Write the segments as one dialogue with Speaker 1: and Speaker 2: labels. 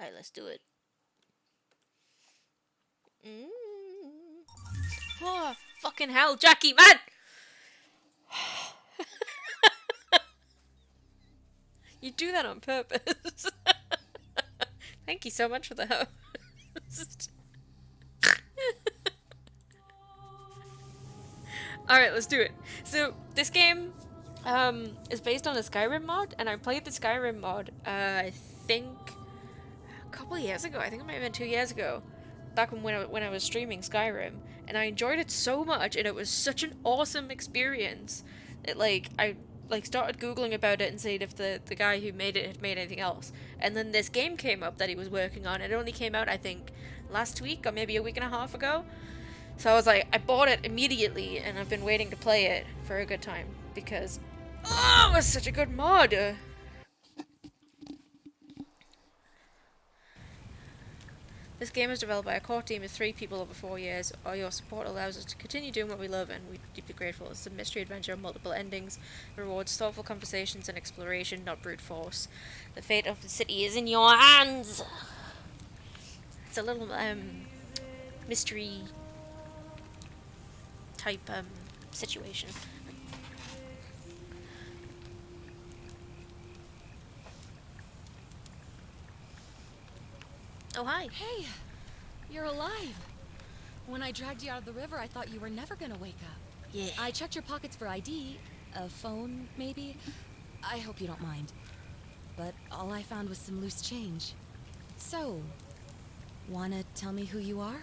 Speaker 1: Alright, let's do it. Oh, fucking hell, Jackie, man! You do that on purpose. Thank you so much for the host. Alright, let's do it. So, this game is based on a Skyrim mod, and I played the Skyrim mod, I think, a couple of years ago. I think it might have been 2 years ago. Back when I was streaming Skyrim. And I enjoyed it so much, and it was such an awesome experience. I started Googling about it and seeing if the guy who made it had made anything else. And then this game came up that he was working on. It only came out, I think, last week, or maybe a week and a half ago. So I was like, I bought it immediately, and I've been waiting to play it for a good time, because, oh, it's such a good mod! This game is developed by a core team of 3 people over 4 years. Your support allows us to continue doing what we love, and we're deeply grateful. It's a mystery adventure, multiple endings, rewards thoughtful conversations and exploration, not brute force. The fate of the city is in your hands! It's a little, mystery type situation. Oh, hi.
Speaker 2: Hey, you're alive. When I dragged you out of the river, I thought you were never gonna wake up.
Speaker 1: Yeah.
Speaker 2: I checked your pockets for ID, a phone, maybe. I hope you don't mind. But all I found was some loose change. So, wanna tell me who you are?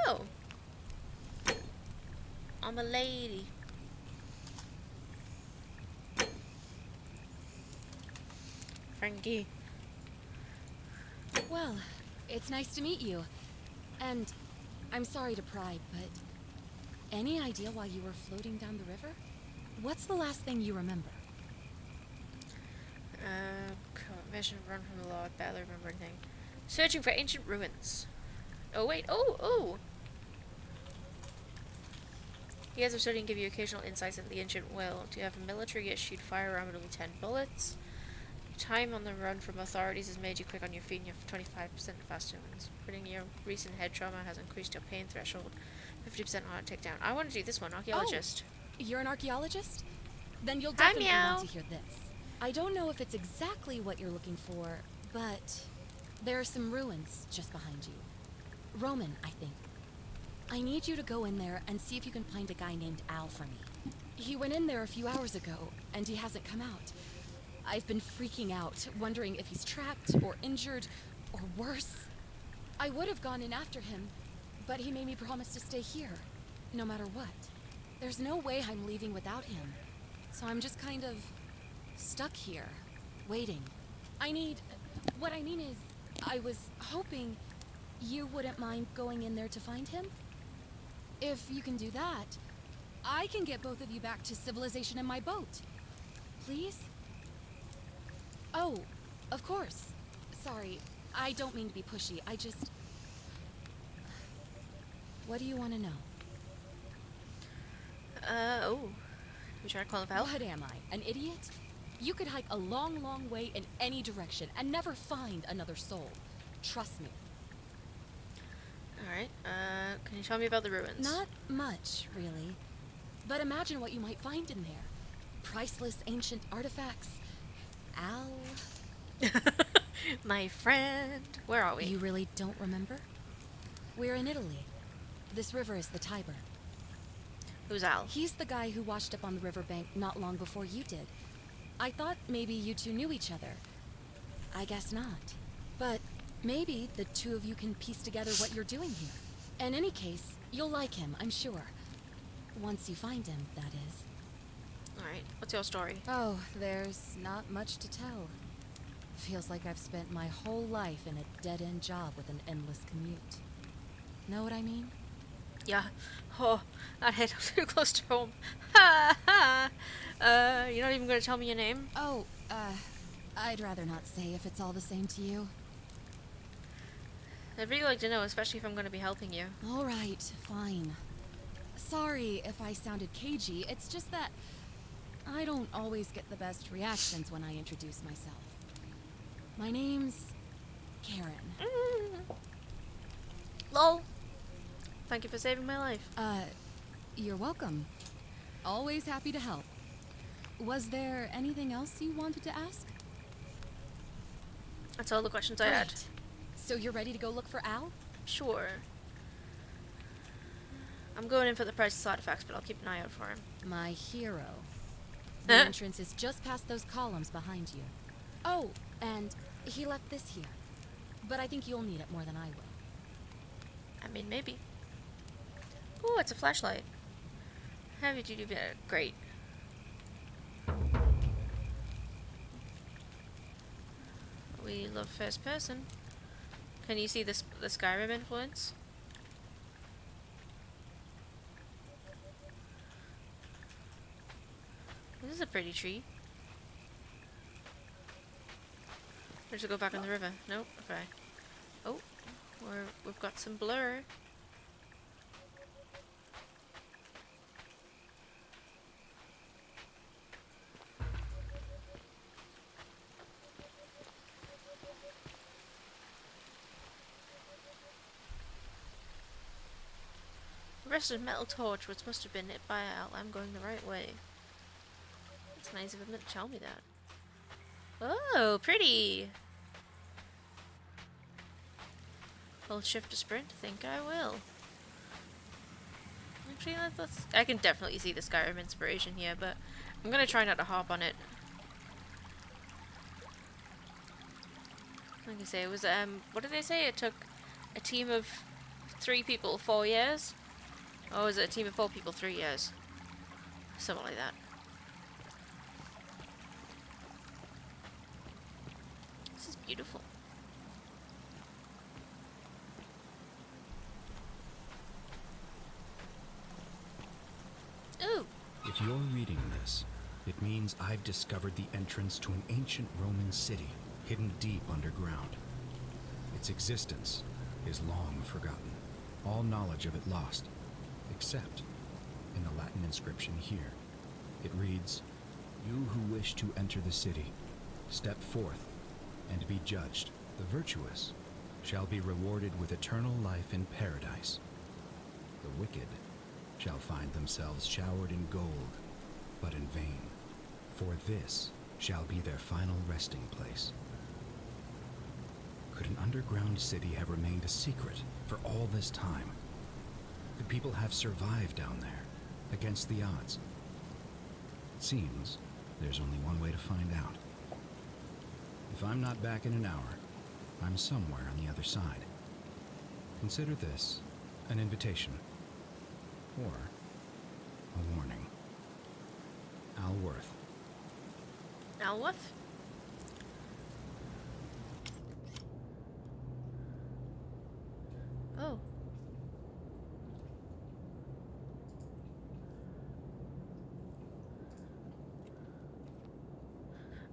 Speaker 1: Oh. I'm a lady. Frankie.
Speaker 2: Well, it's nice to meet you. And I'm sorry to pry, but any idea why you were floating down the river? What's the last thing you remember?
Speaker 1: Mission, run from the law, barely remember anything. Searching for ancient ruins. Oh, wait. Oh! Years of studying give you occasional insights into the ancient will. Do you have a military issued firearm with only 10 bullets? Time on the run from authorities has made you quick on your feet and you have 25% faster movements. Putting your recent head trauma has increased your pain threshold. 50% on a takedown. I want to do this one, archaeologist.
Speaker 2: Oh, you're an archaeologist? Then you'll
Speaker 1: Hi,
Speaker 2: definitely
Speaker 1: Meow.
Speaker 2: want to hear this. I don't know if it's exactly what you're looking for, but there are some ruins just behind you. Roman, I think. I need you to go in there and see if you can find a guy named Al for me. He went in there a few hours ago, and he hasn't come out. I've been freaking out, wondering if he's trapped or injured or worse. I would have gone in after him, but he made me promise to stay here, no matter what. There's no way I'm leaving without him, so I'm just kind of stuck here, waiting. What I mean is, I was hoping you wouldn't mind going in there to find him. If you can do that, I can get both of you back to civilization in my boat. Please? Oh, of course. Sorry, I don't mean to be pushy. What do you want to know?
Speaker 1: We try to call him for help?
Speaker 2: What am I, an idiot? You could hike a long, long way in any direction and never find another soul. Trust me.
Speaker 1: Alright, can you tell me about the ruins?
Speaker 2: Not much, really. But imagine what you might find in there. Priceless ancient artifacts. Al.
Speaker 1: My friend. Where are we?
Speaker 2: You really don't remember? We're in Italy. This river is the Tiber.
Speaker 1: Who's Al?
Speaker 2: He's the guy who washed up on the riverbank not long before you did. I thought maybe you two knew each other. I guess not. But maybe the two of you can piece together what you're doing here. In any case, you'll like him, I'm sure. Once you find him, that is.
Speaker 1: Alright, what's your story?
Speaker 2: Oh, there's not much to tell. Feels like I've spent my whole life in a dead-end job with an endless commute. Know what I mean?
Speaker 1: Yeah. Oh, that hit too close to home. Ha ha! You're not even gonna tell me your name?
Speaker 2: Oh, I'd rather not say if it's all the same to you.
Speaker 1: I'd really like to know, especially if I'm gonna be helping you.
Speaker 2: All right, fine. Sorry if I sounded cagey, it's just that I don't always get the best reactions when I introduce myself. My name's Karen.
Speaker 1: Lol. Thank you for saving my life.
Speaker 2: You're welcome. Always happy to help. Was there anything else you wanted to ask?
Speaker 1: That's all the questions I had.
Speaker 2: Great. So you're ready to go look for Al?
Speaker 1: Sure. I'm going in for the priceless artifacts, but I'll keep an eye out for him.
Speaker 2: My hero. The entrance is just past those columns behind you. Oh, and he left this here. But I think you'll need it more than I will.
Speaker 1: I mean, maybe. Ooh, it's a flashlight. Heavy duty, great. We love first person. Can you see this, the Skyrim influence? This is a pretty tree. Or should I go back in the river? Nope. Okay. Oh, we've got some blur. Rusted metal torch, which must have been lit by Al. I'm going the right way. It's nice of him to tell me that. Oh, pretty! Hold shift to sprint? Think I will. Actually, I can definitely see the Skyrim inspiration here, but I'm gonna try not to hop on it. Like I say, it was, what did they say? It took a team of 3 people 4 years? Or was it a team of 4 people 3 years? Something like that. This is beautiful. Ooh!
Speaker 3: If you're reading this, it means I've discovered the entrance to an ancient Roman city hidden deep underground. Its existence is long forgotten, all knowledge of it lost, except in the Latin inscription here. It reads, "You who wish to enter the city, step forth and be judged. The virtuous shall be rewarded with eternal life in paradise. The wicked shall find themselves showered in gold, but in vain, for this shall be their final resting place." Could an underground city have remained a secret for all this time? Could people have survived down there, against the odds? It seems there's only one way to find out. If I'm not back in an hour, I'm somewhere on the other side. Consider this an invitation, or a warning. Alworth.
Speaker 1: Alworth? Oh.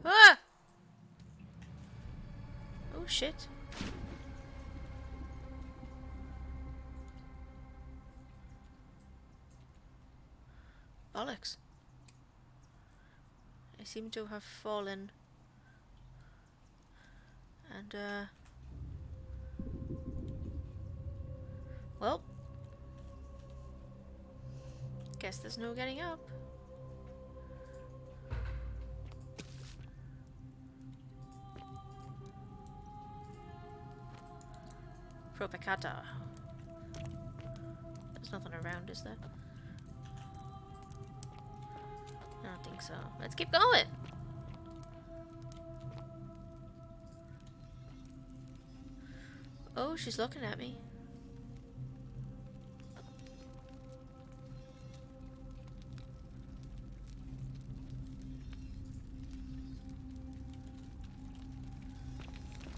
Speaker 1: Ah! Oh shit. Bollocks. I seem to have fallen. And, well. Guess there's no getting up. Propacata. There's nothing around, is there? I don't think so. Let's keep going! Oh, she's looking at me.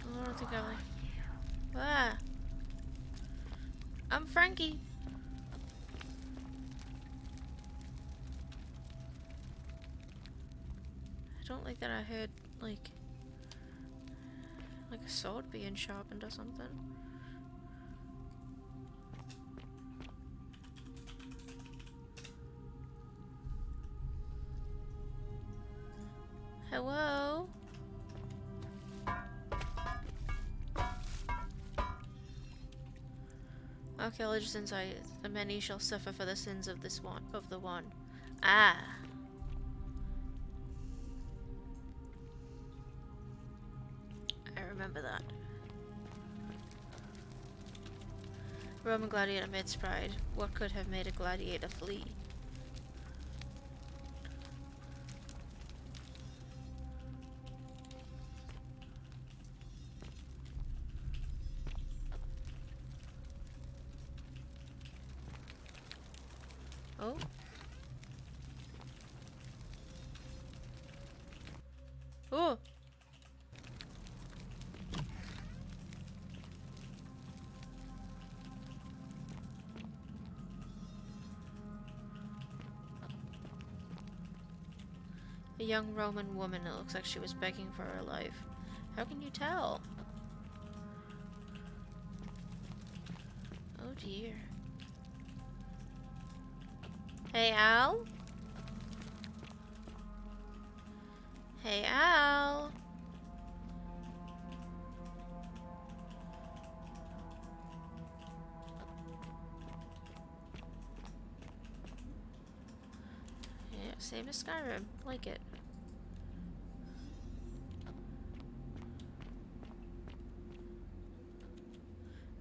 Speaker 1: Oh, I don't think I like. Ah! I'm Frankie! I don't like that I heard, like a sword being sharpened or something. Hello? Archaeologists insight, the many shall suffer for the sins of this one, of the one. Ah. I remember that. Roman gladiator amidst pride. What could have made a gladiator flee? Oh. Oh. A young Roman woman. It looks like she was begging for her life. How can you tell? Oh dear. Hey, Al? Hey, Al? Yeah, same as Skyrim. Like it.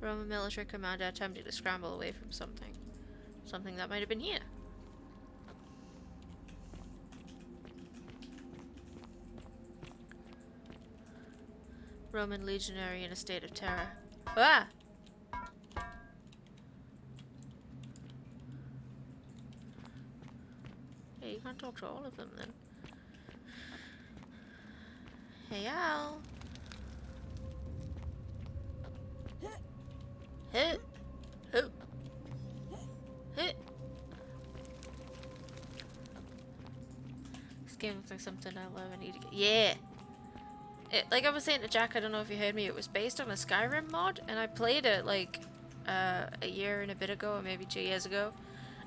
Speaker 1: Roman military commander attempting to scramble away from something. Something that might have been here. Roman legionary in a state of terror. Ah! Hey, you can't talk to all of them then. Hey, Al. Hit. Oh. Hit. This game looks like something I'll ever need to get. Yeah! Like I was saying to Jack, I don't know if you heard me, it was based on a Skyrim mod, and I played it like a year and a bit ago, or maybe 2 years ago,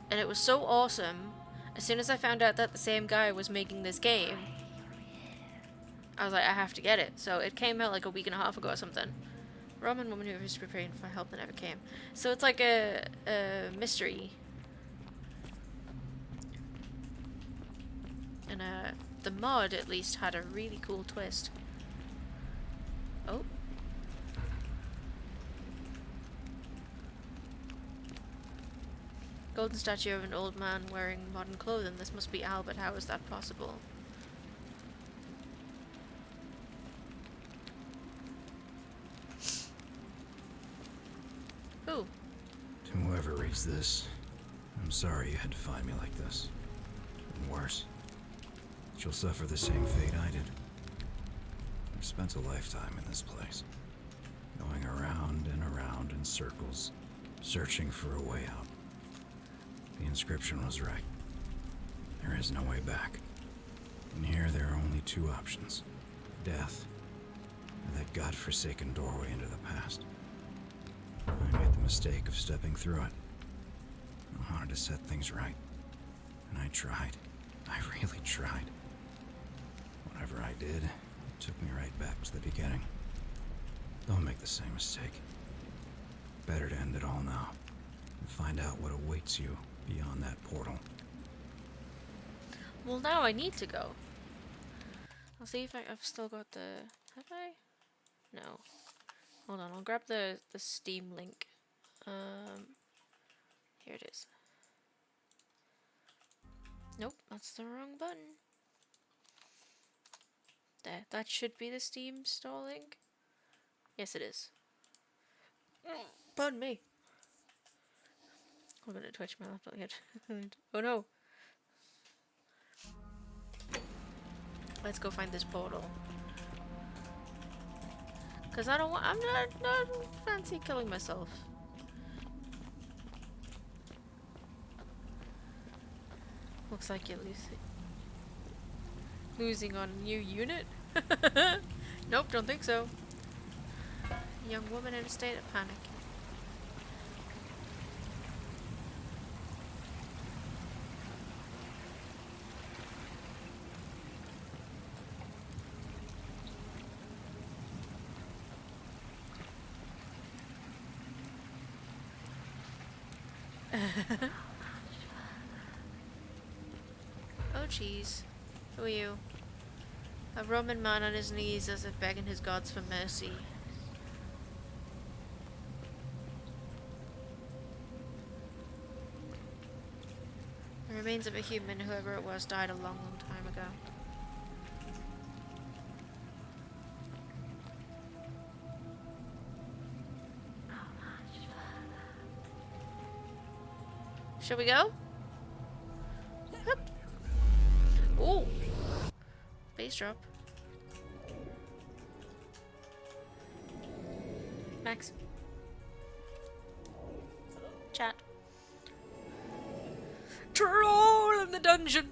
Speaker 1: and it was so awesome. As soon as I found out that the same guy was making this game, I was like, I have to get it. So it came out like a week and a half ago or something. Roman woman who was preparing for help that never came. So it's like a mystery. And the mod at least had a really cool twist. Oh. Golden statue of an old man wearing modern clothing. This must be Albert. How is that possible? Ooh.
Speaker 3: To whoever reads this, I'm sorry you had to find me like this. And worse, you'll suffer the same fate I did. I've spent a lifetime in this place, going around and around in circles, searching for a way out. The inscription was right. There is no way back. And here there are only two options. Death, or that godforsaken doorway into the past. I made the mistake of stepping through it. I wanted to set things right. And I tried. I really tried. Whatever I did, it took me right back to the beginning. Don't make the same mistake. Better to end it all now and find out what awaits you beyond that portal.
Speaker 1: Well, now I need to go. I'll see if I've still got the... Have I? No. Hold on, I'll grab the Steam link. Here it is. Nope, that's the wrong button. There, that should be the Steam store link. Yes, it is. Pardon me. I'm gonna twitch my laptop yet. Oh no. Let's go find this portal. Cause I don't want. I'm not fancy killing myself. Looks like you're losing on a new unit. Nope, don't think so. Young woman in a state of panic. Oh jeez. Who are you? A Roman man on his knees as if begging his gods for mercy. The remains of a human, whoever it was, died a long, long time ago. Shall we go? Hup. Ooh. Base drop. Max. Chat. Troll in the dungeon.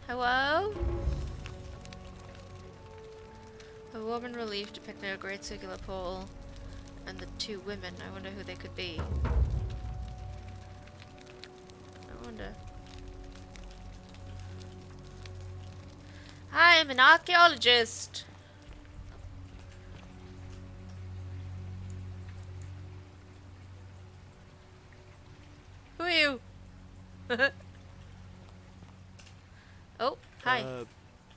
Speaker 1: Hello? A woman relief depicting a great circular pole and the two women. I wonder who they could be. I wonder. Hi, I'm an archaeologist. Who are you? Oh, hi.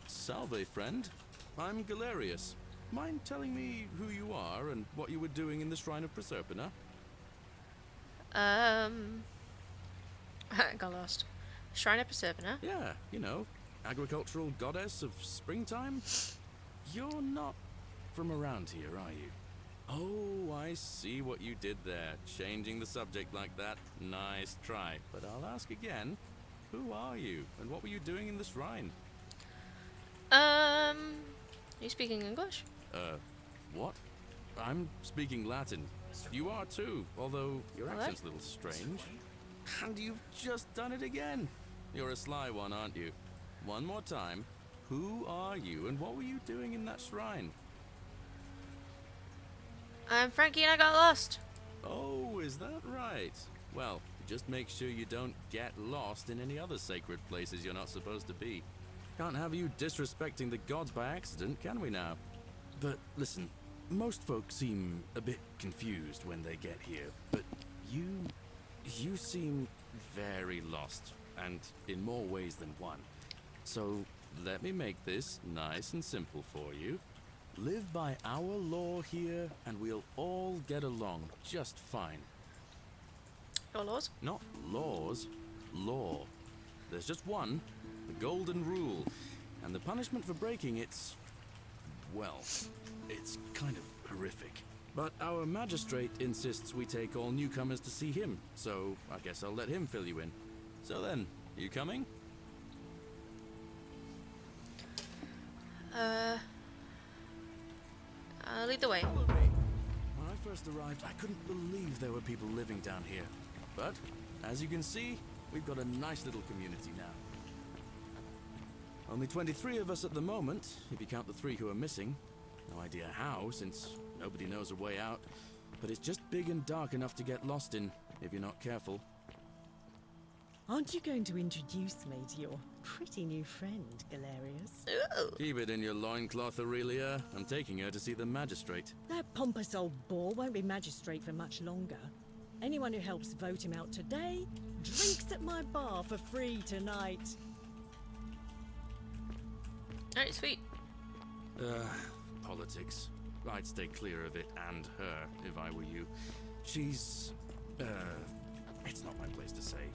Speaker 4: Salve, friend. I'm Galerius. Mind telling me who you are and what you were doing in the Shrine of Proserpina?
Speaker 1: I got lost. Shrine of Proserpina?
Speaker 4: Yeah, you know, agricultural goddess of springtime? You're not from around here, are you? Oh, I see what you did there. Changing the subject like that. Nice try. But I'll ask again. Who are you? And what were you doing in the shrine?
Speaker 1: Are you speaking English?
Speaker 4: What? I'm speaking Latin. You are too, although your
Speaker 1: What?
Speaker 4: accent's a little strange. And you've just done it again. You're a sly one, aren't you? One more time. Who are you and what were you doing in that shrine?
Speaker 1: I'm Frankie and I got lost.
Speaker 4: Oh, is that right? Well, just make sure you don't get lost in any other sacred places you're not supposed to be. Can't have you disrespecting the gods by accident, can we now? But listen, most folks seem a bit confused when they get here, but you seem very lost, and in more ways than one. So let me make this nice and simple for you. Live by our law here, and we'll all get along just fine.
Speaker 1: Your laws?
Speaker 4: Not laws, law. There's just one, the golden rule, and the punishment for breaking it's, well, it's kind of horrific. But our magistrate insists we take all newcomers to see him, so I guess I'll let him fill you in. So then, you coming?
Speaker 1: I'll lead the way.
Speaker 4: Follow me. When I first arrived, I couldn't believe there were people living down here. But, as you can see, we've got a nice little community now. Only 23 of us at the moment, if you count the 3 who are missing. No idea how, since nobody knows a way out. But it's just big and dark enough to get lost in, if you're not careful.
Speaker 5: Aren't you going to introduce me to your pretty new friend, Galerius?
Speaker 1: Ooh.
Speaker 4: Keep it in your loincloth, Aurelia. I'm taking her to see the magistrate.
Speaker 5: That pompous old bore won't be magistrate for much longer. Anyone who helps vote him out today drinks at my bar for free tonight.
Speaker 1: Alright, sweet.
Speaker 4: Politics. I'd stay clear of it and her, if I were you. She's, it's not my place to say.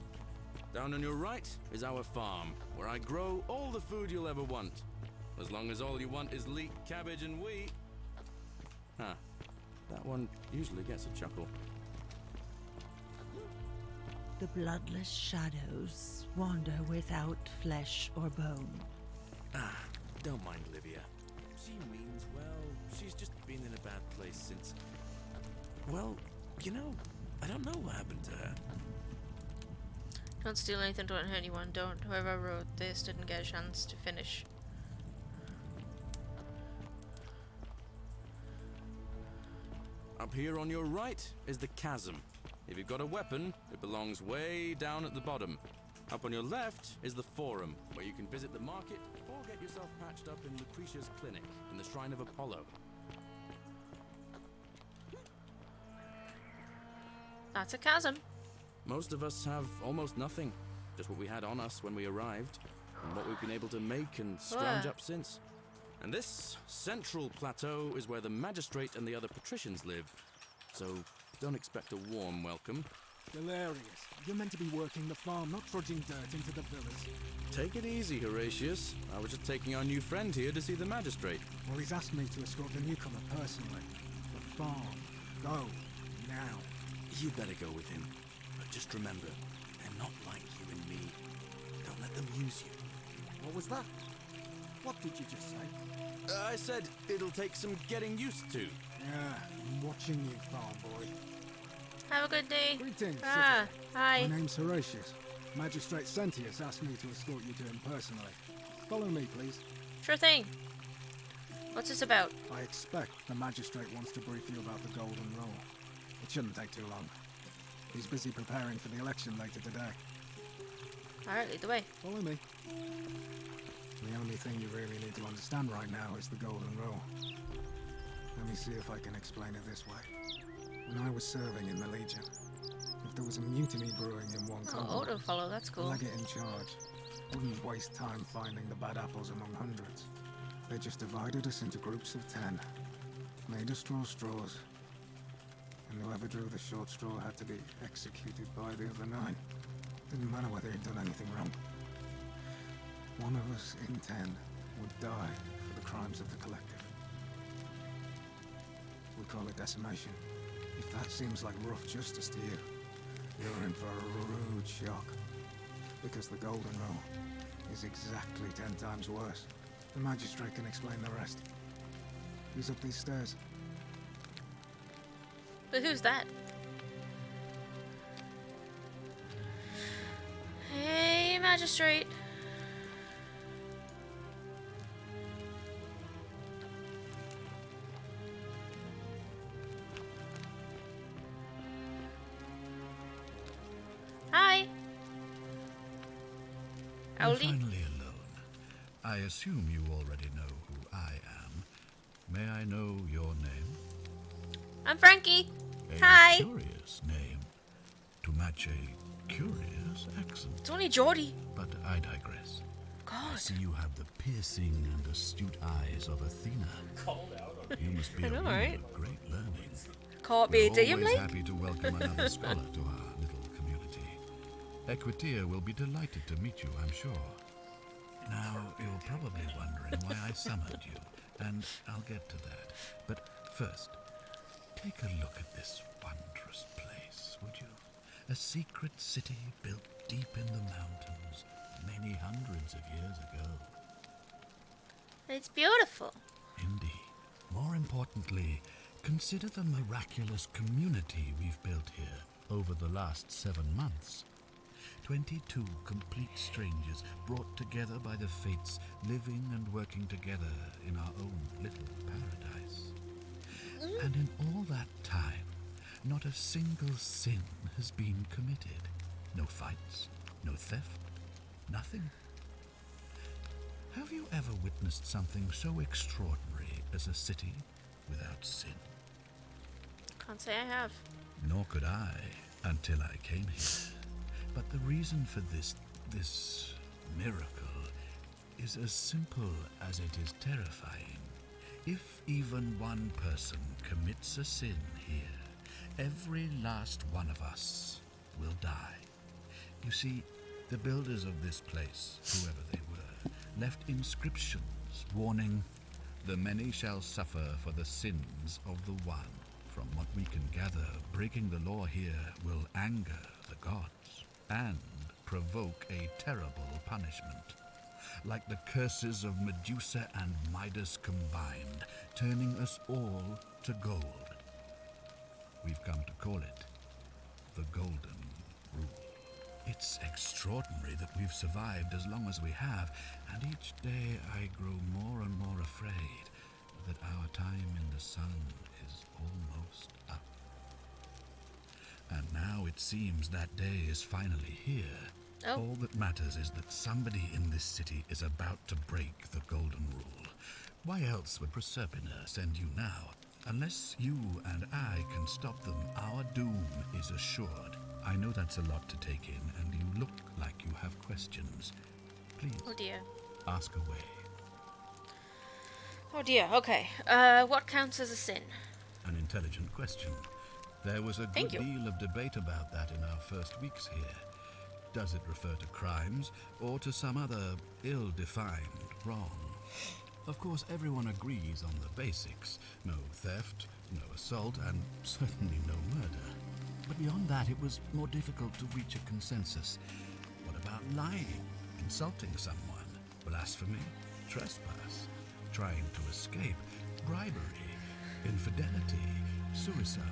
Speaker 4: Down on your right is our farm, where I grow all the food you'll ever want. As long as all you want is leek, cabbage, and wheat. Huh. That one usually gets a chuckle.
Speaker 6: The bloodless shadows wander without flesh or bone.
Speaker 4: Ah, don't mind Livia. She means well. She's just been in a bad place since... Well, you know, I don't know what happened to her.
Speaker 1: Don't steal anything, don't hurt anyone, don't. Whoever wrote this didn't get a chance to finish.
Speaker 4: Up here on your right is the chasm. If you've got a weapon, it belongs way down at the bottom. Up on your left is the Forum, where you can visit the market or get yourself patched up in Lucretia's clinic in the Shrine of Apollo.
Speaker 1: That's a chasm.
Speaker 4: Most of us have almost nothing, just what we had on us when we arrived, and what we've been able to make and scrounge up since. And this central plateau is where the magistrate and the other patricians live, so don't expect a warm welcome.
Speaker 7: Hilarious. You're meant to be working the farm, not trudging dirt into the villas.
Speaker 4: Take it easy, Horatius. I was just taking our new friend here to see the magistrate.
Speaker 7: Well, he's asked me to escort the newcomer personally. The farm. Go. Now.
Speaker 4: You better go with him. But just remember, they're not like you and me. Don't let them use you.
Speaker 7: What was that? What did you just say?
Speaker 4: I said it'll take some getting used to.
Speaker 7: Yeah, I'm watching you, farm boy.
Speaker 1: Have a good day.
Speaker 7: Greetings,
Speaker 1: Ah,
Speaker 7: citizen.
Speaker 1: hi.
Speaker 7: My name's Horatius. Magistrate Sentius asked me to escort you to him personally. Follow me, please.
Speaker 1: Sure thing. What's this about?
Speaker 7: I expect the magistrate wants to brief you about the Golden Rule. It shouldn't take too long. He's busy preparing for the election later today.
Speaker 1: Alright, lead the way.
Speaker 7: Follow me. The only thing you really need to understand right now is the Golden Rule. Let me see if I can explain it this way. When I was serving in the Legion, if there was a mutiny brewing in one
Speaker 1: Oh,
Speaker 7: company,
Speaker 1: autofollow, that's
Speaker 7: the
Speaker 1: cool.
Speaker 7: legate in charge wouldn't waste time finding the bad apples among hundreds. They just divided us into groups of 10, made us draw straws, and whoever drew the short straw had to be executed by the other 9. Didn't matter whether he'd done anything wrong. One of us in 10 would die for the crimes of the collective. We call it decimation. If that seems like rough justice to you, you're in for a rude shock. Because the Golden Rule is exactly 10 times worse. The magistrate can explain the rest. He's up these stairs.
Speaker 1: But who's that? Hey, magistrate. Hi.
Speaker 3: We're
Speaker 1: Oldie.
Speaker 3: finally alone. I assume you already know who I am. May I know your name?
Speaker 1: I'm Frankie.
Speaker 3: A
Speaker 1: Hi.
Speaker 3: curious name to match a curious accent.
Speaker 1: It's only Geordie.
Speaker 3: But I digress. I
Speaker 1: God.
Speaker 3: see you have the piercing and astute eyes of Athena. You must be
Speaker 1: I
Speaker 3: a
Speaker 1: know,
Speaker 3: woman
Speaker 1: right?
Speaker 3: of great learning.
Speaker 1: Can't be,
Speaker 3: We're
Speaker 1: do you,
Speaker 3: always
Speaker 1: Blake?
Speaker 3: happy to welcome another scholar to our little community. Equitia will be delighted to meet you, I'm sure. Now, you're probably wondering why I summoned you, and I'll get to that. But first, take a look at this wondrous place, would you? A secret city built deep in the mountains many hundreds of years ago.
Speaker 1: It's beautiful.
Speaker 3: Indeed. More importantly, consider the miraculous community we've built here over the last 7 months. 22 complete strangers brought together by the fates, living and working together in our own little paradise. And in all that time, not a single sin has been committed. No fights, no theft, nothing. Have you ever witnessed something so extraordinary as a city without sin?
Speaker 1: Can't say I have.
Speaker 3: Nor could I until I came here. But the reason for this miracle is as simple as it is terrifying. If even one person commits a sin here, every last one of us will die. You see, the builders of this place, whoever they were, left inscriptions warning, "The many shall suffer for the sins of the one." From what we can gather, breaking the law here will anger the gods and provoke a terrible punishment. Like the curses of Medusa and Midas combined, turning us all to gold. We've come to call it the Golden Rule. It's extraordinary that we've survived as long as we have, and each day I grow more and more afraid that our time in the sun is almost up. And now it seems that day is finally here.
Speaker 1: Oh.
Speaker 3: All that matters is that somebody in this city is about to break the Golden Rule. Why else would Proserpina send you now? Unless you and I can stop them, our doom is assured. I know that's a lot to take in, and you look like you have questions. Please,
Speaker 1: Oh dear.
Speaker 3: ask away.
Speaker 1: Oh dear, okay. What counts as a sin?
Speaker 3: An intelligent question. There was a
Speaker 1: Thank
Speaker 3: good
Speaker 1: you.
Speaker 3: deal of debate about that in our first weeks here. Does it refer to crimes or to some other ill-defined wrong? Of course, everyone agrees on the basics. No theft, no assault, and certainly no murder. But beyond that, it was more difficult to reach a consensus. What about lying, insulting someone, blasphemy, trespass, trying to escape, bribery, infidelity, suicide?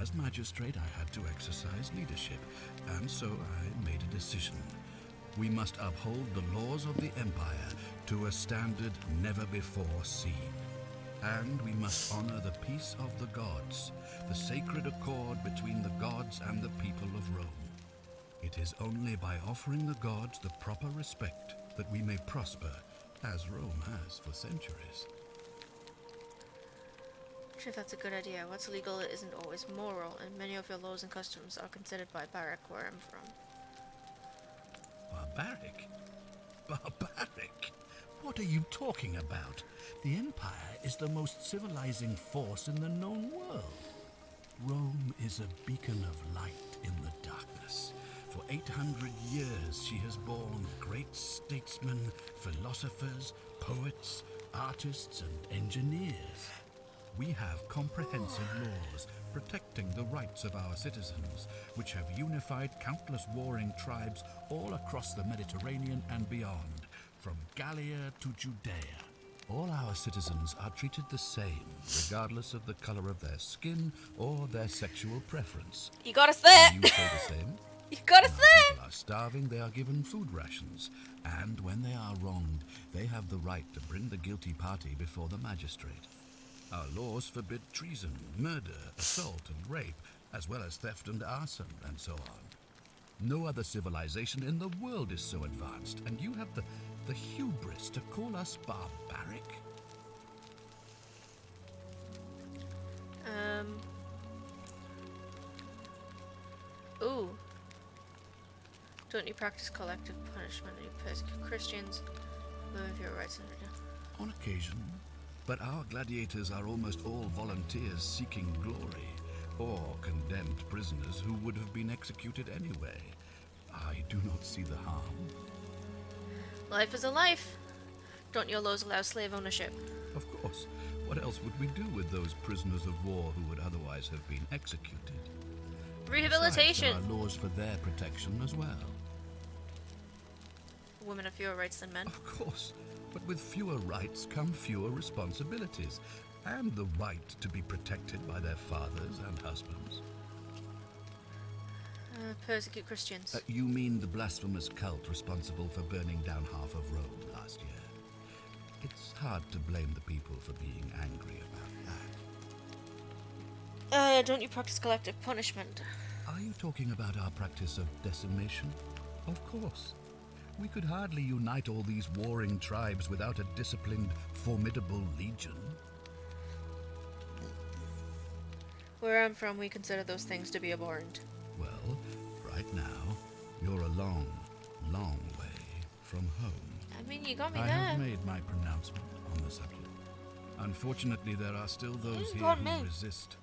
Speaker 3: As magistrate, I had to exercise leadership, and so I made a decision. We must uphold the laws of the Empire to a standard never before seen. And we must honor the peace of the gods, the sacred accord between the gods and the people of Rome. It is only by offering the gods the proper respect that we may prosper, as Rome has for centuries.
Speaker 1: Sure, if that's a good idea. What's legal isn't always moral, and many of your laws and customs are considered barbaric where I'm from.
Speaker 3: Barbaric? Barbaric? What are you talking about? The Empire is the most civilizing force in the known world. Rome is a beacon of light in the darkness. For 800 years she has borne great statesmen, philosophers, poets, artists, and engineers. We have comprehensive laws protecting the rights of our citizens, which have unified countless warring tribes all across the Mediterranean and beyond, from Gallia to Judea. All our citizens are treated the same, regardless of the color of their skin or their sexual preference.
Speaker 1: You got us there!
Speaker 3: Do you say the same?
Speaker 1: You got us
Speaker 3: When
Speaker 1: there!
Speaker 3: people are starving, they are given food rations, and when they are wronged, they have the right to bring the guilty party before the magistrate. Our laws forbid treason, murder, assault, and rape, as well as theft and arson, and so on. No other civilization in the world is so advanced, and you have the hubris to call us barbaric?
Speaker 1: Ooh. Don't you practice collective punishment and you persecute Christians? Move your rights under.
Speaker 3: On occasion. But our gladiators are almost all volunteers seeking glory, or condemned prisoners who would have been executed anyway. I do not see the harm.
Speaker 1: Life is a life. Don't your laws allow slave ownership?
Speaker 3: Of course. What else would we do with those prisoners of war who would otherwise have been executed?
Speaker 1: Rehabilitation.
Speaker 3: Besides, there are laws for their protection as well.
Speaker 1: Women have fewer rights than men.
Speaker 3: Of course. But with fewer rights come fewer responsibilities, and the right to be protected by their fathers and husbands.
Speaker 1: Persecute Christians.
Speaker 3: You mean the blasphemous cult responsible for burning down half of Rome last year? It's hard to blame the people for being angry about that.
Speaker 1: Don't you practice collective punishment?
Speaker 3: Are you talking about our practice of decimation? Of course. We could hardly unite all these warring tribes without a disciplined, formidable legion.
Speaker 1: Where I'm from, we consider those things to be abhorrent.
Speaker 3: Well, right now, you're a long, long way from home.
Speaker 1: I mean, you got me
Speaker 3: I
Speaker 1: there.
Speaker 3: have made my pronouncement on the subject. Unfortunately, there are still those here
Speaker 1: got me.
Speaker 3: who resist,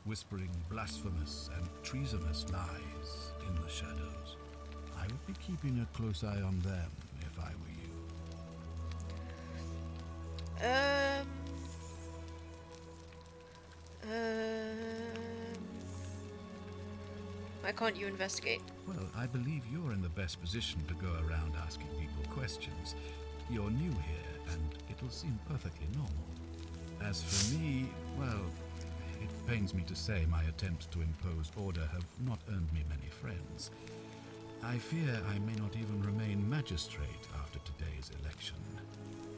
Speaker 3: whispering blasphemous and treasonous lies in the shadows. I would be keeping a close eye on them if I were you.
Speaker 1: Why can't you investigate?
Speaker 3: Well, I believe you're in the best position to go around asking people questions. You're new here, and it'll seem perfectly normal. As for me, well, it pains me to say my attempts to impose order have not earned me many friends. I fear I may not even remain magistrate after today's election.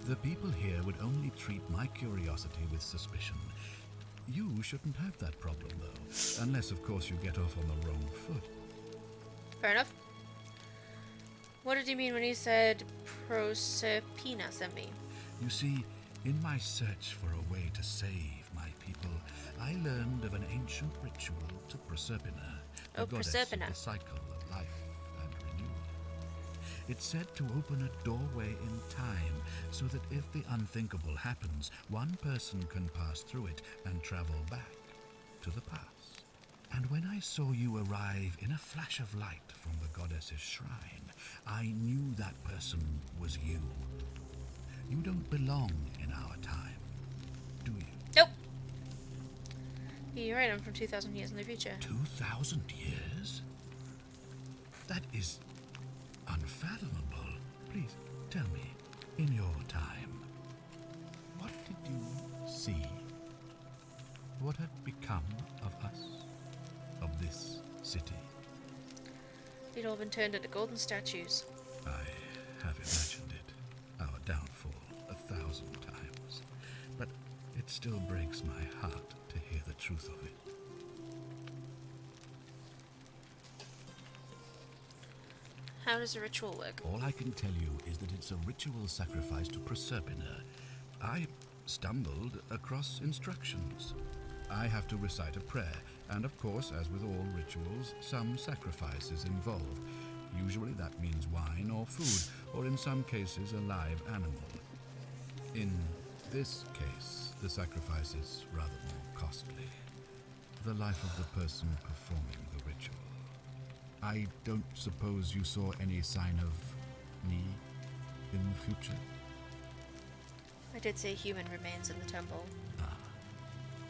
Speaker 3: The people here would only treat my curiosity with suspicion. You shouldn't have that problem, though, unless, of course, you get off on the wrong foot.
Speaker 1: Fair enough. What did you mean when you said Proserpina sent me?
Speaker 3: You see, in my search for a way to save my people, I learned of an ancient ritual to Proserpina, the
Speaker 1: Oh,
Speaker 3: goddess
Speaker 1: Proserpina.
Speaker 3: of the cycle of life and renewal. It's said to open a doorway in time, so that if the unthinkable happens, one person can pass through it and travel back to the past. And when I saw you arrive in a flash of light from the goddess's shrine, I knew that person was you. You don't belong in our time, do you?
Speaker 1: Nope. You're right, I'm from 2,000 years in the future.
Speaker 3: 2,000 years? That is unfathomable. Please, tell me, in your time, what did you see? What had become of us? Of this city?
Speaker 1: They'd all been turned into golden statues.
Speaker 3: I have imagined it, our downfall, 1,000 times. But it still breaks my heart to hear the truth of it.
Speaker 1: How does a ritual work?
Speaker 3: All I can tell you is that it's a ritual sacrifice to Proserpina. I stumbled across instructions. I have to recite a prayer, and of course, as with all rituals, some sacrifice is involved. Usually that means wine or food, or in some cases a live animal. In this case, the sacrifice is rather more costly. The life of the person performing the ritual. I don't suppose you saw any sign of me in the future?
Speaker 1: I did say human remains in the temple.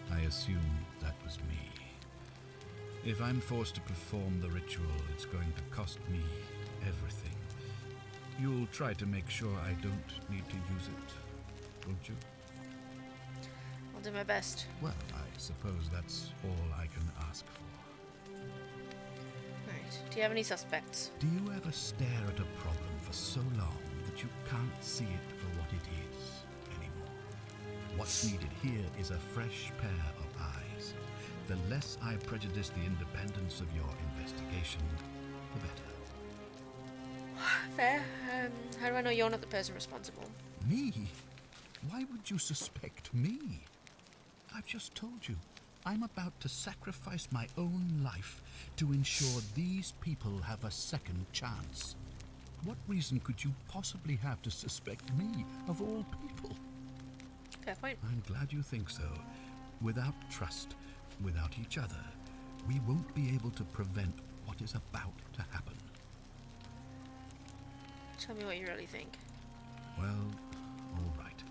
Speaker 3: I assume that was me. If I'm forced to perform the ritual, it's going to cost me everything. You'll try to make sure I don't need to use it, won't you?
Speaker 1: I'll do my best.
Speaker 3: Well, I suppose that's all I can ask for.
Speaker 1: Right. Do you have any suspects?
Speaker 3: Do you ever stare at a problem for so long that you can't see it for what it is anymore? What's needed here is a fresh pair of eyes. The less I prejudice the independence of your investigation, the better.
Speaker 1: Fair. How do I know you're not the person responsible?
Speaker 3: Me? Why would you suspect me? I've just told you. I'm about to sacrifice my own life to ensure these people have a second chance. What reason could you possibly have to suspect me, of all people?
Speaker 1: Fair point.
Speaker 3: I'm glad you think so. Without trust, without each other, we won't be able to prevent what is about to happen.
Speaker 1: Tell me what you really think.
Speaker 3: Well, all right.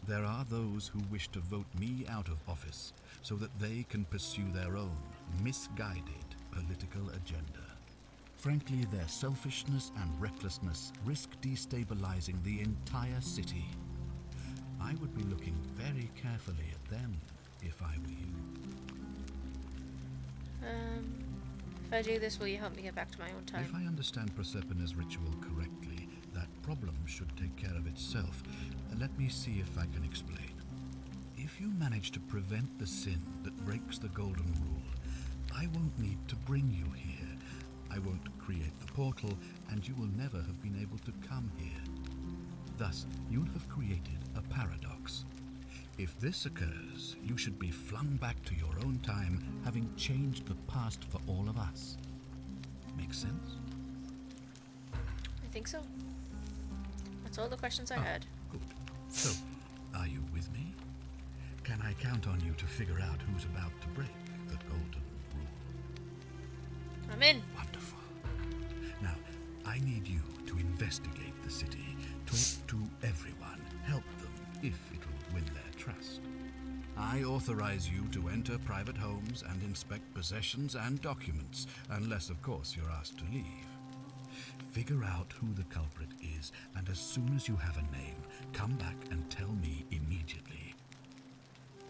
Speaker 3: There are those who wish to vote me out of office so that they can pursue their own misguided political agenda. Frankly, their selfishness and recklessness risk destabilizing the entire city. I would be looking very carefully at them if I were you.
Speaker 1: If I do this, will you help me get back to my own time?
Speaker 3: If I understand Proserpina's ritual correctly, that problem should take care of itself. Let me see if I can explain. If you manage to prevent the sin that breaks the Golden Rule, I won't need to bring you here. I won't create the portal, and you will never have been able to come here. Thus, you'll have created a paradox. If this occurs, you should be flung back to your own time, having changed the past for all of us. Make sense?
Speaker 1: I think so. That's all the questions I
Speaker 3: Ah,
Speaker 1: had.
Speaker 3: Good. So, are you with me? Can I count on you to figure out who's about to break the Golden Rule?
Speaker 1: I'm in.
Speaker 3: Wonderful. Now, I need you to investigate the city, talk to everyone, help them if it'll win their trust. I authorize you to enter private homes and inspect possessions and documents, unless, of course, you're asked to leave. Figure out who the culprit is, and as soon as you have a name, come back and tell me immediately.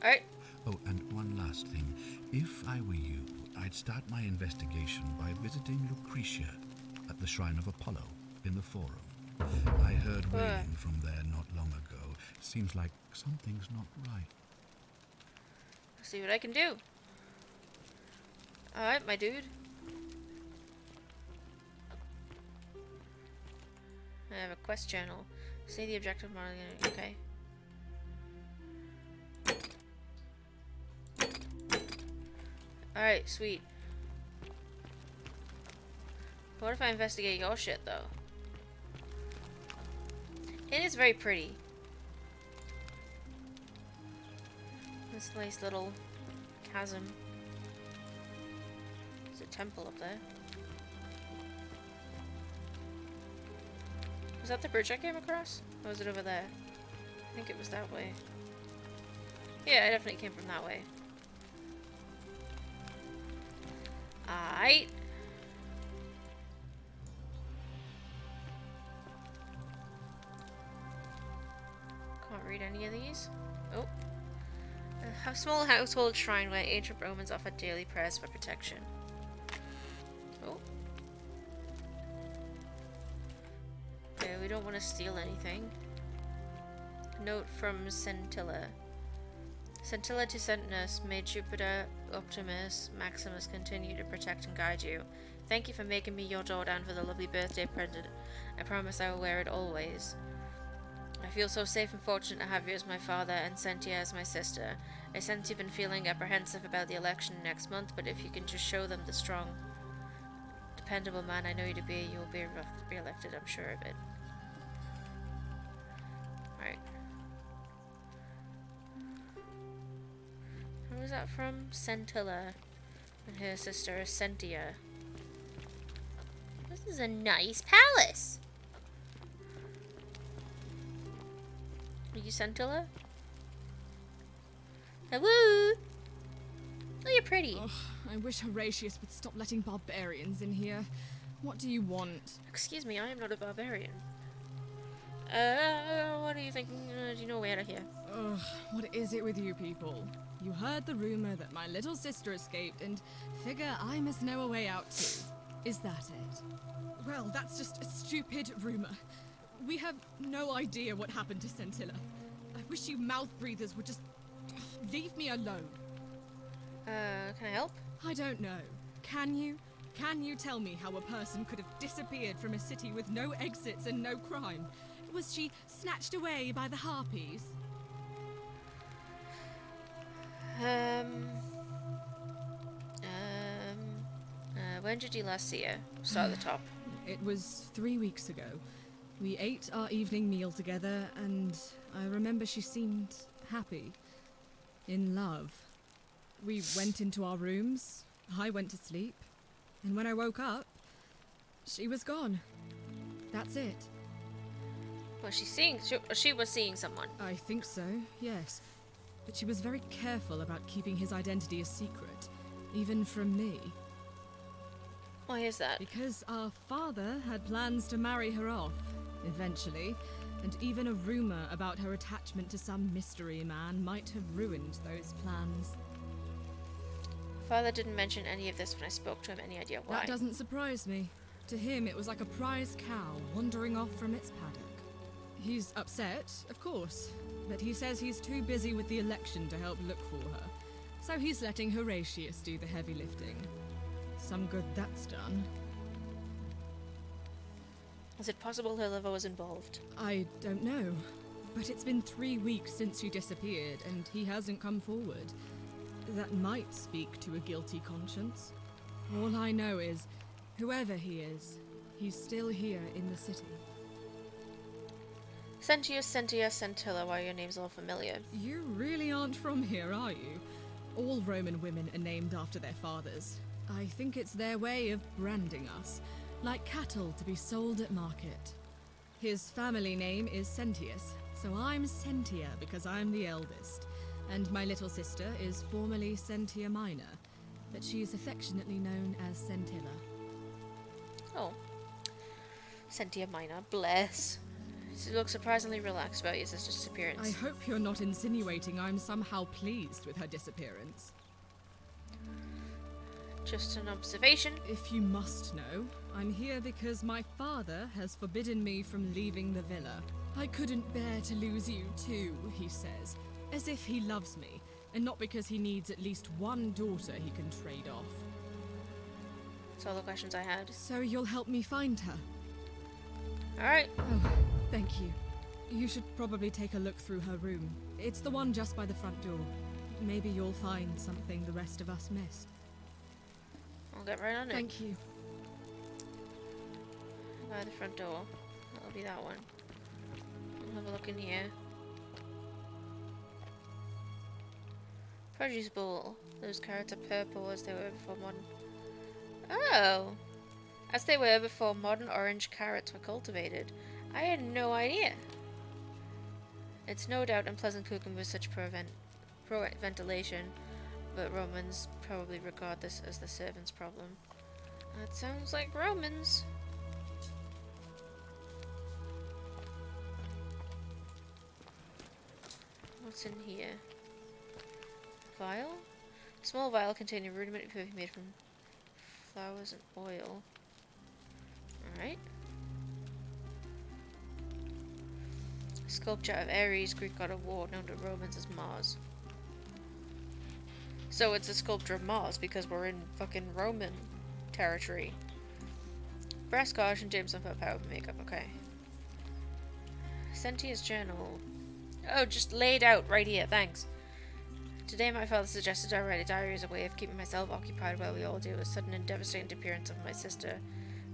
Speaker 1: Alright.
Speaker 3: Oh, and one last thing. If I were you, I'd start my investigation by visiting Lucretia at the Shrine of Apollo in the Forum. I heard wailing from there not long ago. Seems like something's not right.
Speaker 1: See what I can do. Alright, my dude. I have a quest journal. See the objective model. Okay. Alright, sweet. What if I investigate your shit, though? It is very pretty. This nice little chasm. There's a temple up there. Was that the bridge I came across? Or was it over there? I think it was that way. Yeah, I definitely came from that way. Aight. Can't read any of these. Oh. A small household shrine where ancient Romans offered daily prayers for protection. Oh. Okay, we don't want to steal anything. Note from Centilla. Centilla to Sentinus, may Jupiter, Optimus, Maximus continue to protect and guide you. Thank you for making me your Jordan for the lovely birthday present. I promise I will wear it always. I feel so safe and fortunate to have you as my father and Sentia as my sister. I sense you've been feeling apprehensive about the election next month, but if you can just show them the strong, dependable man I know you to be, you will be re-elected, I'm sure of it. Alright. Where was that from? Centilla and her sister Sentia. This is a nice palace! Are you Centilla? Hello! Oh, you're pretty.
Speaker 8: Ugh, I wish Horatius would stop letting barbarians in here. What do you want?
Speaker 1: Excuse me, I am not a barbarian. What are you thinking? Do you know where to here?
Speaker 8: Ugh, what is it with you people? You heard the rumor that my little sister escaped and figure I must know a way out too. Is that it? Well, that's just a stupid rumor. We have no idea what happened to Centilla. I wish you mouth breathers would just leave me alone.
Speaker 1: Can I help?
Speaker 8: I don't know. Can you? Can you tell me how a person could have disappeared from a city with no exits and no crime? Was she snatched away by the Harpies?
Speaker 1: When did you last see her? Start at the top.
Speaker 8: It was 3 weeks ago. We ate our evening meal together, and I remember she seemed happy. In love. We went into our rooms, I went to sleep, and when I woke up, she was gone. That's it.
Speaker 1: Was she seeing? She was seeing someone.
Speaker 8: I think so, yes. But she was very careful about keeping his identity a secret, even from me.
Speaker 1: Why is that?
Speaker 8: Because our father had plans to marry her off, eventually, and even a rumor about her attachment to some mystery man might have ruined those plans.
Speaker 1: Father didn't mention any of this when I spoke to him. Any idea why?
Speaker 8: That doesn't surprise me. To him, it was like a prize cow wandering off from its paddock. He's upset, of course, but he says he's too busy with the election to help look for her, so he's letting Horatius do the heavy lifting. Some good that's done.
Speaker 1: Is it possible her lover was involved?
Speaker 8: I don't know, but it's been 3 weeks since she disappeared, and he hasn't come forward. That might speak to a guilty conscience. All I know is, whoever he is, he's still here in the city.
Speaker 1: Sentius, Sentia, Centilla, why your name's all familiar?
Speaker 8: You really aren't from here, are you? All Roman women are named after their fathers. I think it's their way of branding us, like cattle to be sold at market. His family name is Sentius, so I'm Sentia because I'm the eldest. And my little sister is formerly Sentia Minor, but she's affectionately known as Centilla.
Speaker 1: Oh. Sentia Minor, bless. You look surprisingly relaxed about your sister's disappearance.
Speaker 8: I hope you're not insinuating I'm somehow pleased with her disappearance.
Speaker 1: Just an observation.
Speaker 8: If you must know, I'm here because my father has forbidden me from leaving the villa. I couldn't bear to lose you too, he says, as if he loves me, and not because he needs at least one daughter he can trade off.
Speaker 1: That's all the questions I had.
Speaker 8: So you'll help me find her?
Speaker 1: Alright.
Speaker 8: Oh, thank you. You should probably take a look through her room. It's the one just by the front door. Maybe you'll find something the rest of us missed.
Speaker 1: I'll get right on it.
Speaker 8: Thank you.
Speaker 1: By the front door. That'll be that one. I'll have a look in here. Produce bowl. Those carrots are purple as they were before modern. Oh! As they were before modern orange carrots were cultivated. I had no idea. It's no doubt unpleasant cooking with such poor ventilation, but Romans probably regard this as the servants' problem. That sounds like Romans. What's in here? Vial? Small vial containing rudimentary perfume made from flowers and oil. Alright. Sculpture of Ares, Greek god of war, known to Romans as Mars. So it's a sculpture of Mars because we're in fucking Roman territory. Brass gauge and Jameson for power for makeup, okay. Sentia's journal. Oh, just laid out right here, thanks. Today my father suggested I write a diary as a way of keeping myself occupied while we all deal with sudden and devastating disappearance of my sister.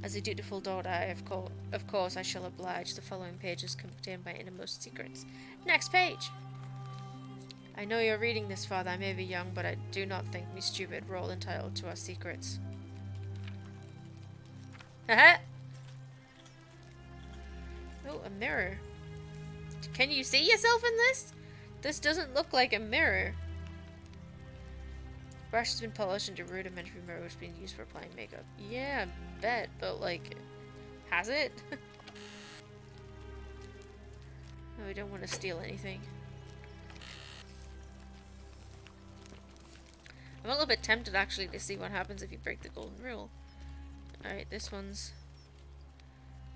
Speaker 1: As a dutiful daughter, of course I shall oblige. The following pages contain my innermost secrets. Next page! I know you're reading this, Father. I may be young, but I do not think me stupid. We're all entitled to our secrets. Haha! Oh, a mirror. Can you see yourself in this? This doesn't look like a mirror. Brush has been polished into rudimentary mirror which is being used for applying makeup. Yeah, I bet, but like, has it? No, we don't want to steal anything. I'm a little bit tempted actually to see what happens if you break the golden rule. Alright, this one's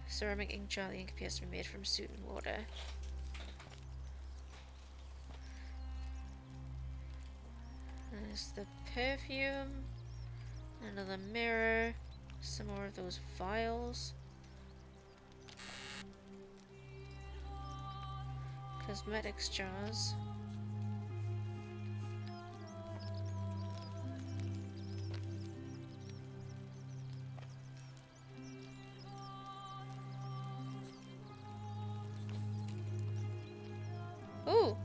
Speaker 1: ceramic ink jar. The ink appears to be made from soot and water. There's the perfume, another mirror, some more of those vials, cosmetics jars. Ooh!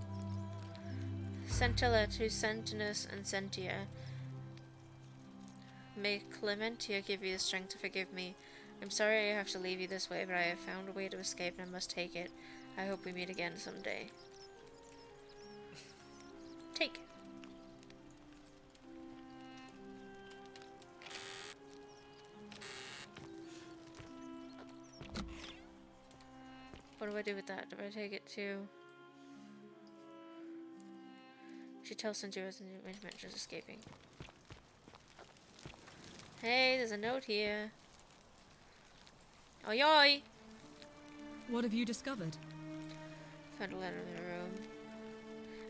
Speaker 1: Centilla to Sentinus and Sentia. May Clementia give you the strength to forgive me. I'm sorry I have to leave you this way, but I have found a way to escape and I must take it. I hope we meet again someday. Take. What do I do with that? Do I take it to... She tells Senju as the new arrangement is escaping. Hey, there's a note here. Oi oi!
Speaker 8: What have you discovered?
Speaker 1: Found a letter in the room.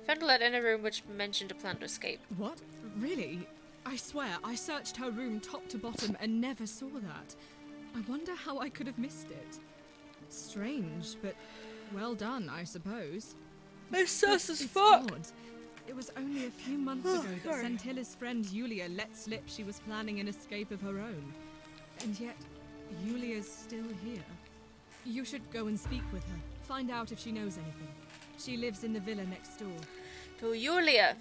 Speaker 1: Found a letter in a room which mentioned a plan to escape.
Speaker 8: What? Really? I swear, I searched her room top to bottom and never saw that. I wonder how I could have missed it. Strange, but well done, I suppose.
Speaker 1: It's sus as
Speaker 8: It's
Speaker 1: fuck!
Speaker 8: odd. It was only a few months ago that Sentilla's friend Yulia let slip she was planning an escape of her own. And yet, Yulia's still here. You should go and speak with her. Find out if she knows anything. She lives in the villa next door.
Speaker 1: To Yulia!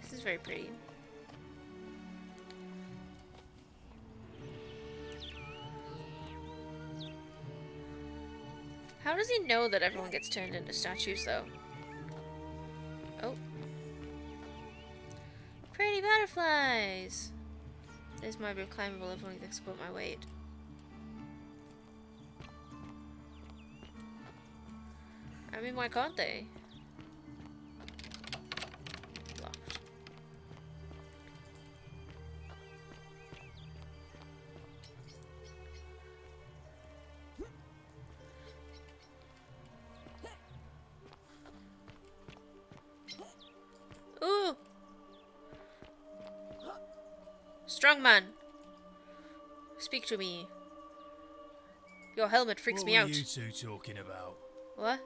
Speaker 1: This is very pretty. How does he know that everyone gets turned into statues, though? Oh. Pretty butterflies! This might be climbable if only they support my weight. I mean, why can't they? Locked. Ooh! Strong man. Speak to me. Your helmet freaks me out.
Speaker 9: What were you two talking about?
Speaker 1: What?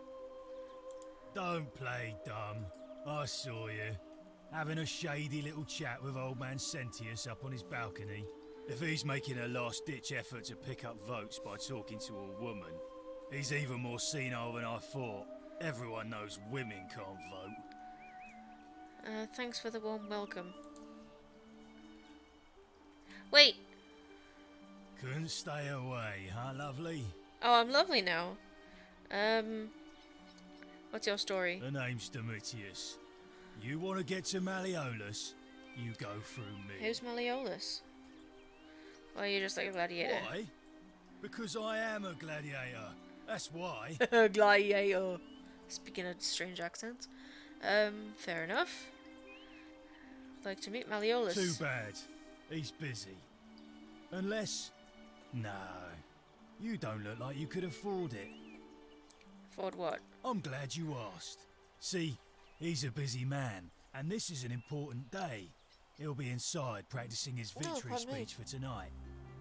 Speaker 9: Don't play dumb. I saw you. Having a shady little chat with old man Sentius up on his balcony. If he's making a last-ditch effort to pick up votes by talking to a woman, he's even more senile than I thought. Everyone knows women can't vote.
Speaker 1: Thanks for the warm welcome. Wait.
Speaker 9: Couldn't stay away, huh, lovely?
Speaker 1: Oh, I'm lovely now. What's your story?
Speaker 9: The name's Domitius. You want to get to Malleolus, you go through me.
Speaker 1: Who's Malleolus? Or are you just like a gladiator?
Speaker 9: Why? Because I am a gladiator. That's why.
Speaker 1: Gladiator. Speaking of strange accents. Fair enough. I'd like to meet Malleolus.
Speaker 9: Too bad. He's busy. Unless... No. You don't look like you could afford it.
Speaker 1: Afford what?
Speaker 9: I'm glad you asked. See, he's a busy man, and this is an important day. He'll be inside practicing his victory speech for tonight.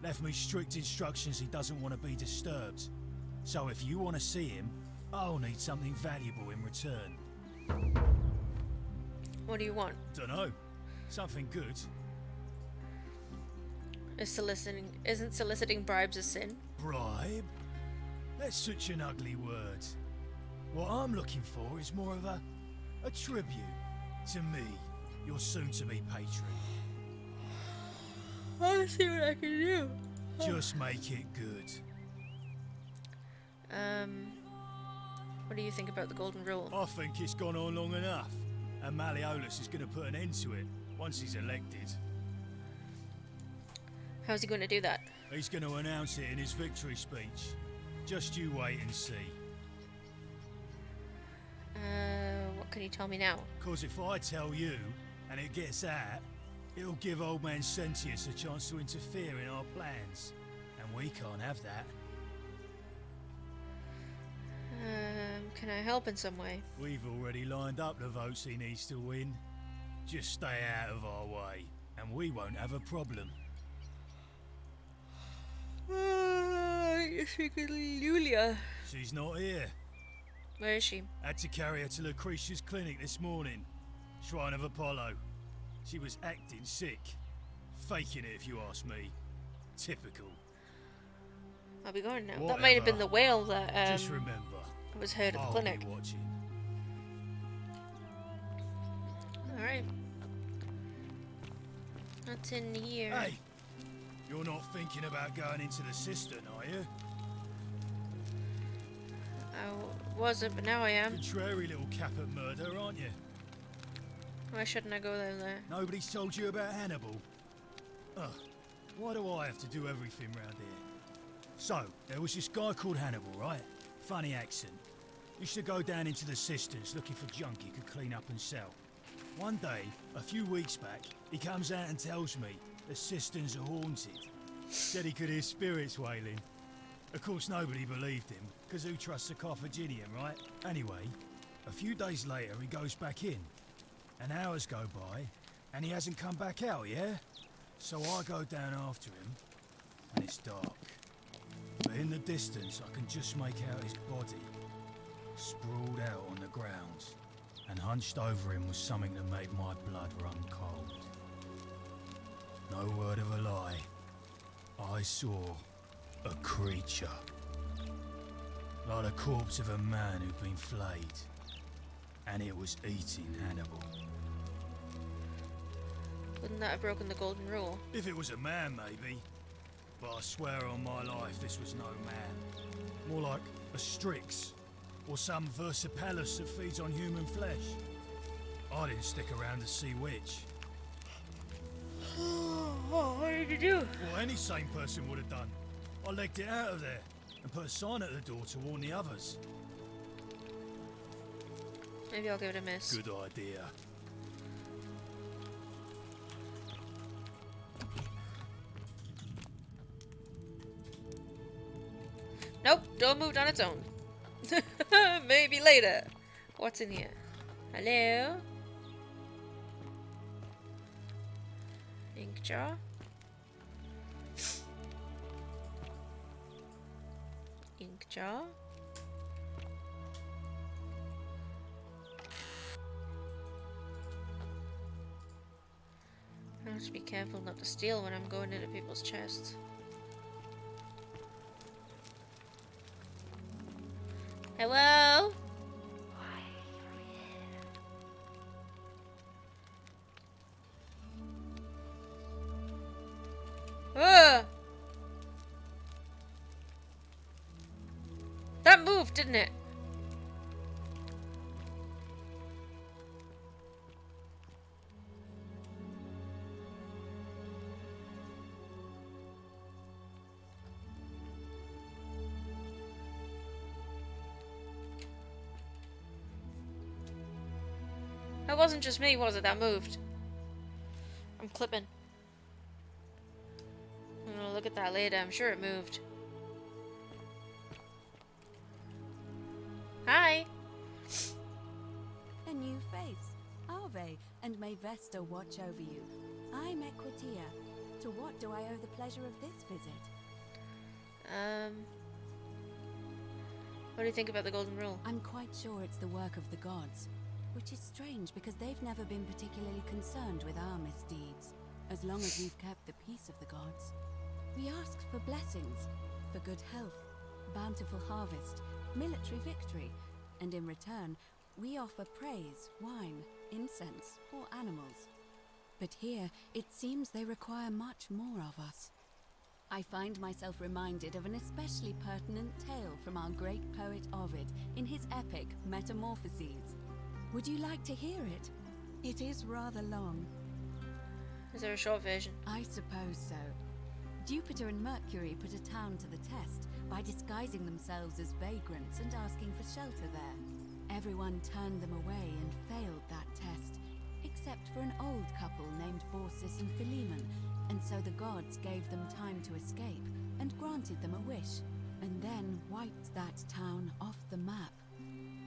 Speaker 9: Left me strict instructions he doesn't want to be disturbed. So if you want to see him, I'll need something valuable in return.
Speaker 1: What do you want?
Speaker 9: Dunno. Something good.
Speaker 1: Isn't soliciting bribes a sin?
Speaker 9: Bribe? That's such an ugly word. What I'm looking for is more of a tribute to me, your soon-to-be patron.
Speaker 1: I'll see what I can do.
Speaker 9: Just make it good.
Speaker 1: What do you think about the Golden Rule?
Speaker 9: I think it's gone on long enough, and Malleolus is going to put an end to it once he's elected.
Speaker 1: How's he going to do that?
Speaker 9: He's going to announce it in his victory speech. Just you wait and see.
Speaker 1: What can you tell me now?
Speaker 9: Cause if I tell you, and it gets out, it'll give old man Sentius a chance to interfere in our plans. And we can't have that.
Speaker 1: Can I help in some way?
Speaker 9: We've already lined up the votes he needs to win. Just stay out of our way, and we won't have a problem.
Speaker 1: You speak with Lulia.
Speaker 9: She's not here.
Speaker 1: Where is she?
Speaker 9: Had to carry her to Lucretia's clinic this morning. Shrine of Apollo. She was acting sick. Faking it, if you ask me. Typical.
Speaker 1: I'll be going now.
Speaker 9: Whatever.
Speaker 1: That might have been the whale that
Speaker 9: Just remember,
Speaker 1: was heard at the
Speaker 9: I'll
Speaker 1: clinic.
Speaker 9: be watching.
Speaker 1: Alright. What's in here?
Speaker 9: Hey! You're not thinking about going into the cistern, are you?
Speaker 1: I wasn't, but now I am.
Speaker 9: Contrary little cap at murder, aren't you?
Speaker 1: Why shouldn't I go there?
Speaker 9: Nobody's told you about Hannibal? Ugh, why do I have to do everything round here? So, there was this guy called Hannibal, right? Funny accent. Used to go down into the cisterns looking for junk he could clean up and sell. One day, a few weeks back, he comes out and tells me the cisterns are haunted. Said he could hear spirits wailing. Of course, nobody believed him, because who trusts a Carthaginian, right? Anyway, a few days later, he goes back in. And hours go by, and he hasn't come back out, yeah? So I go down after him, and it's dark. But in the distance, I can just make out his body, sprawled out on the ground. And hunched over him was something that made my blood run cold. No word of a lie. I saw a creature. Like the corpse of a man who'd been flayed. And it was eating Hannibal.
Speaker 1: Wouldn't that have broken the Golden Rule?
Speaker 9: If it was a man, maybe. But I swear on my life this was no man. More like a Strix. Or some Versipelus that feeds on human flesh. I didn't stick around to see which.
Speaker 1: What did you do?
Speaker 9: What any sane person would have done. I legged it out of there and put a sign at the door to warn the others.
Speaker 1: Maybe I'll give it a miss.
Speaker 9: Good idea.
Speaker 1: Nope, door moved on its own. Maybe later. What's in here? Hello? Ink jar? jar? I have to be careful not to steal when I'm going into people's chests. Hello? Ugh! That moved, didn't it? That wasn't just me, was it? That moved. I'm clipping. I'm gonna look at that later. I'm sure it moved. Hi.
Speaker 10: A new face. Ave, and may Vesta watch over you. I'm Equitia. To what do I owe the pleasure of this visit?
Speaker 1: What do you think about the Golden Rule?
Speaker 10: I'm quite sure it's the work of the gods, which is strange because they've never been particularly concerned with our misdeeds, as long as we've kept the peace of the gods. We ask for blessings, for good health, bountiful harvest, military victory, and in return, we offer praise, wine, incense, or animals. But here, it seems they require much more of us. I find myself reminded of an especially pertinent tale from our great poet Ovid in his epic Metamorphoses. Would you like to hear it? It is rather long.
Speaker 1: Is there a short version?
Speaker 10: I suppose so. Jupiter and Mercury put a town to the test by disguising themselves as vagrants and asking for shelter there. Everyone turned them away and failed that test, except for an old couple named Baucis and Philemon, and so the gods gave them time to escape and granted them a wish, and then wiped that town off the map.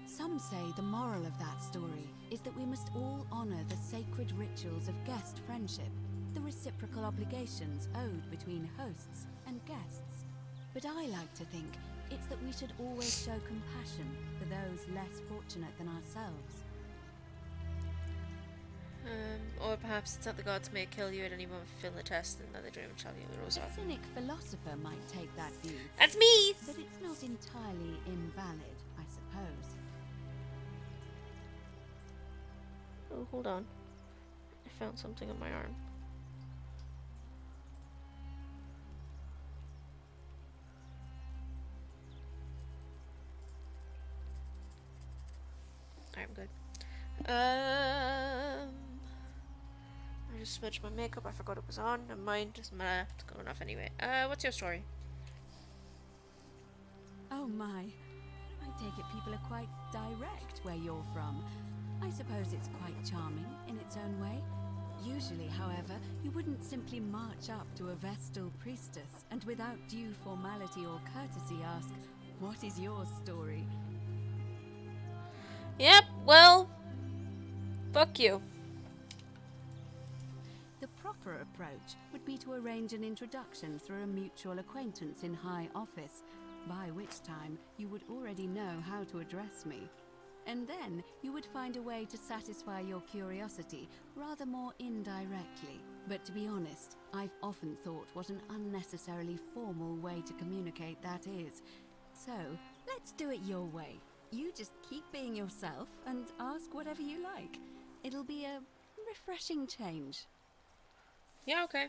Speaker 10: Some say the moral of that story is that we must all honor the sacred rituals of guest friendship, the reciprocal obligations owed between hosts and guests. But I like to think it's that we should always show compassion for those less fortunate than ourselves.
Speaker 1: Or perhaps it's that the gods may kill you at any moment for failing the test, and that they dream of traveling the rules
Speaker 10: A
Speaker 1: off.
Speaker 10: cynic philosopher might take that view.
Speaker 1: That's me!
Speaker 10: But it's not entirely invalid, I suppose.
Speaker 1: Oh, hold on. I found something on my arm. Alright, I'm good. I just smudged my makeup. I forgot it was on. Never mind. Doesn't matter. It's good enough anyway. What's your story?
Speaker 10: Oh my. I take it people are quite direct where you're from. I suppose it's quite charming in its own way. Usually, however, you wouldn't simply march up to a Vestal priestess and without due formality or courtesy ask, "What is your story?"
Speaker 1: Yep, well, fuck you.
Speaker 10: The proper approach would be to arrange an introduction through a mutual acquaintance in high office, by which time you would already know how to address me. And then you would find a way to satisfy your curiosity rather more indirectly. But to be honest, I've often thought what an unnecessarily formal way to communicate that is. So, let's do it your way. You just keep being yourself and ask whatever you like. It'll be a refreshing change.
Speaker 1: Yeah, okay.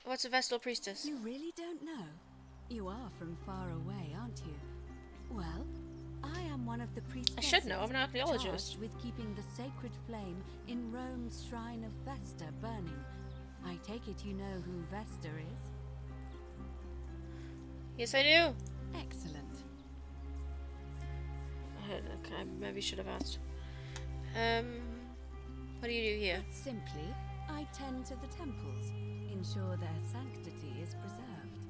Speaker 1: What's a Vestal priestess?
Speaker 10: You really don't know? You are from far away, aren't you? Well, I am one of the priestesses
Speaker 1: I should know, I'm an archaeologist.
Speaker 10: charged with keeping the sacred flame in Rome's shrine of Vesta burning. I take it you know who Vesta is?
Speaker 1: Yes, I do.
Speaker 10: Excellent.
Speaker 1: I maybe should have asked. What do you do here?
Speaker 10: Put simply, I tend to the temples, ensure their sanctity is preserved.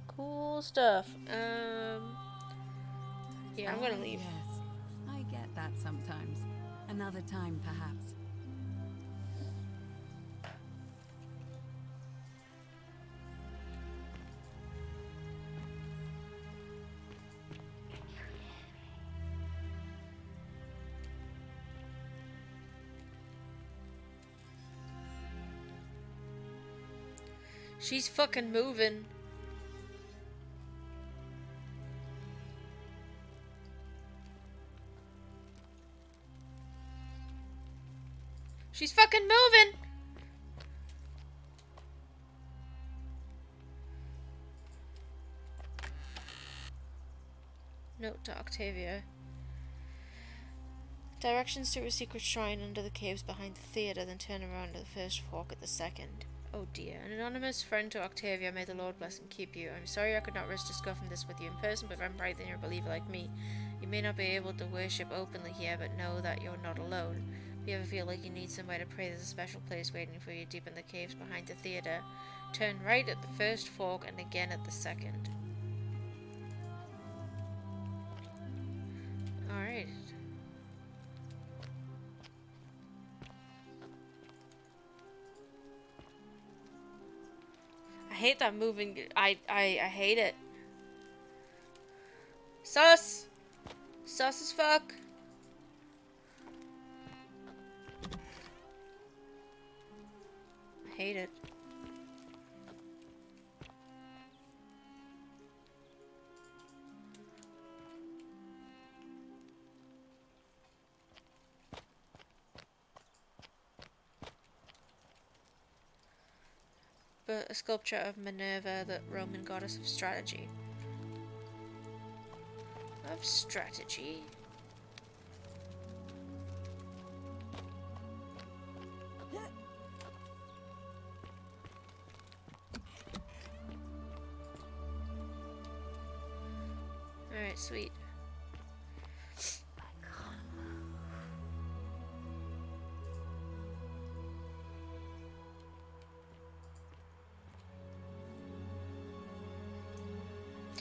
Speaker 1: Cool stuff. Yeah, I'm gonna leave.
Speaker 10: Yes, I get that sometimes. Another time, perhaps.
Speaker 1: She's fucking moving. She's fucking moving! Note to Octavia. Directions to a secret shrine under the caves behind the theatre, then turn around at the first fork at the second. Oh dear. An anonymous friend to Octavia, may the Lord bless and keep you. I'm sorry I could not risk discussing this with you in person, but if I'm right, then you're a believer like me. You may not be able to worship openly here, but know that you're not alone. If you ever feel like you need somewhere to pray, there's a special place waiting for you deep in the caves behind the theatre. Turn right at the first fork and again at the second. Alright. I hate that moving. I hate it. Sus! Sus as fuck. I hate it. But a sculpture of Minerva, the Roman goddess of strategy. Of strategy? Alright, sweet.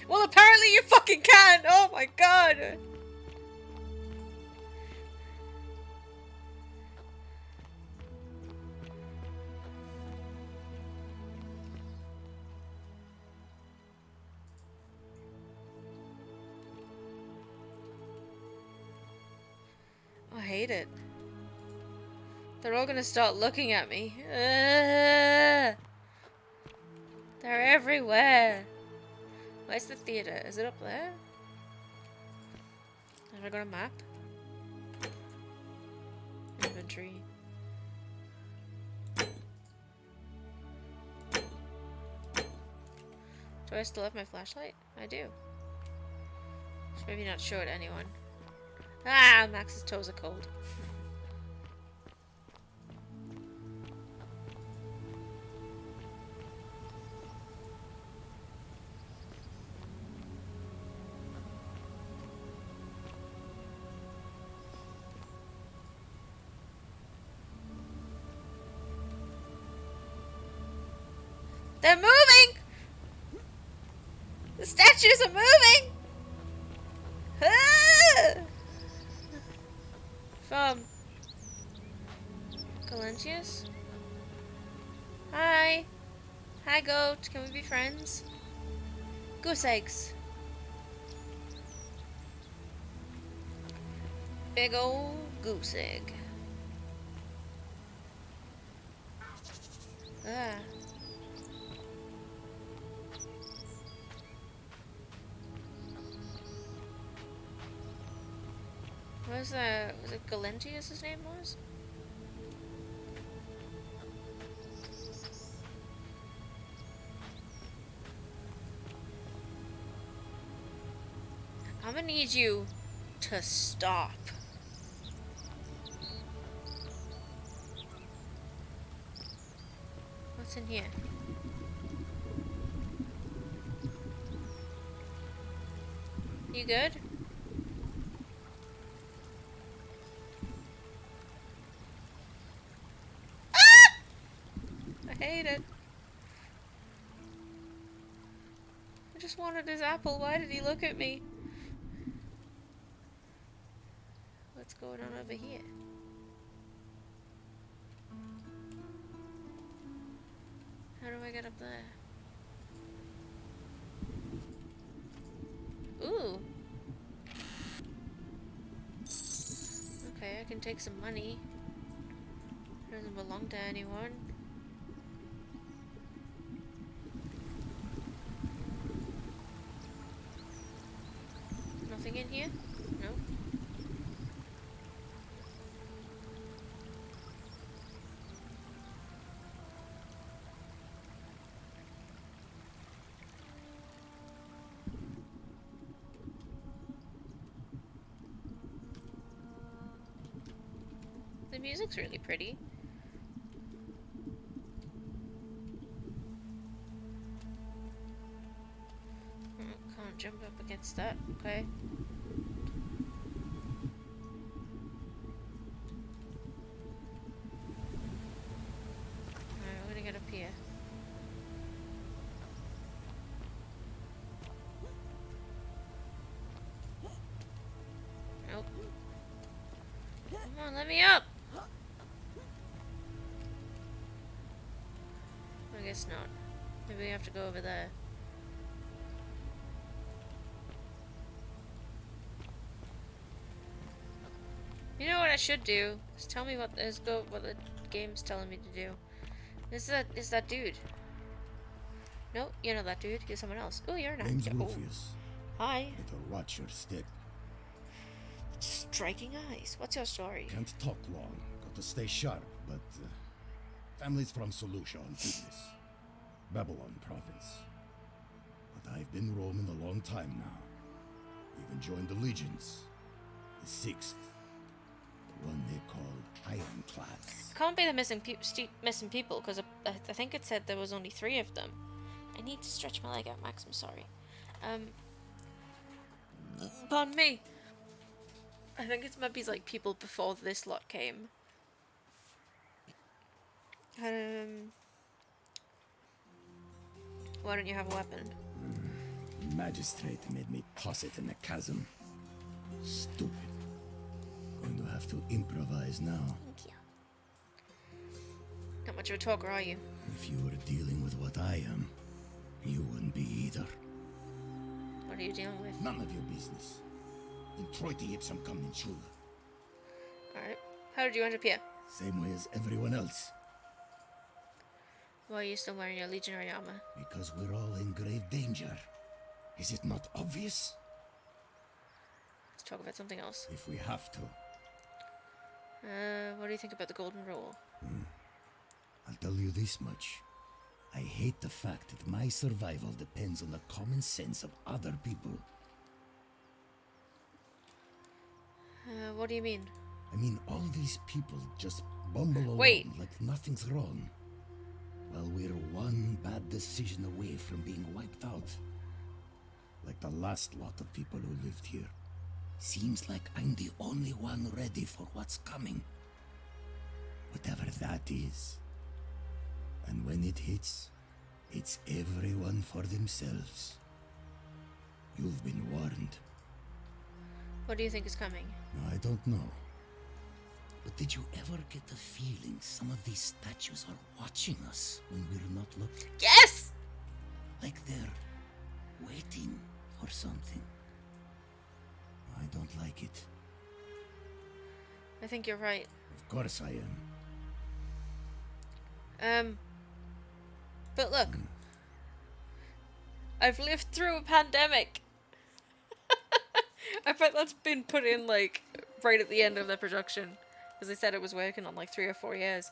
Speaker 1: Well, apparently you fucking can! Oh my god! I hate it. They're all gonna start looking at me. They're everywhere. Where's the theater? Is it up there? Have I got a map? Inventory. Do I still have my flashlight? I do. Just maybe not show it to anyone. Ah, Max's toes are cold. They're moving! The statues are moving! Ah! From Galentius? Hi. Hi, goat. Can we be friends? Goose eggs. Big old goose egg. Ah. Was it Galentius his name was? I'm gonna need you to stop. What's in here? You good? I hate it. I just wanted his apple. Why did he look at me? What's going on over here? How do I get up there? Ooh. Okay, I can take some money. It doesn't belong to anyone. Anything in here? No. The music's really pretty. Oh, can't jump up against that. Okay. Alright, we're gonna get up here. Nope. Come on, let me up! I guess not. Maybe we have to go over there. You know what I should do? Is tell me what what the game's telling me to do. Is that dude? No, you're not that dude. You're someone else. Oh, you're not.
Speaker 11: Name's
Speaker 1: Oh.
Speaker 11: Rufius.
Speaker 1: Hi.
Speaker 11: Better watch your step.
Speaker 1: Striking eyes. What's your story?
Speaker 11: Can't talk long. Got to stay sharp, but family's from Solutia on business. Babylon province. But I've been roaming a long time now. Even joined the legions. The 6th. The one they call Ironclads.
Speaker 1: Can't be the missing people, because I think it said there was only 3 of them. I need to stretch my leg out, Max. I'm sorry. Pardon me. I think it's maybe like people before this lot came. Why don't you have a weapon?
Speaker 11: Magistrate made me toss it in the chasm. Stupid. Going to have to improvise now.
Speaker 1: Thank you. Not much of a talker, are you?
Speaker 11: If you were dealing with what I am, you wouldn't be either.
Speaker 1: What are you dealing with?
Speaker 11: None of your business. Introiti ipsum commensura.
Speaker 1: Alright. How did you end up here?
Speaker 11: Same way as everyone else.
Speaker 1: Why are you still wearing your legionary armor?
Speaker 11: Because we're all in grave danger. Is it not obvious?
Speaker 1: Let's talk about something else.
Speaker 11: If we have to.
Speaker 1: What do you think about the golden rule?
Speaker 11: I'll tell you this much. I hate the fact that my survival depends on the common sense of other people.
Speaker 1: What do you mean?
Speaker 11: I mean, all these people just bumble along like nothing's wrong. Well, we're one bad decision away from being wiped out. Like the last lot of people who lived here. Seems like I'm the only one ready for what's coming. Whatever that is. And when it hits, it's everyone for themselves. You've been warned.
Speaker 1: What do you think is coming?
Speaker 11: I don't know. But did you ever get the feeling some of these statues are watching us when we're not looking?
Speaker 1: Yes!
Speaker 11: Like they're waiting for something. I don't like it.
Speaker 1: I think you're right.
Speaker 11: Of course I am.
Speaker 1: But look. I've lived through a pandemic. I bet that's been put in, like, right at the end of the production. Because they said it was working on, like, 3 or 4 years.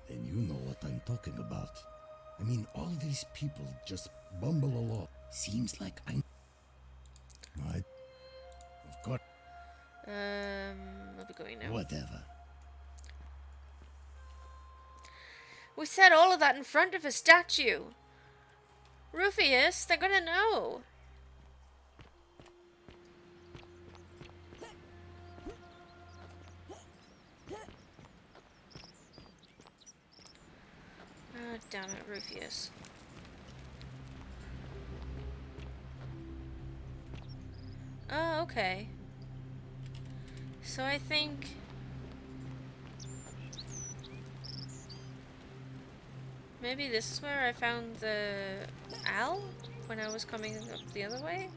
Speaker 11: Then you know what I'm talking about. I mean, all these people just bumble along. Seems like I'm... Of course...
Speaker 1: I'll be going now.
Speaker 11: Whatever.
Speaker 1: We said all of that in front of a statue. Rufius, they're gonna know. Oh, damn it, Rufius. Oh, okay. So I think... maybe this is where I found the owl when I was coming up the other way?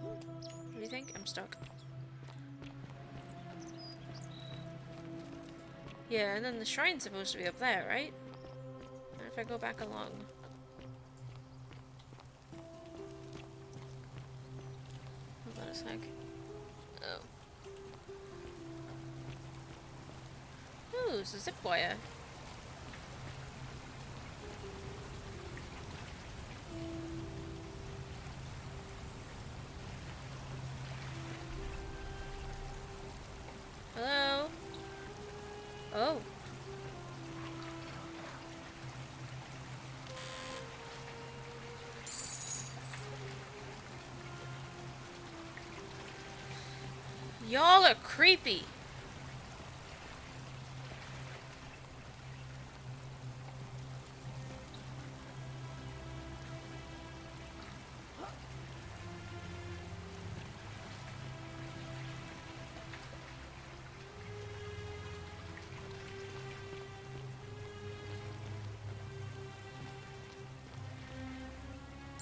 Speaker 1: What do you think? I'm stuck. Yeah, and then the shrine's supposed to be up there, right? What if I go back along? a sec. Oh. Ooh, it's a zip wire. Hello? Oh. Y'all are creepy.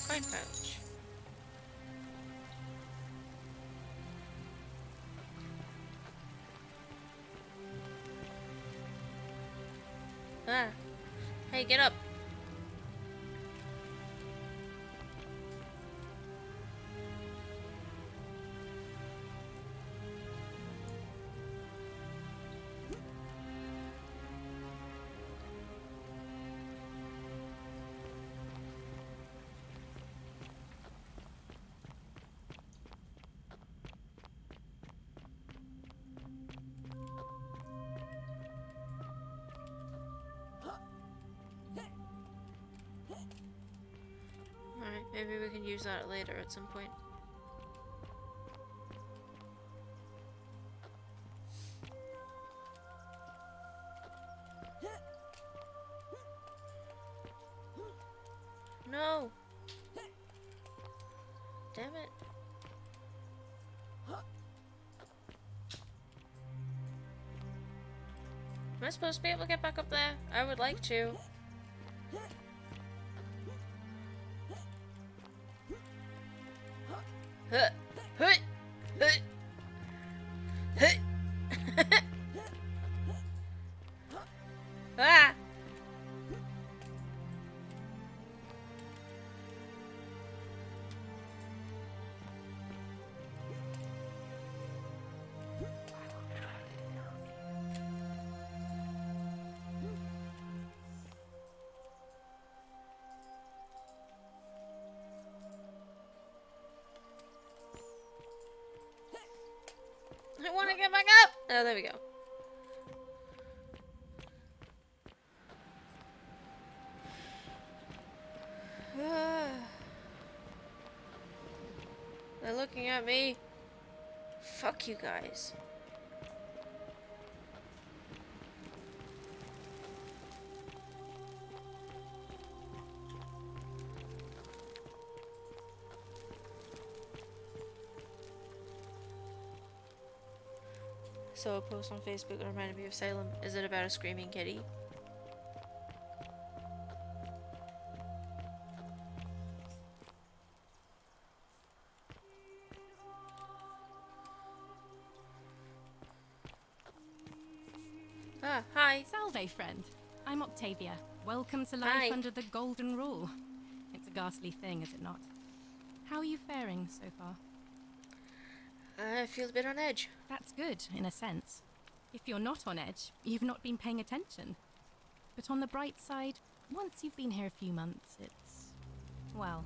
Speaker 1: Coin pouch. Ah. Hey, get up. Alright, maybe we can use that later at some point. No! Damn it. Am I supposed to be able to get back up there? I would like to. Huh. Huh. Huh. Huh. Ah! I want to get back up! Oh, there we go. They're looking at me. Fuck you guys. So a post on Facebook reminded me of Salem. Is it about a screaming kitty? Ah, hi.
Speaker 12: Salve, friend. I'm Octavia. Welcome to life
Speaker 1: Hi.
Speaker 12: under the Golden Rule. It's a ghastly thing, is it not? How are you faring so far?
Speaker 1: I feel a bit on edge.
Speaker 12: That's good, in a sense. If you're not on edge, you've not been paying attention. But on the bright side, once you've been here a few months, well,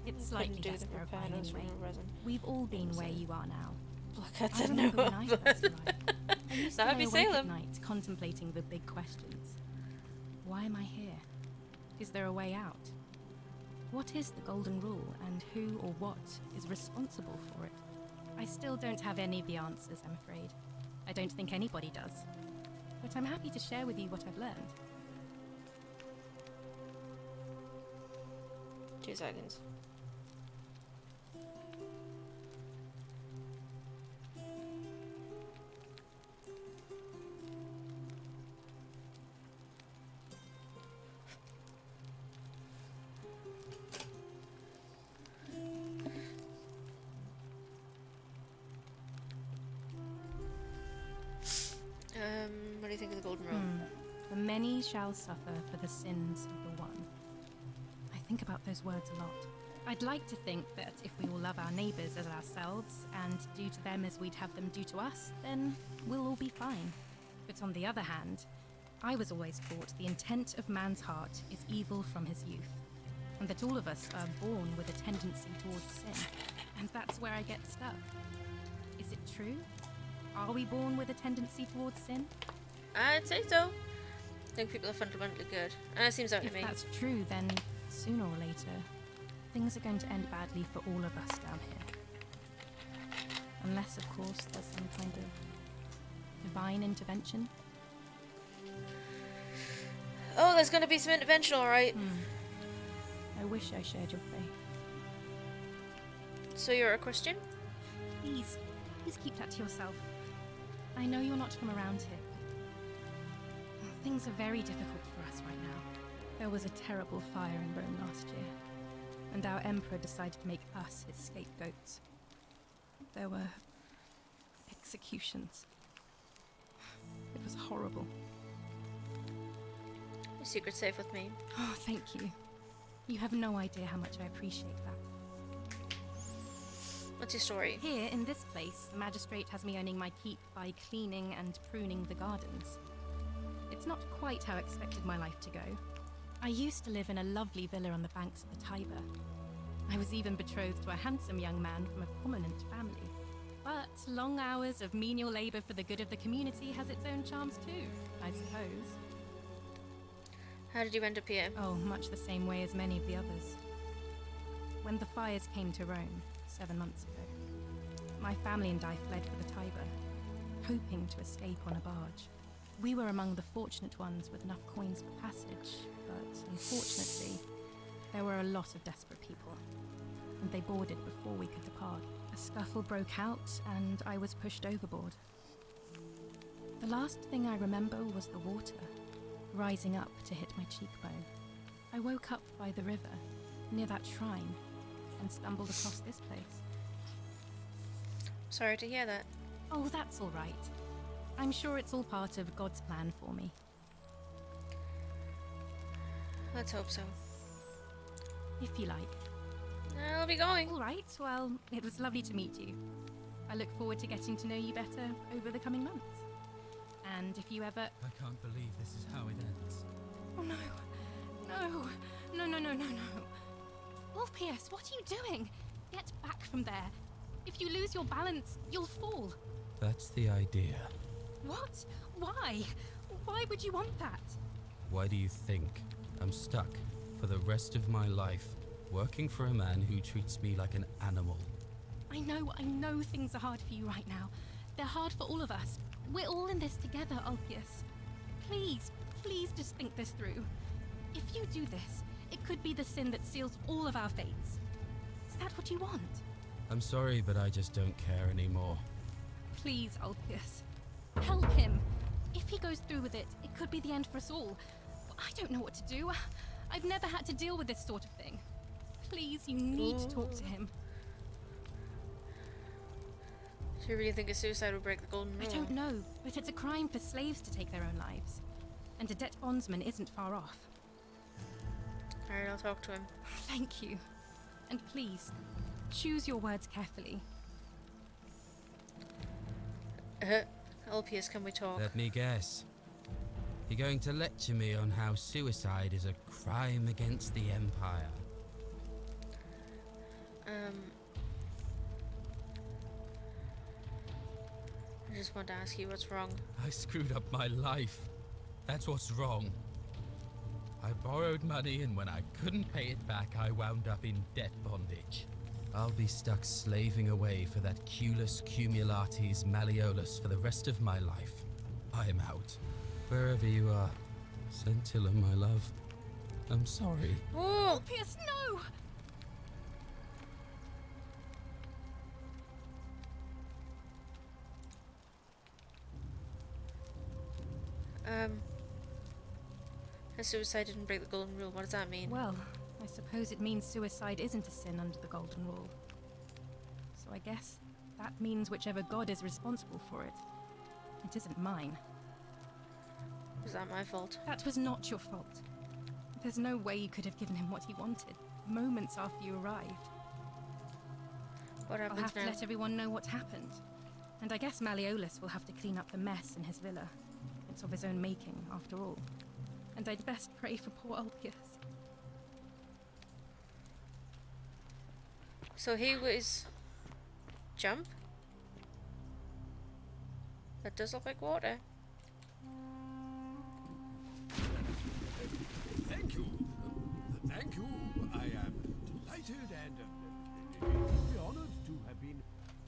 Speaker 12: it's slightly
Speaker 1: do
Speaker 12: less
Speaker 1: the
Speaker 12: terrifying
Speaker 1: repairs
Speaker 12: anyway.
Speaker 1: from resin.
Speaker 12: We've all been where you are now.
Speaker 1: Blackhead
Speaker 12: I
Speaker 1: said
Speaker 12: remember
Speaker 1: no.
Speaker 12: when I first arrived. I used to
Speaker 1: That would
Speaker 12: lie
Speaker 1: be
Speaker 12: awake at
Speaker 1: Salem.
Speaker 12: night contemplating the big questions. Why am I here? Is there a way out? What is the Golden Rule, and who or what is responsible for it? I still don't have any of the answers, I'm afraid. I don't think anybody does. But I'm happy to share with you what I've learned.
Speaker 1: 2 seconds. What do you think of the Golden Rule?
Speaker 12: The many shall suffer for the sins of the one. I think about those words a lot. I'd like to think that if we all love our neighbours as ourselves and do to them as we'd have them do to us, then we'll all be fine. But on the other hand, I was always taught the intent of man's heart is evil from his youth, and that all of us are born with a tendency towards sin. And that's where I get stuck. Is it true? Are we born with a tendency towards sin?
Speaker 1: I'd say so. I think people are fundamentally good. And it seems that to me.
Speaker 12: If that's true, then sooner or later, things are going to end badly for all of us down here. Unless, of course, there's some kind of divine intervention.
Speaker 1: Oh, there's gonna be some intervention, alright.
Speaker 12: I wish I shared your faith.
Speaker 1: So you're a Christian?
Speaker 12: Please keep that to yourself. I know you're not from around here. Things are very difficult for us right now. There was a terrible fire in Rome last year, and our emperor decided to make us his scapegoats. There were executions. It was horrible.
Speaker 1: Your secret's safe with me.
Speaker 12: Oh, thank you. You have no idea how much I appreciate that.
Speaker 1: What's your story?
Speaker 12: Here, in this place, the magistrate has me earning my keep by cleaning and pruning the gardens. It's not quite how I expected my life to go. I used to live in a lovely villa on the banks of the Tiber. I was even betrothed to a handsome young man from a prominent family. But long hours of menial labour for the good of the community has its own charms too, I suppose.
Speaker 1: How did you end up here?
Speaker 12: Oh, much the same way as many of the others. When the fires came to Rome 7 months ago, my family and I fled for the Tiber, hoping to escape on a barge. We were among the fortunate ones with enough coins for passage, but unfortunately, there were a lot of desperate people, and they boarded before we could depart. A scuffle broke out, and I was pushed overboard. The last thing I remember was the water, rising up to hit my cheekbone. I woke up by the river, near that shrine, and stumbled across this place.
Speaker 1: Sorry to hear that.
Speaker 12: Oh, that's all right. I'm sure it's all part of God's plan for me.
Speaker 1: Let's hope so.
Speaker 12: If you like.
Speaker 1: I'll be going.
Speaker 12: All right, well, it was lovely to meet you. I look forward to getting to know you better over the coming months. And if you ever...
Speaker 13: I can't believe this is how it ends.
Speaker 12: Oh no. No. Ulpius, what are you doing? Get back from there. If you lose your balance, you'll fall.
Speaker 13: That's the idea.
Speaker 12: What? Why? Why would you want that?
Speaker 13: Why do you think I'm stuck for the rest of my life working for a man who treats me like an animal?
Speaker 12: I know things are hard for you right now. They're hard for all of us. We're all in this together, Ulpius. Please just think this through. If you do this, it could be the sin that seals all of our fates. Is that what you want?
Speaker 13: I'm sorry, but I just don't care anymore.
Speaker 12: Please, Ulpius. Help him. If he goes through with it, it could be the end for us all. I don't know what to do. I've never had to deal with this sort of thing. Please, you need to talk to him.
Speaker 1: Do you really think a suicide will break the golden rule?
Speaker 12: I don't know, but it's a crime for slaves to take their own lives. And a debt bondsman isn't far off.
Speaker 1: Alright, I'll talk to him.
Speaker 12: Thank you. And please, choose your words carefully.
Speaker 1: Ulpius, can we talk?
Speaker 13: Let me guess. You're going to lecture me on how suicide is a crime against the Empire.
Speaker 1: I just want to ask you what's wrong.
Speaker 13: I screwed up my life. That's what's wrong. I borrowed money, and when I couldn't pay it back, I wound up in debt bondage. I'll be stuck slaving away for that Culus Cumulatis Malleolus for the rest of my life. I'm out. Wherever you are, Scintilla, my love, I'm sorry.
Speaker 1: Oh!
Speaker 12: Ulpius, no!
Speaker 1: A suicide didn't break the golden rule. What does that mean?
Speaker 12: Well, I suppose it means suicide isn't a sin under the golden rule. So I guess that means whichever god is responsible for it. It isn't mine.
Speaker 1: Was that my fault?
Speaker 12: That was not your fault. There's no way you could have given him what he wanted, moments after you arrived.
Speaker 1: What happens
Speaker 12: I'll have
Speaker 1: now?
Speaker 12: to let everyone know what happened. And I guess Malleolus will have to clean up the mess in his villa. It's of his own making, after all. And I'd best pray for poor Ulpius.
Speaker 1: So he was... Jump? That does look like water.
Speaker 14: Thank you. Thank you. I am delighted and deeply honored to have been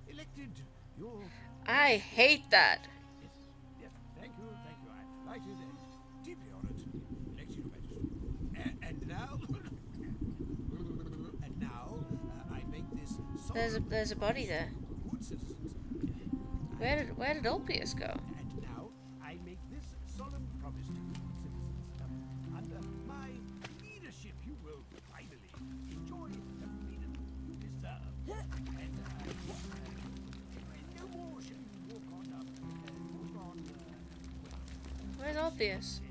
Speaker 14: elected your...
Speaker 1: I hate that.
Speaker 14: Yes, thank you. I'm delighted and deeply honored to be elected your majesty. And now... and now, I make this...
Speaker 1: There's a body there.
Speaker 14: Good citizens.
Speaker 1: Where did Ulpius go?
Speaker 14: And now, I make this solemn promise to you, citizens. Under my leadership, you will finally enjoy the freedom you deserve. And no more shall you walk on,
Speaker 1: Where's Ulpius?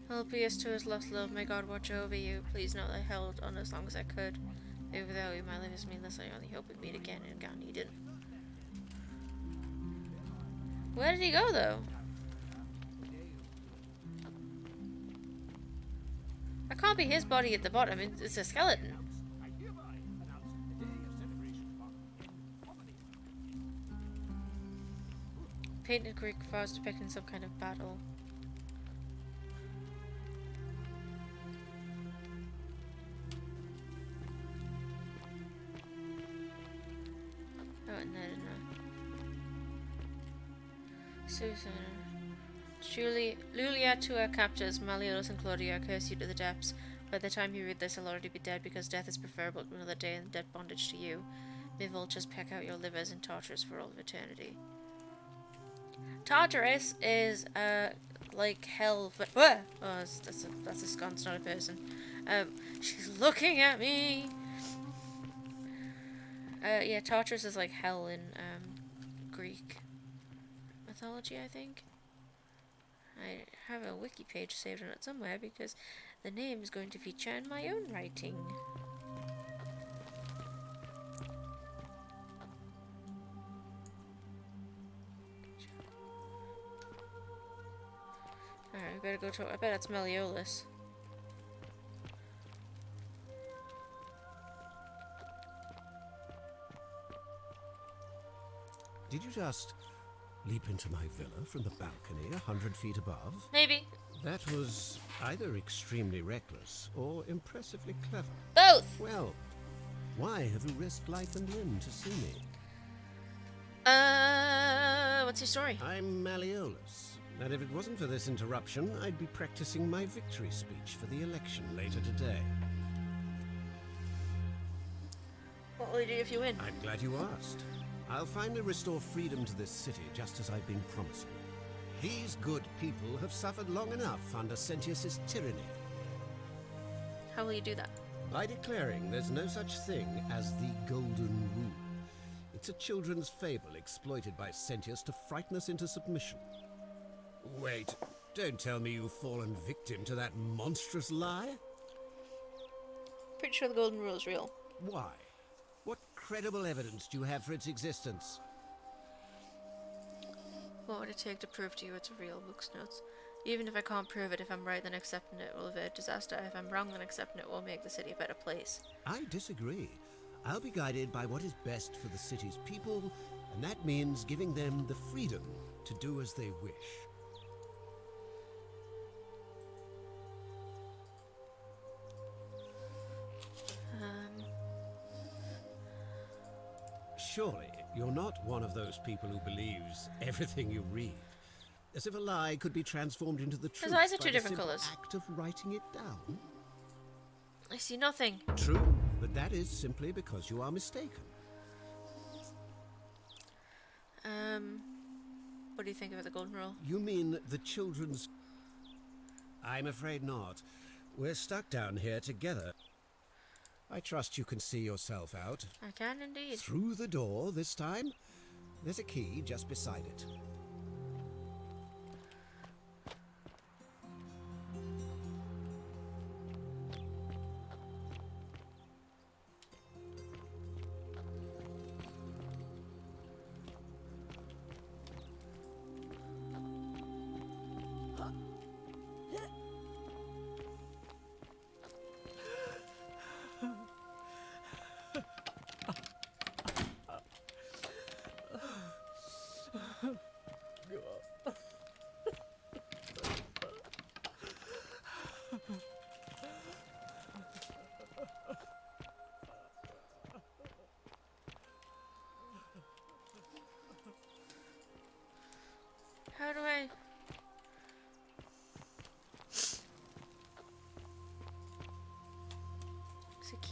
Speaker 1: Ulpius, to his lost love, may God watch over you. Please know that I held on as long as I could. Maybe without you, my life is meaningless. I only hope we meet again in Gan Eden. Where did he go, though? That can't be his body at the bottom. It's a skeleton. Painted Greek flowers depicting some kind of battle. Oh, no. Susan. Lulia to our captors, Malleolus and Claudia, curse you to the depths. By the time you read this, I'll already be dead, because death is preferable to another day in dead bondage to you. May vultures peck out your livers in Tartarus for all of eternity. Tartarus is, like hell for— oh, that's a sconce, not a person. She's looking at me! Yeah, Tartarus is like hell in, Greek mythology, I think. I have a wiki page saved on it somewhere because the name is going to feature in my own writing. Alright, we better go to— I bet it's Malleolus.
Speaker 15: Did you just leap into my villa from the balcony 100 feet above?
Speaker 1: Maybe.
Speaker 15: That was either extremely reckless or impressively clever.
Speaker 1: Both!
Speaker 15: Well, why have you risked life and limb to see me?
Speaker 1: What's your story?
Speaker 15: I'm Malleolus, and if it wasn't for this interruption, I'd be practicing my victory speech for the election later today.
Speaker 1: What will you do if you win?
Speaker 15: I'm glad you asked. I'll finally restore freedom to this city, just as I've been promising. These good people have suffered long enough under Sentius's tyranny.
Speaker 1: How will you do that?
Speaker 15: By declaring there's no such thing as the Golden Rule. It's a children's fable exploited by Sentius to frighten us into submission. Wait, don't tell me you've fallen victim to that monstrous lie?
Speaker 1: Pretty sure the Golden Rule is real.
Speaker 15: Why? What credible evidence do you have for its existence?
Speaker 1: What would it take to prove to you it's real? Book's notes. Even if I can't prove it, if I'm right, then accepting it will avert disaster. If I'm wrong, then accepting it will make the city a better place.
Speaker 15: I disagree. I'll be guided by what is best for the city's people, and that means giving them the freedom to do as they wish. Surely, you're not one of those people who believes everything you read. As if a lie could be transformed into the truth.
Speaker 1: His eyes are
Speaker 15: by
Speaker 1: two
Speaker 15: the
Speaker 1: different
Speaker 15: simple
Speaker 1: colours.
Speaker 15: act of writing it down.
Speaker 1: I see nothing.
Speaker 15: True, but that is simply because you are mistaken.
Speaker 1: What do you think about the Golden Rule?
Speaker 15: You mean the children's... I'm afraid not. We're stuck down here together. I trust you can see yourself out.
Speaker 1: I can indeed.
Speaker 15: Through the door this time? There's a key just beside it.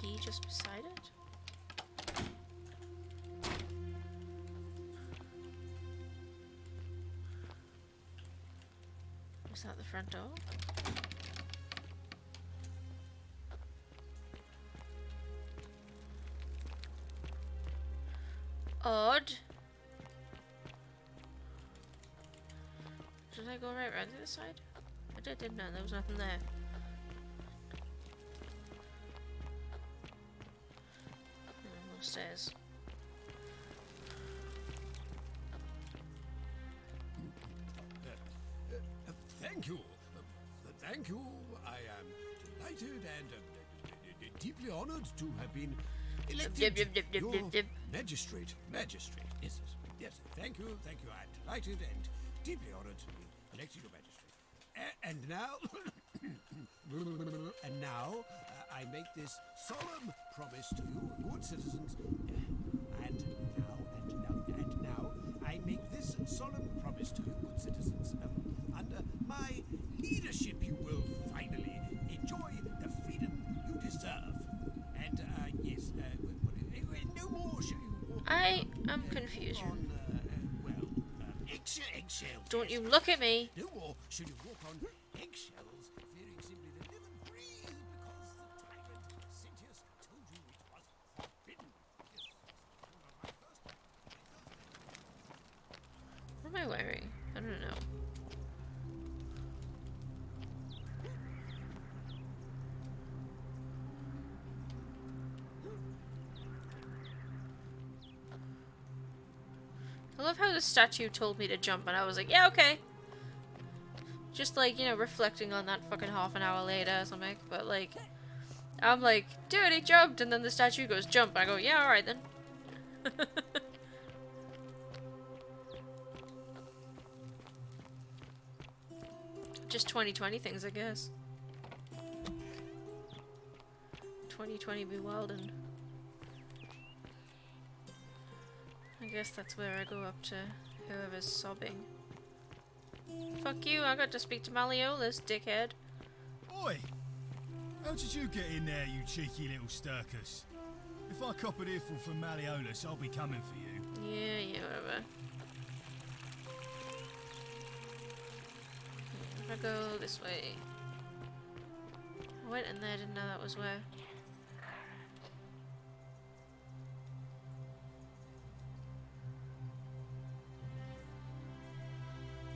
Speaker 1: key just beside it? Is that the front door? Odd. Did I go right around to the side? I did, didn't I? There was nothing there. More stairs.
Speaker 15: Thank you. Thank you. I am delighted and deeply honored to have been elected your magistrate. Magistrate. Yes, yes. Thank you. Thank you. I'm delighted and deeply honored to be elected your magistrate. And now, I make this solemn promise to you, good citizens. And now, I make this solemn promise to you, good citizens. Under my leadership, you will finally enjoy the freedom you deserve. And yes, no more shall you walk.
Speaker 1: I am confused.
Speaker 15: Eggshells.
Speaker 1: Don't you look at me.
Speaker 15: No more should you walk on eggshells, fearing simply to live and breathe because the tyrant Sentius told you it was forbidden.
Speaker 1: What am I wearing? I don't know. I love how the statue told me to jump and I was like, yeah, okay. Just like, you know, reflecting on that fucking half an hour later or something. But like, I'm like, dude, he jumped, and then the statue goes, jump. And I go, yeah, alright then. Just 2020 things, I guess. 2020 be wildin'. I guess that's where I go up to whoever's sobbing. Fuck you, I got to speak to Malleolus, dickhead.
Speaker 9: Oi! How did you get in there, you cheeky little Sturkus? If I cop an earful from Malleolus, I'll be coming for you.
Speaker 1: Yeah, whatever. If I go this way. I went in there, didn't know that was where.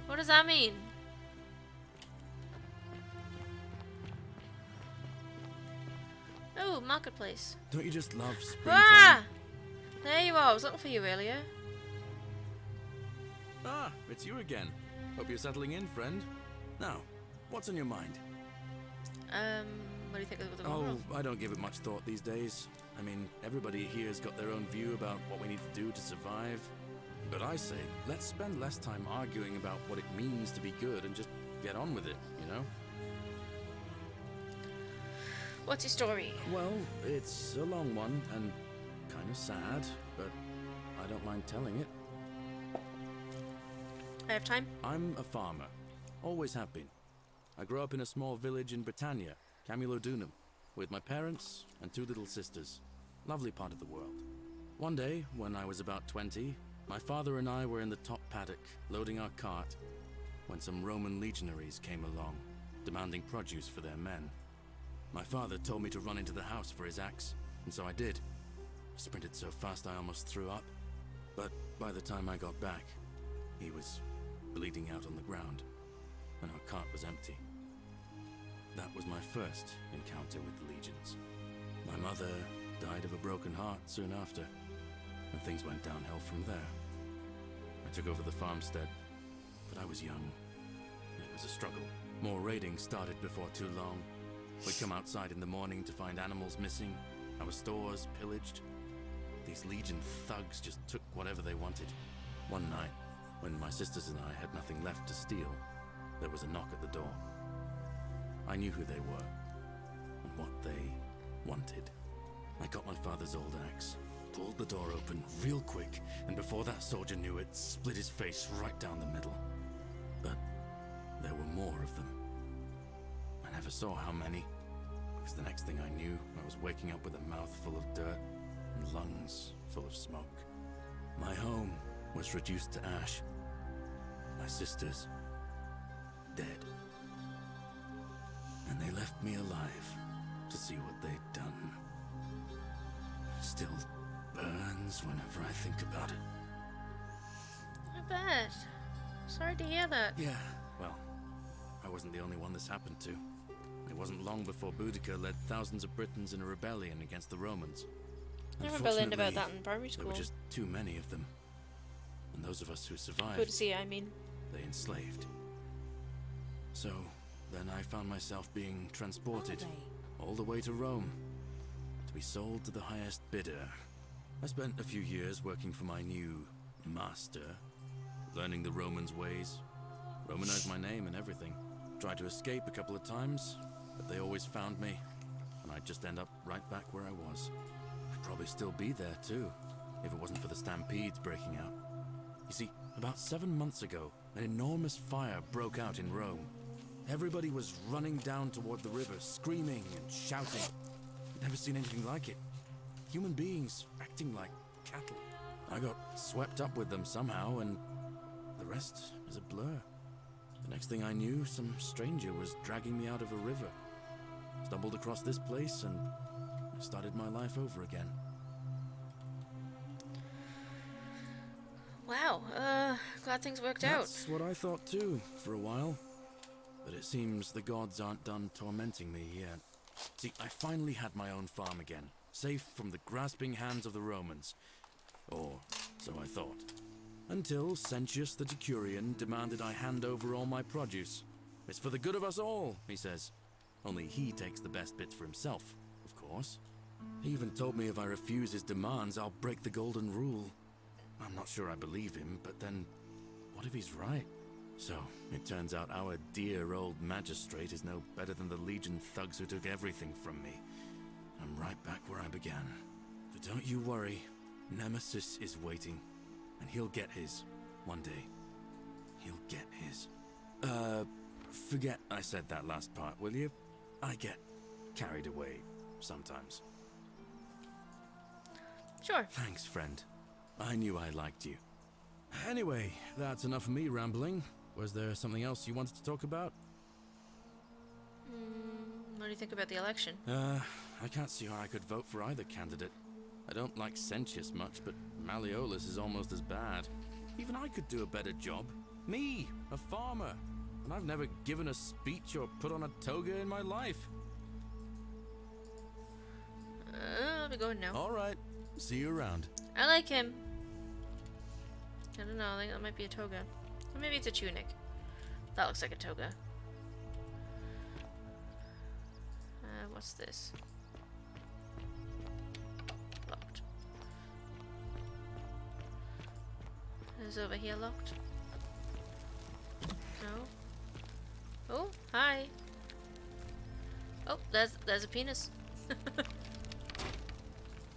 Speaker 1: What does that mean? Oh, marketplace.
Speaker 4: Don't you just love springtime?
Speaker 1: Ah! There you are. I was looking for you earlier.
Speaker 4: Ah, it's you again. Hope you're settling in, friend. Now, what's on your mind?
Speaker 1: What do you think of the world?
Speaker 4: Oh, I don't give it much thought these days. I mean, everybody here's got their own view about what we need to do to survive. But I say, let's spend less time arguing about what it means to be good and just get on with it, you know?
Speaker 1: What's your story?
Speaker 4: Well, it's a long one and kind of sad, but I don't mind telling it.
Speaker 1: I have time.
Speaker 4: I'm a farmer. Always have been. I grew up in a small village in Britannia, Camulodunum, with my parents and 2 little sisters. Lovely part of the world. One day, when I was about 20, my father and I were in the top paddock, loading our cart, when some Roman legionaries came along, demanding produce for their men. My father told me to run into the house for his axe, and so I did. Sprinted so fast I almost threw up, but by the time I got back, he was bleeding out on the ground, and our cart was empty. That was my first encounter with the legions. My mother died of a broken heart soon after, and things went downhill from there. I took over the farmstead, but I was young. It was a struggle. More raiding started before too long. We'd come outside in the morning to find animals missing, our stores pillaged. These legion thugs just took whatever they wanted. One night, when my sisters and I had nothing left to steal, there was a knock at the door. I knew who they were, and what they wanted. I got my father's old axe, pulled the door open real quick, and before that soldier knew it, split his face right down the middle. But there were more of them. I never saw how many, Because the next thing I knew, I was waking up with a mouth full of dirt and lungs full of smoke. My home was reduced to ash. My sisters, dead. And they left me alive to see what they'd done. Still burns whenever I think about it.
Speaker 1: I bet. Sorry to hear that.
Speaker 4: Yeah, well, I wasn't the only one this happened to. It wasn't long before Boudica led thousands of Britons in a rebellion against the Romans.
Speaker 1: I remember learning about
Speaker 4: Unfortunately,
Speaker 1: that in primary
Speaker 4: there were
Speaker 1: school.
Speaker 4: just too many of them. And those of us who survived,
Speaker 1: Boudica, I mean.
Speaker 4: they enslaved. So, then I found myself being transported all the way to Rome to be sold to the highest bidder. I spent a few years working for my new master, learning the Romans' ways, Romanized my name and everything. Tried to escape a couple of times, but they always found me, and I'd just end up right back where I was. I'd probably still be there too, if it wasn't for the stampedes breaking out. You see, about 7 months ago, an enormous fire broke out in Rome. Everybody was running down toward the river, screaming and shouting. I'd never seen anything like it. Human beings acting like cattle. I got swept up with them somehow, and the rest is a blur. The next thing I knew, some stranger was dragging me out of a river. Stumbled across this place, and I started my life over again.
Speaker 1: Wow, glad things worked out.
Speaker 4: That's what I thought too, for a while. But it seems the gods aren't done tormenting me yet. See, I finally had my own farm again, safe from the grasping hands of the Romans. Or so I thought. Until Sentius the Decurion demanded I hand over all my produce. It's for the good of us all, he says. Only he takes the best bits for himself, of course. He even told me if I refuse his demands, I'll break the golden rule. I'm not sure I believe him, but then, what if he's right? So, it turns out our dear old magistrate is no better than the Legion thugs who took everything from me. I'm right back where I began. But don't you worry, Nemesis is waiting, and he'll get his, one day. He'll get his. Forget I said that last part, will you? I get carried away, sometimes.
Speaker 1: Sure.
Speaker 4: Thanks, friend. I knew I liked you. Anyway, that's enough of me rambling. Was there something else you wanted to talk about?
Speaker 1: What do you think about the election?
Speaker 4: I can't see how I could vote for either candidate. I don't like Sentius much, but Malleolus is almost as bad. Even I could do a better job. Me, a farmer. And I've never given a speech or put on a toga in my life.
Speaker 1: I'll be going now.
Speaker 4: Alright, see you around.
Speaker 1: I like him. I don't know, I think that might be a toga. Or maybe it's a tunic. That looks like a toga. What's this? Locked. Is over here locked? No. Oh, hi. Oh, there's a penis.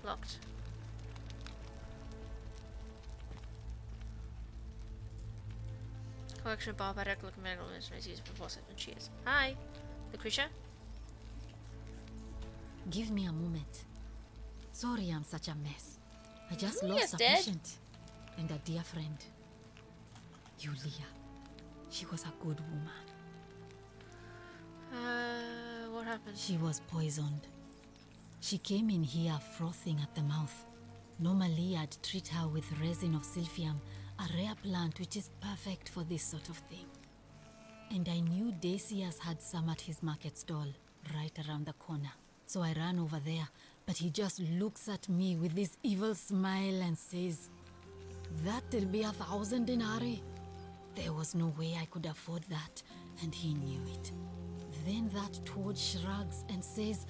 Speaker 1: Locked. Collection of barbaric looking medical instruments used for force and cheers. Hi, Lucretia.
Speaker 2: Give me a moment. Sorry I'm such a mess. I just
Speaker 1: Julia's
Speaker 2: lost a
Speaker 1: dead.
Speaker 2: patient and a dear friend. Julia. She was a good woman.
Speaker 1: What happened?
Speaker 2: She was poisoned. She came in here frothing at the mouth. Normally I'd treat her with resin of silphium, a rare plant which is perfect for this sort of thing. And I knew Decius had some at his market stall, right around the corner. So I ran over there, but he just looks at me with this evil smile and says, "That'll be 1,000 denarii." There was no way I could afford that, and he knew it. Then that toad shrugs and says,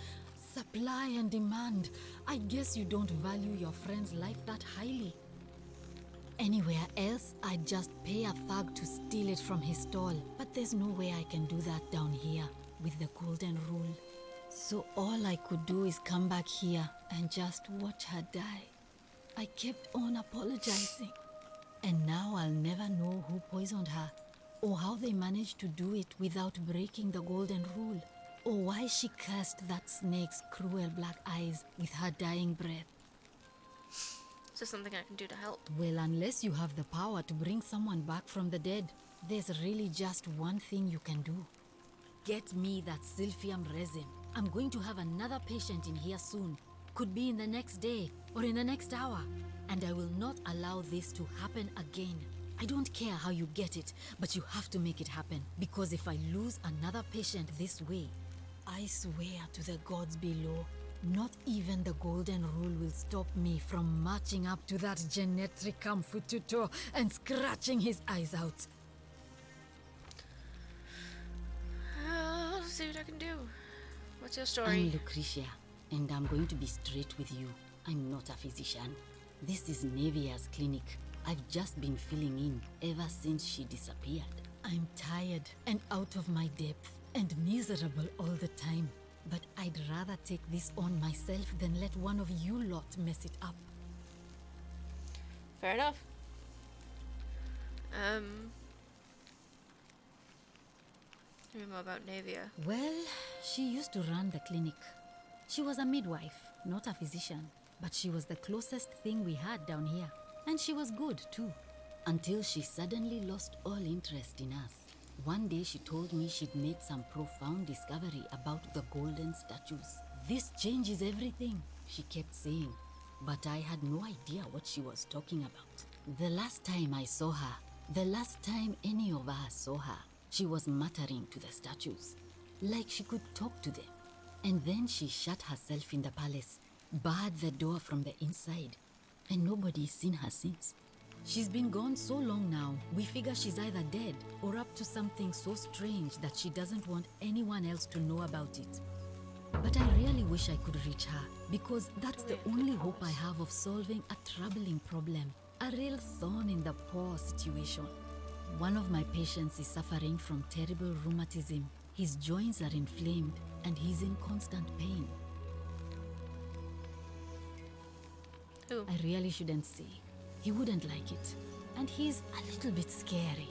Speaker 2: "Supply and demand. I guess you don't value your friend's life that highly." Anywhere else, I'd just pay a thug to steal it from his stall. But there's no way I can do that down here with the golden rule. So all I could do is come back here and just watch her die. I kept on apologizing. And now I'll never know who poisoned her or how they managed to do it without breaking the golden rule. or why she cursed that snake's cruel black eyes with her dying breath.
Speaker 1: Is there something I can do to help?
Speaker 2: Well, unless you have the power to bring someone back from the dead, there's really just one thing you can do. Get me that Silphium resin. I'm going to have another patient in here soon. Could be in the next day or in the next hour. And I will not allow this to happen again. I don't care how you get it, but you have to make it happen. Because if I lose another patient this way, I swear to the gods below, not even the Golden Rule will stop me from marching up to that Genetricum Fututo and scratching his eyes out.
Speaker 1: I'll see what I can do. What's your story?
Speaker 2: I'm Lucretia, and I'm going to be straight with you. I'm not a physician. This is Nevia's clinic. I've just been filling in ever since she disappeared. I'm tired and out of my depth and miserable all the time. But I'd rather take this on myself than let one of you lot mess it up.
Speaker 1: Fair enough. Tell me more about Nevia.
Speaker 2: Well, she used to run the clinic. She was a midwife, not a physician. But she was the closest thing we had down here. And she was good, too. Until she suddenly lost all interest in us. One day she told me she'd made some profound discovery about the golden statues. This changes everything, she kept saying. But I had no idea what she was talking about. The last time I saw her, the last time any of us saw her, she was muttering to the statues, like she could talk to them. And then she shut herself in the palace, barred the door from the inside, and nobody's seen her since. She's been gone so long now, we figure she's either dead or up to something so strange that she doesn't want anyone else to know about it. But I really wish I could reach her, because that's the only hope I have of solving a troubling problem, a real thorn in the paw situation. One of my patients is suffering from terrible rheumatism. His joints are inflamed and he's in constant pain.
Speaker 1: Who?
Speaker 2: I really shouldn't say. He wouldn't like it. And he's a little bit scary.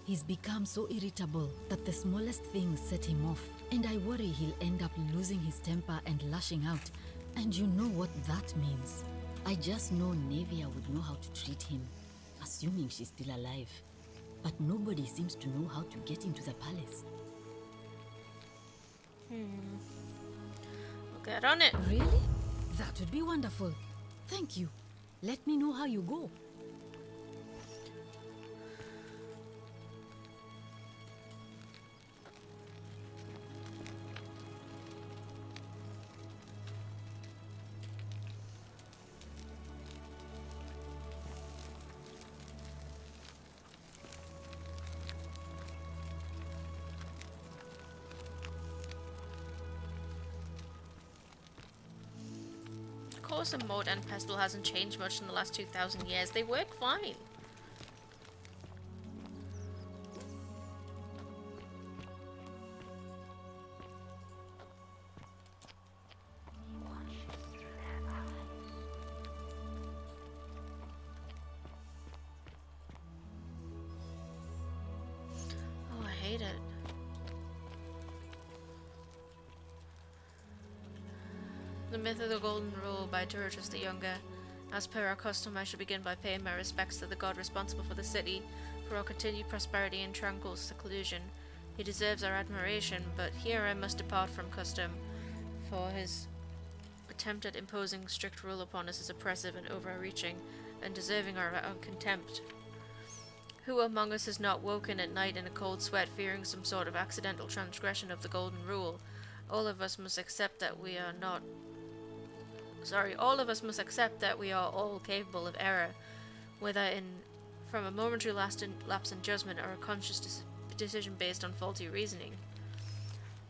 Speaker 2: He's become so irritable that the smallest things set him off. And I worry he'll end up losing his temper and lashing out. And you know what that means. I just know Nevia would know how to treat him, assuming she's still alive. But nobody seems to know how to get into the palace.
Speaker 1: We'll get on it.
Speaker 2: Really? That would be wonderful. Thank you. Let me know how you go.
Speaker 1: Of course, a mold and pestle hasn't changed much in the last 2,000 years. They work fine. Oh, I hate it. The Myth of the Golden Rule by Duratus the Younger. As per our custom, I should begin by paying my respects to the god responsible for the city, for our continued prosperity and tranquil seclusion. He deserves our admiration, but here I must depart from custom, for his attempt at imposing strict rule upon us is oppressive and overreaching, and deserving our contempt. Who among us has not woken at night in a cold sweat, fearing some sort of accidental transgression of the Golden Rule? All of us must accept that we are all capable of error, whether from a momentary lapse in judgment or a conscious decision based on faulty reasoning.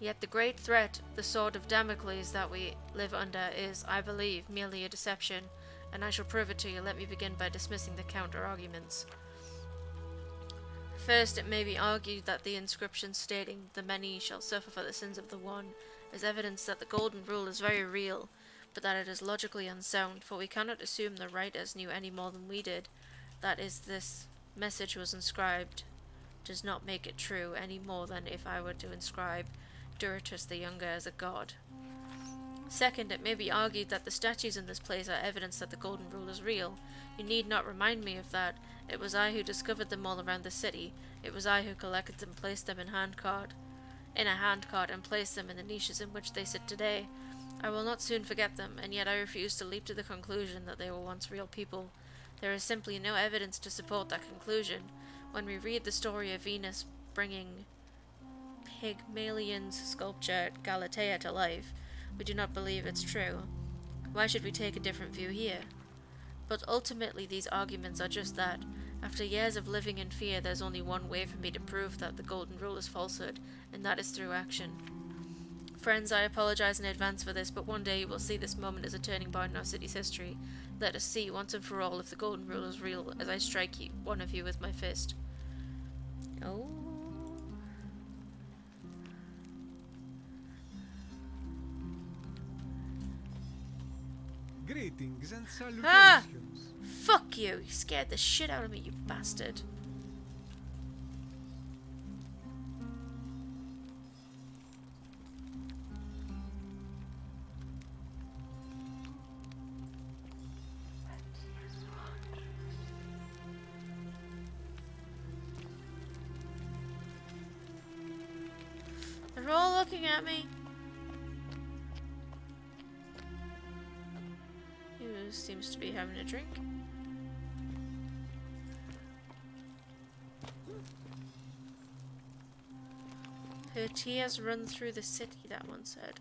Speaker 1: Yet the great threat, the sword of Damocles that we live under, is, I believe, merely a deception, and I shall prove it to you. Let me begin by dismissing the counter-arguments. First, it may be argued that the inscription stating, "The many shall suffer for the sins of the one," is evidence that the Golden Rule is very real, but that it is logically unsound, for we cannot assume the writers knew any more than we did. That is, this message was inscribed does not make it true any more than if I were to inscribe, Duratus the Younger as a god. Second, it may be argued that the statues in this place are evidence that the Golden Rule is real. You need not remind me of that. It was I who discovered them all around the city. It was I who collected them, placed them in a handcart, and placed them in the niches in which they sit today. I will not soon forget them, and yet I refuse to leap to the conclusion that they were once real people. There is simply no evidence to support that conclusion. When we read the story of Venus bringing Pygmalion's sculpture Galatea to life, we do not believe it's true. Why should we take a different view here? But ultimately these arguments are just that. After years of living in fear, there's only one way for me to prove that the Golden Rule is falsehood, and that is through action. Friends, I apologize in advance for this, but one day you will see this moment as a turning point in our city's history. Let us see, once and for all, if the Golden Rule is real, as I strike one of you with my fist. Oh.
Speaker 16: Greetings and salutations.
Speaker 1: Ah! Fuck you! You scared the shit out of me, you bastard. They're all looking at me. He seems to be having a drink. Her tears run through the city, that one said.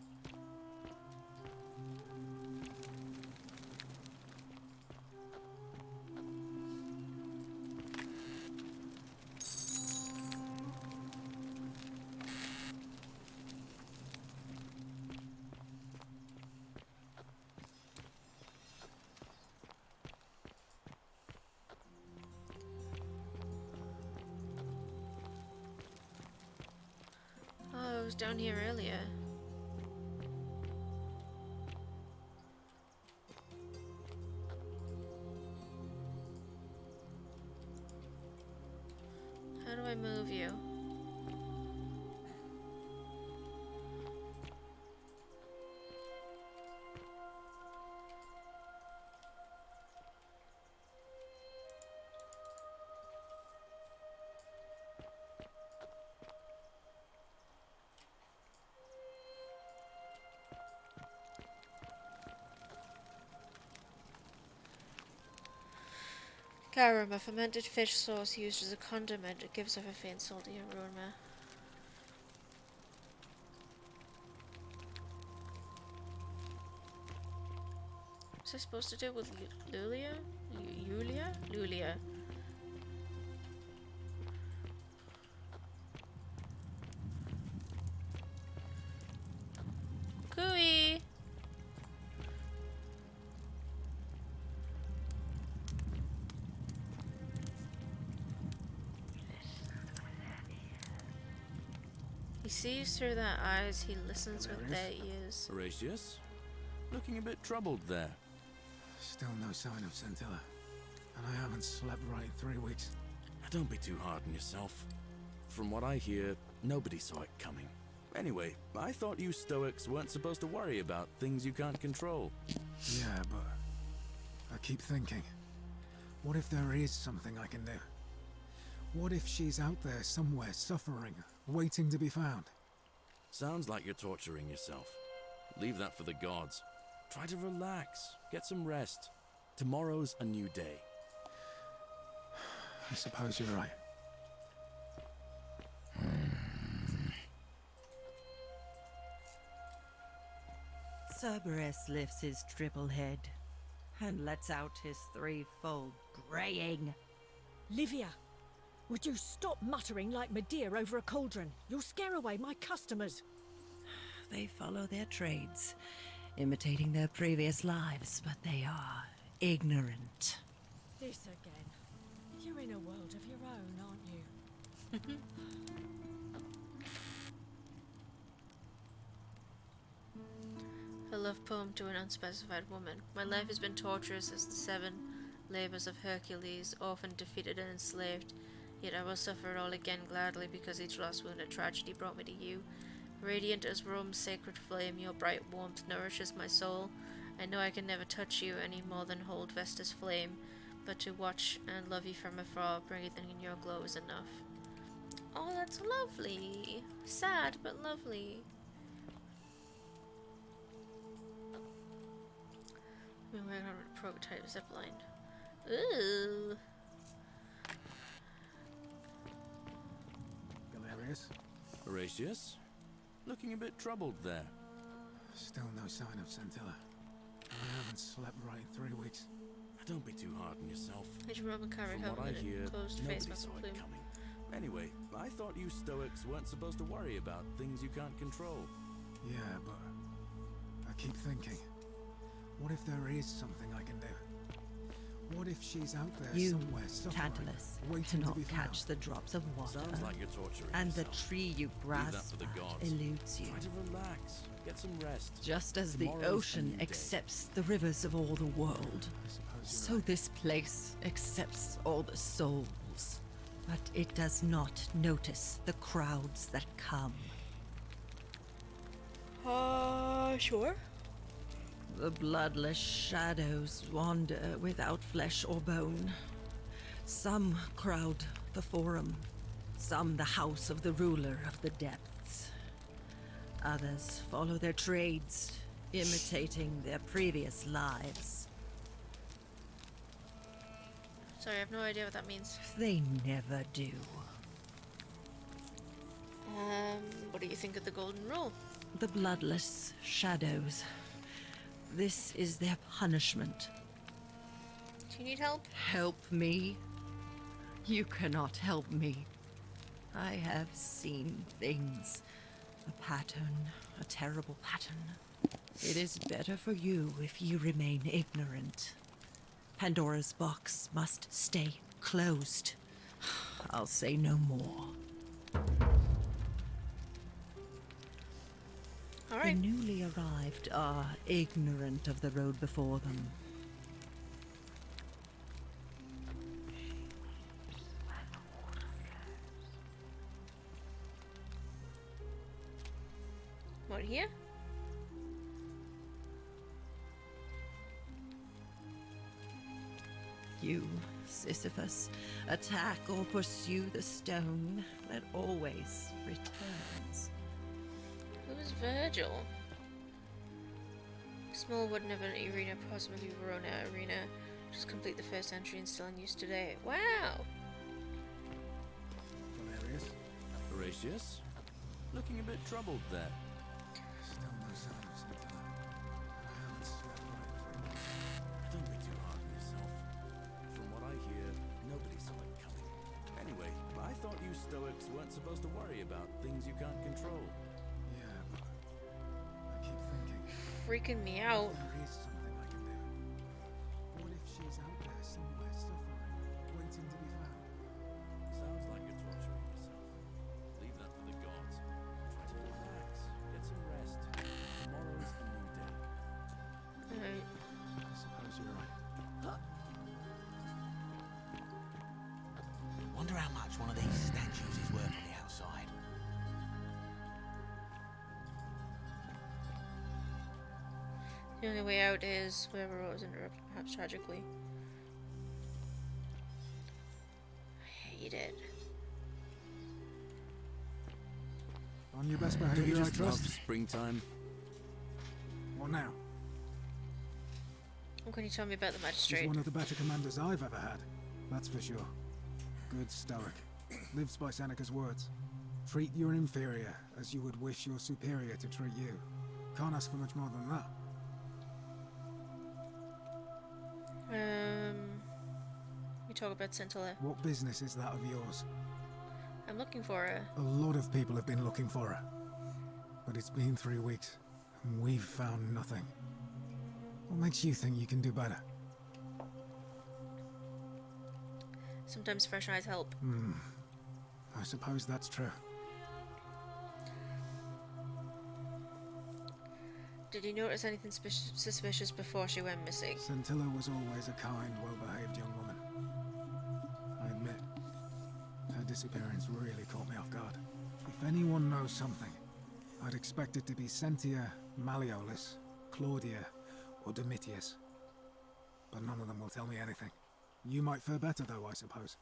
Speaker 1: I was down here earlier. How do I move you? Garum, a fermented fish sauce used as a condiment. It gives off a faint salty aroma. What's I supposed to do with Lulia? Yulia? Lulia. Cooey! He sees through their eyes, he listens with their ears.
Speaker 4: Horatius? Looking a bit troubled there.
Speaker 7: Still no sign of Scintilla. And I haven't slept right in 3 weeks.
Speaker 4: Don't be too hard on yourself. From what I hear, nobody saw it coming. Anyway, I thought you Stoics weren't supposed to worry about things you can't control.
Speaker 7: Yeah, but I keep thinking, what if there is something I can do? What if she's out there somewhere suffering, waiting to be found?
Speaker 4: Sounds like you're torturing yourself. Leave that for the gods. Try to relax, get some rest. Tomorrow's a new day.
Speaker 7: I suppose you're right.
Speaker 6: Cerberus lifts his triple head and lets out his threefold braying.
Speaker 5: Livia, would you stop muttering like Medea over a cauldron? You'll scare away my customers.
Speaker 6: They follow their trades, imitating their previous lives, but they are ignorant.
Speaker 5: This again. You're in a world of your own, aren't you?
Speaker 1: A love poem to an unspecified woman. My life has been torturous as the 7 labors of Hercules, often defeated and enslaved. Yet I will suffer it all again gladly, because each lost wound and tragedy brought me to you. Radiant as Rome's sacred flame, your bright warmth nourishes my soul. I know I can never touch you any more than hold Vesta's flame, but to watch and love you from afar, breathing in your glow is enough. Oh, that's lovely. Sad, but lovely. I've been working on a prototype zipline. Ooh.
Speaker 7: Galerius?
Speaker 4: Horatius? Looking a bit troubled there.
Speaker 7: Still no sign of Scintilla. I haven't slept right in 3 weeks.
Speaker 4: Don't be too hard on yourself.
Speaker 1: Major Roman carried
Speaker 4: From what I hear,
Speaker 1: closed face
Speaker 4: nobody saw
Speaker 1: muscle
Speaker 4: it
Speaker 1: plume.
Speaker 4: coming. Anyway, I thought you Stoics weren't supposed to worry about things you can't control.
Speaker 7: Yeah, but I keep thinking, what if there is something I can do? What if she's out there
Speaker 6: You,
Speaker 7: somewhere suffering,
Speaker 6: Tantalus,
Speaker 7: waiting to
Speaker 6: cannot
Speaker 7: be
Speaker 6: catch
Speaker 7: found?
Speaker 6: the drops of water.
Speaker 4: Sounds like you're torturing
Speaker 6: And the
Speaker 4: yourself.
Speaker 6: tree you
Speaker 4: Leave that
Speaker 6: grasp
Speaker 4: for the
Speaker 6: at
Speaker 4: gods.
Speaker 6: eludes you.
Speaker 4: Try to relax. Get some rest.
Speaker 6: Just as the
Speaker 4: Tomorrow's a
Speaker 6: ocean
Speaker 4: new day.
Speaker 6: accepts the rivers of all the world, so this place accepts all the souls. But it does not notice the crowds that come.
Speaker 1: Sure.
Speaker 6: The bloodless shadows wander without flesh or bone. Some crowd the forum, some the house of the ruler of the depths. Others follow their trades, imitating their previous lives.
Speaker 1: Sorry, I have no idea what that means.
Speaker 6: They never do.
Speaker 1: What do you think of the Golden Rule?
Speaker 6: The bloodless shadows. This is their punishment.
Speaker 1: Do you need help?
Speaker 6: Help me? You cannot help me. I have seen things. A pattern, a terrible pattern. It is better for you if you remain ignorant. Pandora's box must stay closed. I'll say no more.
Speaker 1: All right.
Speaker 6: The newly arrived are ignorant of the road before them.
Speaker 1: What, here?
Speaker 6: You, Sisyphus, attack or pursue the stone that always returns.
Speaker 1: Who's Virgil? Small wooden event arena, possibly Verona Arena. Just complete the first entry and still in use today. Wow!
Speaker 7: Galerius?
Speaker 4: Horatius? Looking a bit troubled there.
Speaker 7: Still no sign of Scintilla. I haven't slept right in 3 weeks.
Speaker 4: Don't be too hard on yourself. From what I hear, nobody saw it coming. Anyway, I thought you Stoics weren't supposed to worry about things you can't control.
Speaker 7: Yeah, but I keep thinking,
Speaker 1: Freaking me out.
Speaker 7: there is something I can do. What if she's out there somewhere suffering, waiting to be found?
Speaker 4: Sounds like you're torturing yourself. Leave that for the gods. Try to relax. Get some rest. Tomorrow's a new day.
Speaker 1: Alright.
Speaker 7: I suppose you're right.
Speaker 14: Wonder how much one of these statues is worth on the outside.
Speaker 1: The only way out is wherever I was interrupted, perhaps tragically. I hate it.
Speaker 7: On your best
Speaker 4: Don't you
Speaker 7: behavior, I
Speaker 4: just love
Speaker 7: trust.
Speaker 4: springtime?
Speaker 7: What now?
Speaker 1: What can you tell me about the
Speaker 7: She's
Speaker 1: magistrate?
Speaker 7: one of the better commanders I've ever had. That's for sure. Good stoic. Lives by Seneca's words. Treat your inferior as you would wish your superior to treat you. Can't ask for much more than that.
Speaker 1: We talk about Scintilla.
Speaker 7: What business is that of yours?
Speaker 1: I'm looking for her.
Speaker 7: A lot of people have been looking for her. But it's been 3 weeks, and we've found nothing. What makes you think you can do better?
Speaker 1: Sometimes fresh eyes help.
Speaker 7: I suppose that's true.
Speaker 1: Did you notice anything suspicious before she went missing?
Speaker 7: Scintilla was always a kind, well-behaved young woman. I admit, her disappearance really caught me off guard. If anyone knows something, I'd expect it to be Sentia, Malleolus, Claudia, or Domitius. But none of them will tell me anything. You might fare better, though, I suppose.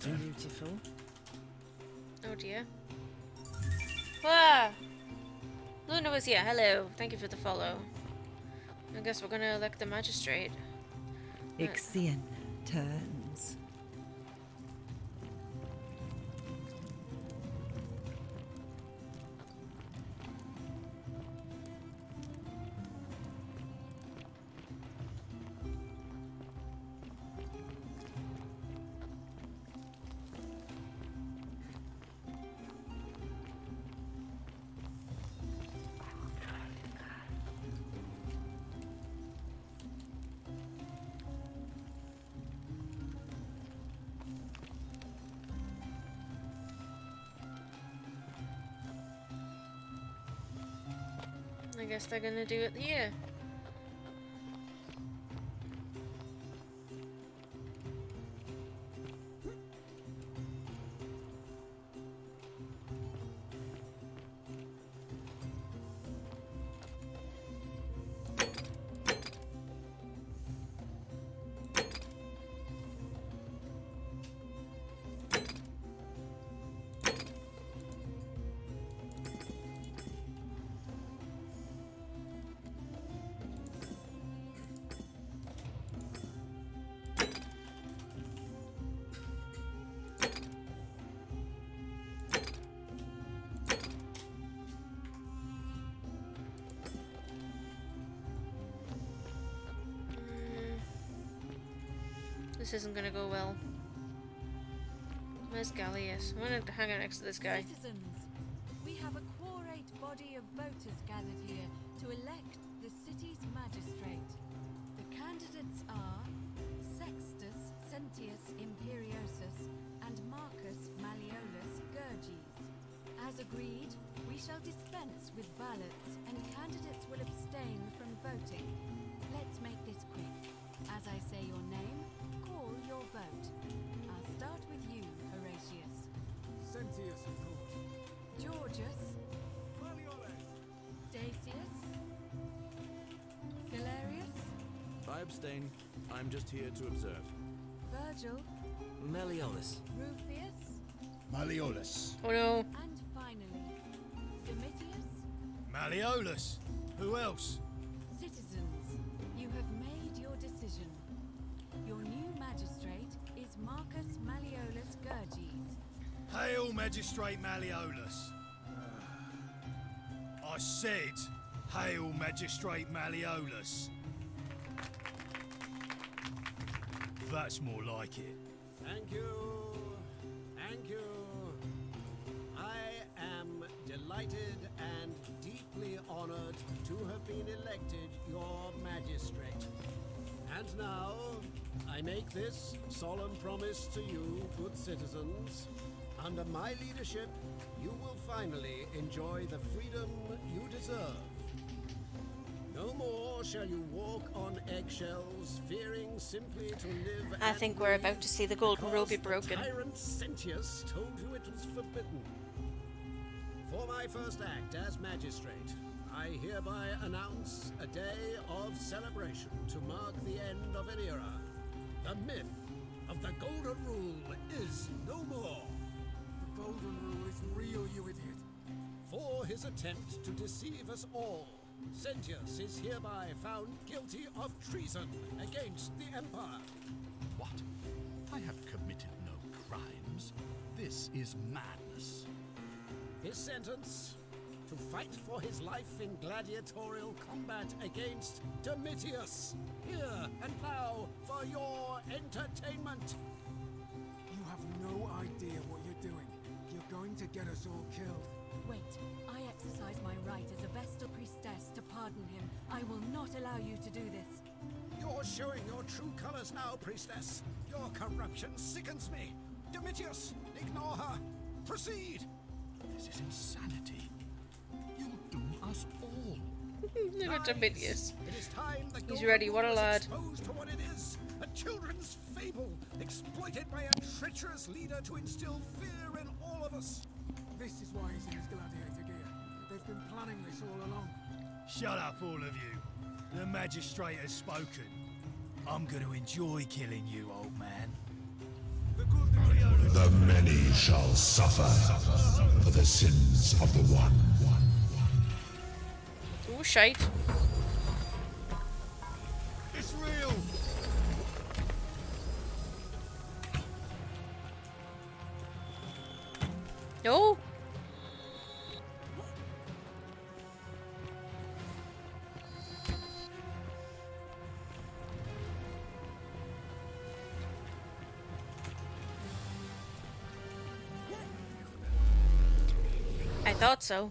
Speaker 5: Beautiful.
Speaker 1: Oh dear. Ah! Luna was here. Hello. Thank you for the follow. I guess we're gonna elect the magistrate.
Speaker 6: Ixion turns.
Speaker 1: I guess they're gonna do it here. This isn't gonna go well. Where's Gallius? I wanted to hang out next to this guy.
Speaker 10: Citizens, we have a quorate body of voters gathered here to elect the city's magistrate. The candidates are Sextus Sentius Imperiosus and Marcus Malleolus Gurges. As agreed, we shall dispense with ballots and candidates will abstain from voting. Let's make this quick. As I say your name, call your vote. I'll start with you, Horatius.
Speaker 7: Sentius, of course.
Speaker 10: Georgius.
Speaker 14: Malleolus.
Speaker 10: Dacius. Galerius.
Speaker 4: I abstain. I'm just here to observe.
Speaker 10: Virgil.
Speaker 16: Malleolus.
Speaker 10: Rufius.
Speaker 11: Malleolus.
Speaker 1: Oh no.
Speaker 10: And finally, Domitius.
Speaker 9: Malleolus. Who else?
Speaker 10: Citizens, you have made your decision. Your new magistrate is Marcus Malleolus Gurges.
Speaker 9: Hail, Magistrate Malleolus. I said, hail, Magistrate Malleolus. That's more like it.
Speaker 15: Thank you. Thank you. I am delighted and deeply honored to have been elected your magistrate. And now, I make this solemn promise to you, good citizens. Under my leadership, you will finally enjoy the freedom you deserve. No more shall you walk on eggshells, fearing simply to live.
Speaker 1: I think we're about to see the golden rule be broken.
Speaker 15: The tyrant Sentius told you it was forbidden. For my first act as magistrate, I hereby announce a day of celebration to mark the end of an era. The myth of the Golden Rule is no more.
Speaker 7: The Golden Rule is real, you idiot.
Speaker 15: For his attempt to deceive us all, Sentius is hereby found guilty of treason against the Empire.
Speaker 17: What? I have committed no crimes. This is madness.
Speaker 15: His sentence: to fight for his life in gladiatorial combat against Domitius. Here and now for your entertainment.
Speaker 7: You have no idea what you're doing. You're going to get us all killed.
Speaker 10: Wait, I exercise my right as a Vestal priestess to pardon him. I will not allow you to do this.
Speaker 15: You're showing your true colors now, priestess. Your corruption sickens me. Domitius, ignore her. Proceed.
Speaker 17: This is insanity. You'll doom us all.
Speaker 1: Look at Dominius.
Speaker 15: It is time the
Speaker 1: He's
Speaker 15: Golden
Speaker 1: ready, what a
Speaker 15: Rule was
Speaker 1: lad.
Speaker 15: exposed for what it is, a children's fable, exploited by a treacherous leader to instill fear in all of us.
Speaker 7: This is why he's in his gladiator gear. They've been planning this all along.
Speaker 9: Shut up, all of you. The magistrate has spoken. I'm going to enjoy killing you, old man.
Speaker 16: The many shall suffer for the sins of the one.
Speaker 1: Ooh, shite.
Speaker 9: It's real.
Speaker 1: No. I thought so.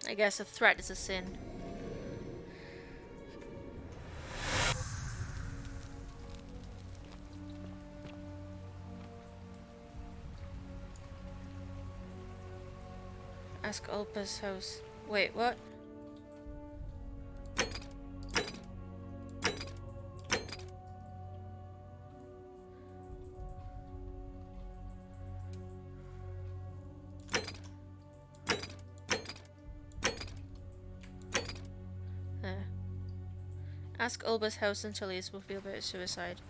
Speaker 1: I guess a threat is a sin. Ask Ulpa's house. Wait, what? Ask Ulba's house until he will feel about suicide.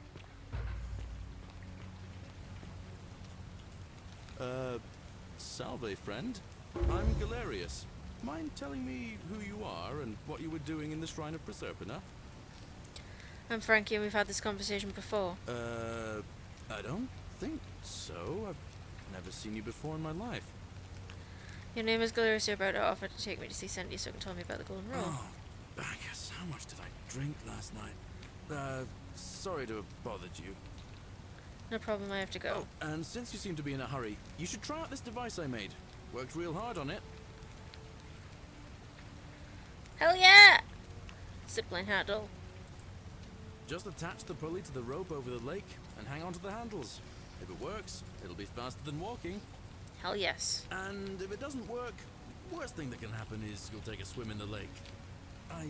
Speaker 4: Salve, friend. I'm Galerius. Mind telling me who you are and what you were doing in the Shrine of Proserpina?
Speaker 1: I'm Frankie and we've had this conversation before.
Speaker 4: I don't think so. I've never seen you before in my life.
Speaker 1: Your name is Galerius, you're about to offer to take me to see Sandy so you can tell me about the Golden Rule.
Speaker 4: Oh, Bacchus, how much did I drink last night? Sorry to have bothered you.
Speaker 1: No problem, I have to go.
Speaker 4: Oh, and since you seem to be in a hurry, you should try out this device I made. Worked real hard on it.
Speaker 1: Hell yeah! Zipline handle.
Speaker 4: Just attach the pulley to the rope over the lake and hang on to the handles. If it works, it'll be faster than walking.
Speaker 1: Hell yes.
Speaker 4: And if it doesn't work, worst thing that can happen is you'll take a swim in the lake. I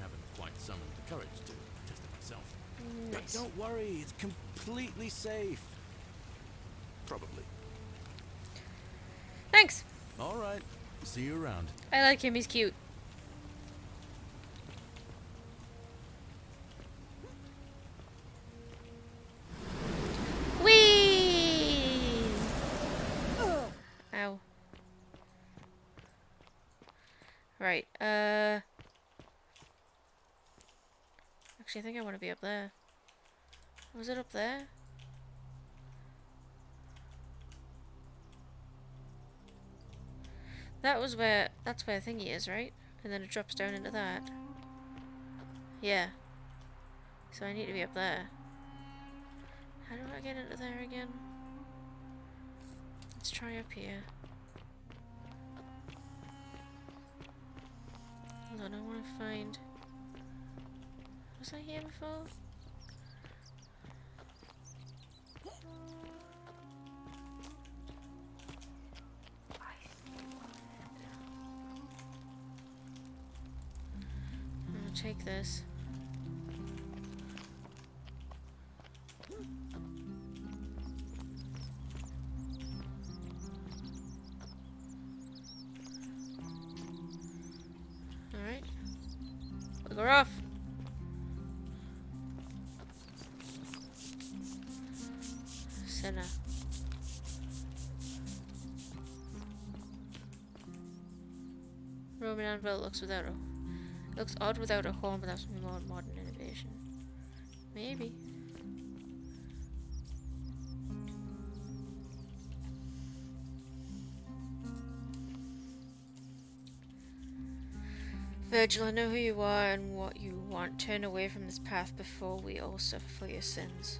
Speaker 4: haven't quite summoned the courage to test it myself.
Speaker 1: Nice.
Speaker 4: But don't worry, it's completely safe. Probably.
Speaker 1: Thanks!
Speaker 4: Alright, see you around.
Speaker 1: I like him, he's cute. Whee! Ow. Right, actually, I think I want to be up there. Was it up there? That's where thingy is, right? And then it drops down into that. Yeah. So I need to be up there. How do I get into there again? Let's try up here. Hold on, I want to find... Was I here before? I'll take this. Alright. Bugger off. Sinner. Roman anvil looks odd without a horn, but that's more modern innovation. Maybe. Virgil, I know who you are and what you want. Turn away from this path before we all suffer for your sins.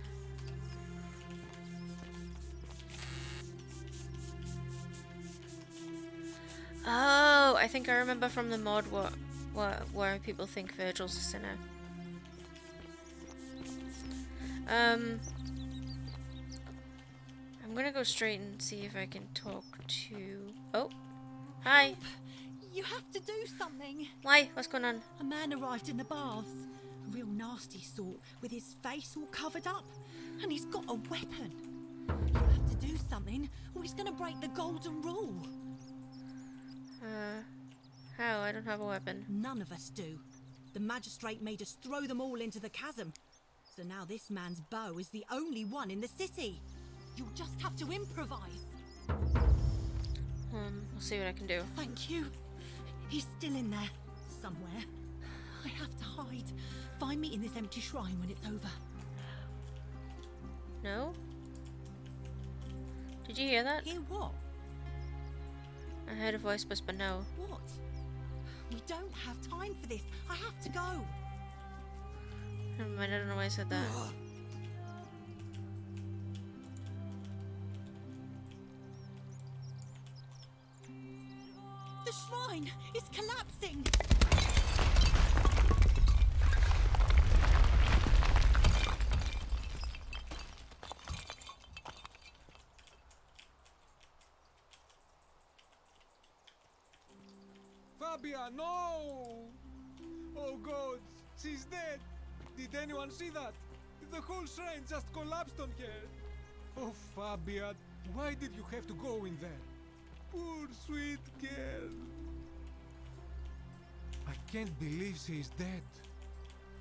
Speaker 1: Oh, I think I remember from the mod where people think Virgil's a sinner. I'm I'm gonna go straight and see if I can talk to... Oh. Hi.
Speaker 18: You have to do something.
Speaker 1: Why? What's going on?
Speaker 18: A man arrived in the baths. A real nasty sort, with his face all covered up. And he's got a weapon. You have to do something, or he's gonna break the golden rule.
Speaker 1: How? I don't have a weapon.
Speaker 18: None of us do. The magistrate made us throw them all into the chasm. So now this man's bow is the only one in the city. You'll just have to improvise.
Speaker 1: We'll see what I can do.
Speaker 18: Thank you. He's still in there, somewhere. I have to hide. Find me in this empty shrine when it's over.
Speaker 1: No? Did you hear that?
Speaker 18: Hear what?
Speaker 1: I heard a voice whisper no.
Speaker 18: What? We don't have time for this. I have to go.
Speaker 1: Never mind, I don't know why I said that.
Speaker 18: The shrine is collapsing.
Speaker 19: Fabia, no! Oh God, she's dead! Did anyone see that? The whole shrine just collapsed on her! Oh Fabia, why did you have to go in there? Poor sweet girl! I can't believe she is dead.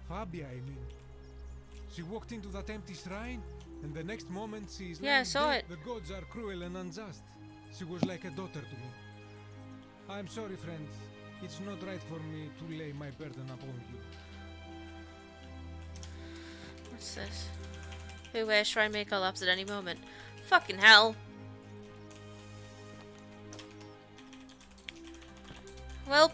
Speaker 19: Fabia, I mean. She walked into that empty shrine, and the next moment she is
Speaker 1: I saw
Speaker 19: dead.
Speaker 1: it.
Speaker 19: The gods are cruel and unjust. She was like a daughter to me. I'm sorry, friend. It's not right for me to lay my burden upon you.
Speaker 1: What's this? Beware, shrine may collapse at any moment. Fucking hell. Welp.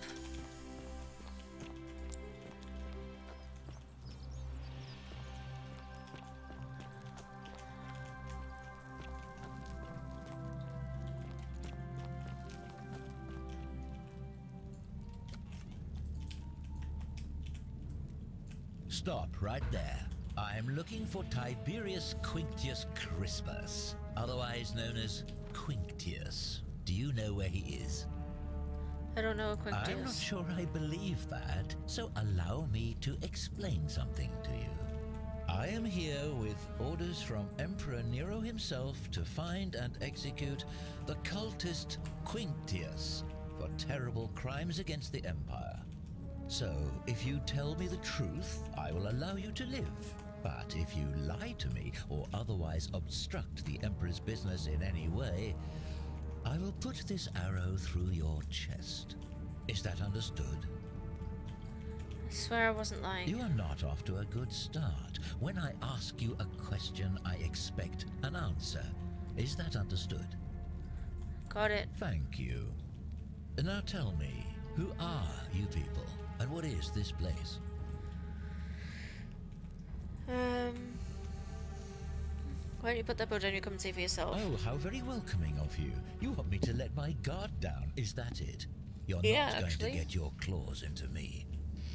Speaker 20: Stop right there. I'm looking for Tiberius Quinctius Crispus, otherwise known as Quinctius. Do you know where he is?
Speaker 1: I don't know Quinctius.
Speaker 20: I'm not sure I believe that, so allow me to explain something to you. I am here with orders from Emperor Nero himself to find and execute the cultist Quinctius for terrible crimes against the Empire. So, if you tell me the truth, I will allow you to live. But if you lie to me or otherwise obstruct the Emperor's business in any way, I will put this arrow through your chest. Is that understood?
Speaker 1: I swear I wasn't lying.
Speaker 20: You are not off to a good start. When I ask you a question, I expect an answer. Is that understood?
Speaker 1: Got it.
Speaker 20: Thank you. Now tell me, who are you people? And what is this place?
Speaker 1: Why don't you put that bow down and you come and see for yourself?
Speaker 20: Oh, how very welcoming of you. You want me to let my guard down, is that it? You're
Speaker 1: Yeah,
Speaker 20: not going
Speaker 1: actually.
Speaker 20: to get your claws into me.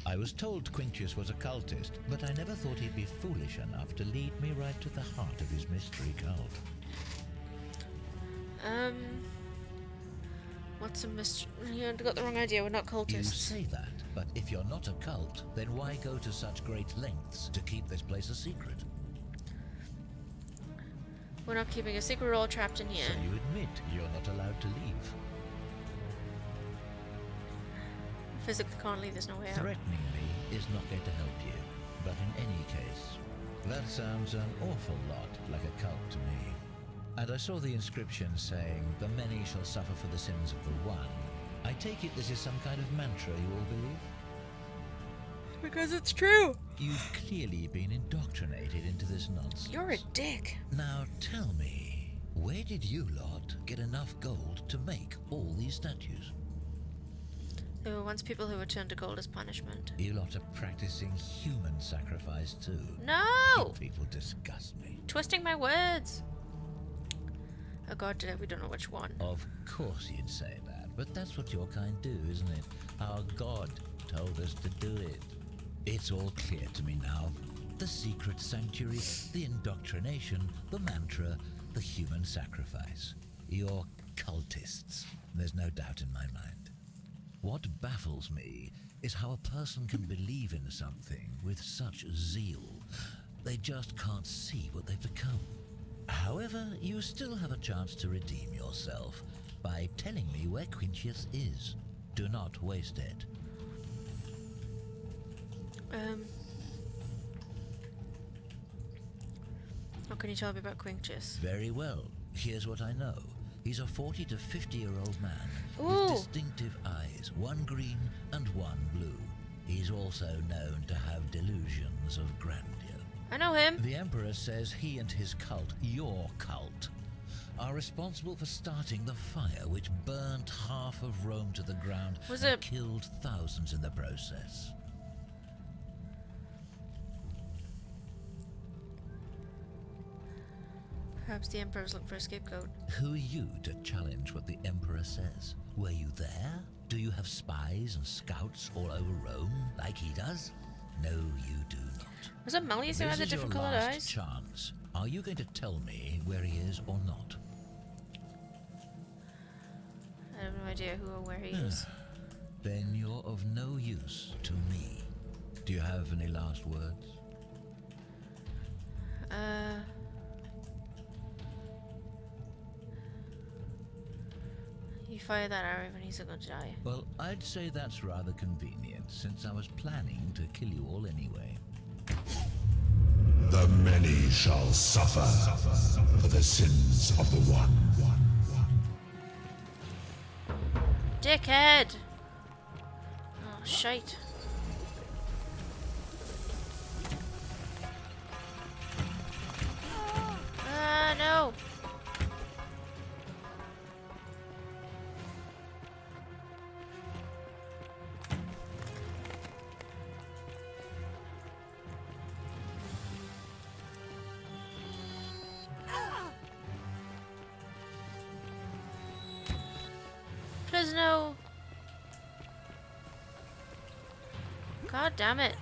Speaker 20: I was told Quinctius was a cultist, but I never thought he'd be foolish enough to lead me right to the heart of his mystery cult.
Speaker 1: What's a mystery? You got the wrong idea, we're not cultists.
Speaker 20: You say that, but if you're not a cult, then why go to such great lengths to keep this place a secret?
Speaker 1: We're not keeping a secret, we're all trapped in here.
Speaker 20: So you admit you're not allowed to leave?
Speaker 1: Physically can't leave, there's no way out.
Speaker 20: Threatening me is not going to help you. But in any case, that sounds an awful lot like a cult to me. And I saw the inscription saying, "The many shall suffer for the sins of the one." I take it this is some kind of mantra you all believe?
Speaker 1: Because it's true!
Speaker 20: You've clearly been indoctrinated into this nonsense.
Speaker 1: You're a dick.
Speaker 20: Now tell me, where did you lot get enough gold to make all these statues?
Speaker 1: There were once people who were turned to gold as punishment.
Speaker 20: You lot are practicing human sacrifice too.
Speaker 1: No!
Speaker 20: You people disgust me.
Speaker 1: Twisting my words. Oh god, we don't know which one.
Speaker 20: Of course you'd say that, but that's what your kind do, isn't it? Our God told us to do it. It's all clear to me now. The secret sanctuary, the indoctrination, the mantra, the human sacrifice. You're cultists. There's no doubt in my mind. What baffles me is how a person can believe in something with such zeal. They just can't see what they've become. However, you still have a chance to redeem yourself by telling me where Quintius is. Do not waste it.
Speaker 1: What can you tell me about Quintius?
Speaker 20: Very well. Here's what I know. He's a 40 to 50-year-old man
Speaker 1: Ooh.
Speaker 20: with distinctive eyes, one green and one blue. He's also known to have delusions of grandeur.
Speaker 1: I know him.
Speaker 20: The Emperor says he and his cult, your cult, are responsible for starting the fire which burnt half of Rome to the ground and killed thousands in the process.
Speaker 1: Perhaps the Emperor's looking for a scapegoat.
Speaker 20: Who are you to challenge what the Emperor says? Were you there? Do you have spies and scouts all over Rome like he does? No, you do not.
Speaker 1: Was it Malleus who had the different coloured eyes?
Speaker 20: This is your last chance. Are you going to tell me where he is or not?
Speaker 1: I have no idea who or where he is.
Speaker 20: Then you're of no use to me. Do you have any last words?
Speaker 1: You fire that arrow and he's going to die.
Speaker 20: Well, I'd say that's rather convenient, since I was planning to kill you all anyway.
Speaker 16: The many shall suffer for the sins of the one.
Speaker 1: Dickhead! Oh, shite. Ah, no! Please no! God damn it.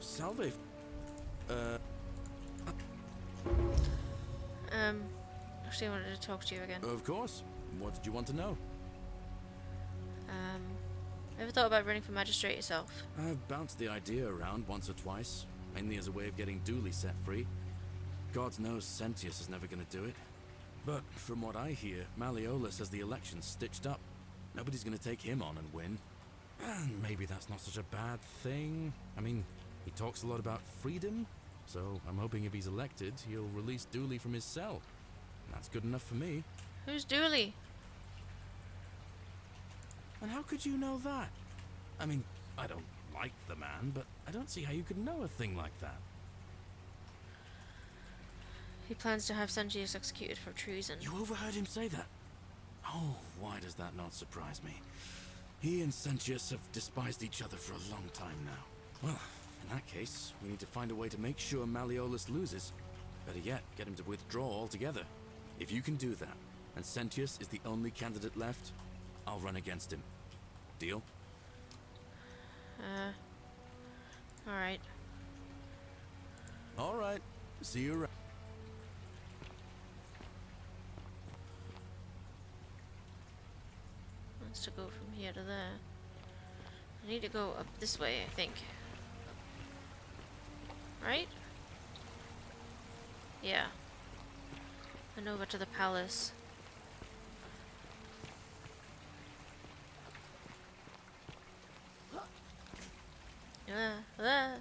Speaker 4: Salve.
Speaker 1: Actually I wanted to talk to you again.
Speaker 4: Of course. What did you want to know?
Speaker 1: Ever thought about running for magistrate yourself?
Speaker 4: I've bounced the idea around once or twice, mainly as a way of getting Dooley set free. God knows Sentius is never going to do it. But from what I hear, Malleolus has the election stitched up. Nobody's going to take him on and win. And maybe that's not such a bad thing. I mean, he talks a lot about freedom, so I'm hoping if he's elected, he'll release Dooley from his cell. That's good enough for me.
Speaker 1: Who's Dooley?
Speaker 4: And how could you know that? I mean, I don't like the man, but I don't see how you could know a thing like that.
Speaker 1: He plans to have Sentius executed for treason.
Speaker 4: You overheard him say that? Oh, why does that not surprise me? He and Sentius have despised each other for a long time now. Well, in that case, we need to find a way to make sure Malleolus loses. Better yet, get him to withdraw altogether. If you can do that, and Sentius is the only candidate left, I'll run against him. Deal?
Speaker 1: Alright.
Speaker 4: Alright. See you around.
Speaker 1: Wants to go from here to there. I need to go up this way, I think. Right? Yeah. And over to the palace. Ah.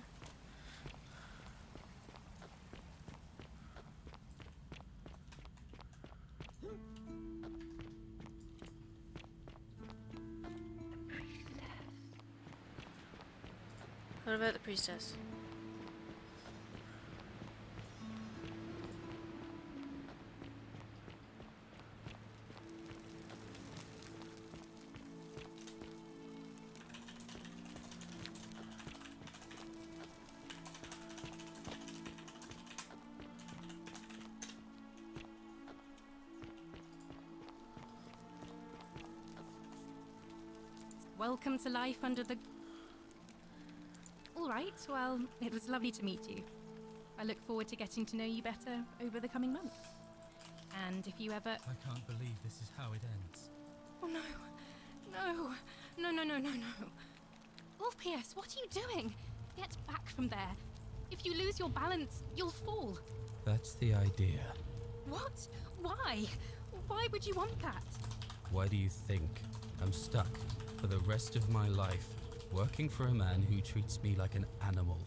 Speaker 1: What about the priestess?
Speaker 12: Welcome to life under the... All right, well, it was lovely to meet you. I look forward to getting to know you better over the coming months. And if you ever...
Speaker 13: I can't believe this is how it ends.
Speaker 12: Oh no. No. No, no, no, no, no. Ulpius, what are you doing? Get back from there. If you lose your balance, you'll fall.
Speaker 13: That's the idea.
Speaker 12: What? Why? Why would you want that?
Speaker 13: Why do you think I'm stuck for the rest of my life working for a man who treats me like an animal?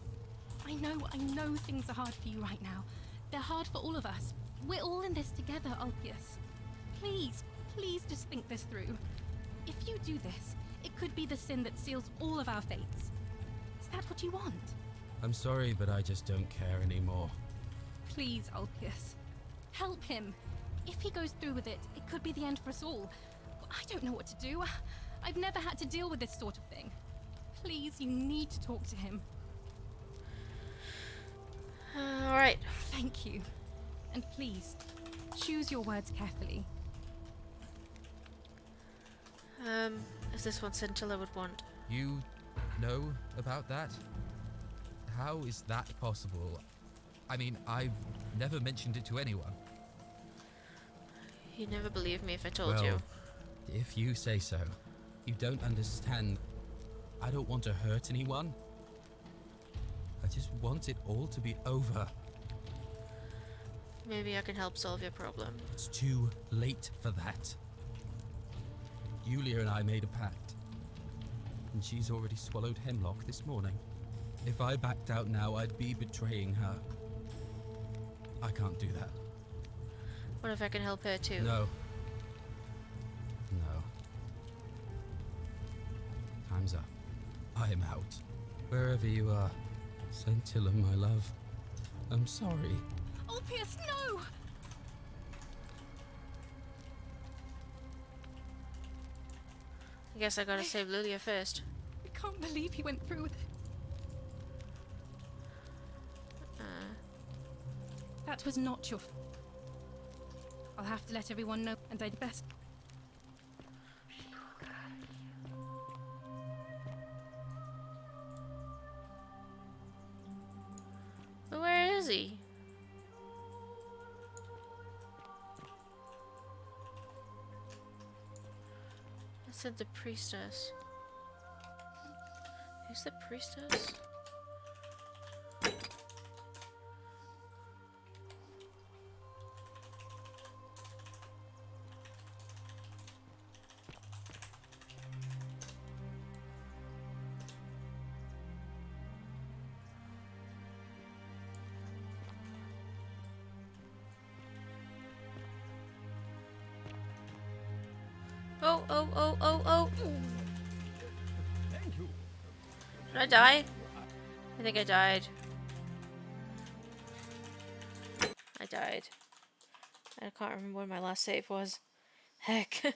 Speaker 12: I know things are hard for you right now. They're hard for all of us. We're all in this together, Ulpius. Please, please just think this through. If you do this, it could be the sin that seals all of our fates. Is that what you want?
Speaker 13: I'm sorry, but I just don't care anymore.
Speaker 12: Please, Ulpius. Help him. If he goes through with it, it could be the end for us all. I don't know what to do. I've never had to deal with this sort of thing. Please, you need to talk to him.
Speaker 1: Alright.
Speaker 12: Thank you. And please, choose your words carefully.
Speaker 1: Is this what Scintilla would want?
Speaker 13: You know about that? How is that possible? I mean, I've never mentioned it to anyone.
Speaker 1: You'd never believe me if I told you.
Speaker 13: If you say so. You don't understand. I don't want to hurt anyone. I just want it all to be over.
Speaker 1: Maybe I can help solve your problem.
Speaker 13: It's too late for that. Yulia and I made a pact. And she's already swallowed hemlock this morning. If I backed out now, I'd be betraying her. I can't do that.
Speaker 1: What if I can help her too?
Speaker 13: No. No. Time's up. I'm out. Wherever you are, Scintilla, my love. I'm sorry.
Speaker 12: Ulpius, no!
Speaker 1: I guess I gotta save Lilia first.
Speaker 12: I can't believe he went through with it. That was not your I'll have to let everyone know, and I'd best...
Speaker 1: But where is he? I said the priestess. Who's the priestess? Oh.
Speaker 14: Thank you.
Speaker 1: Did I die? I think I died. I died. I can't remember when my last save was. Heck.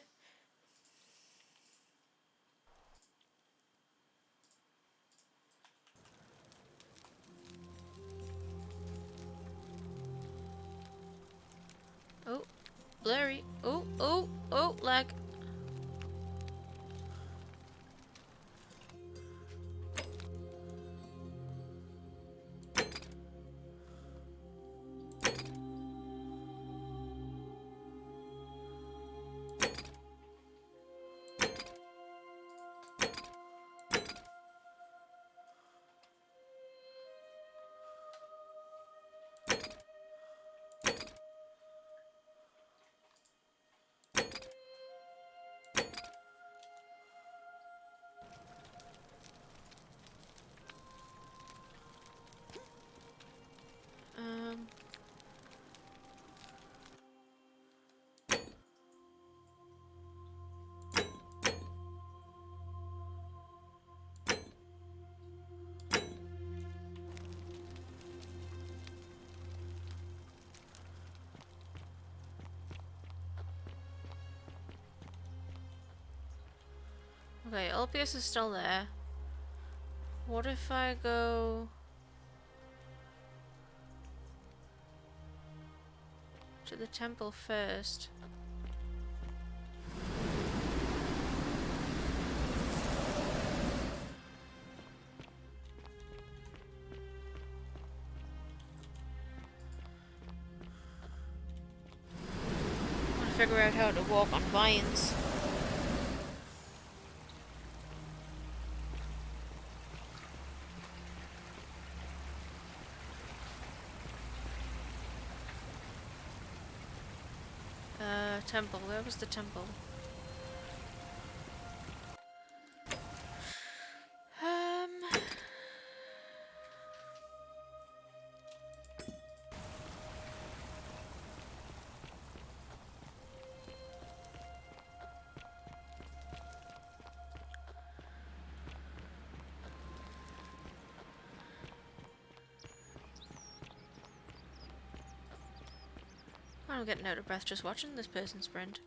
Speaker 1: Oh, blurry. Oh, lag. Okay, Ulpius is still there. What if I go to the temple first? figure out how to walk on vines. Temple. Where was the temple? I'm getting out of breath just watching this person sprint.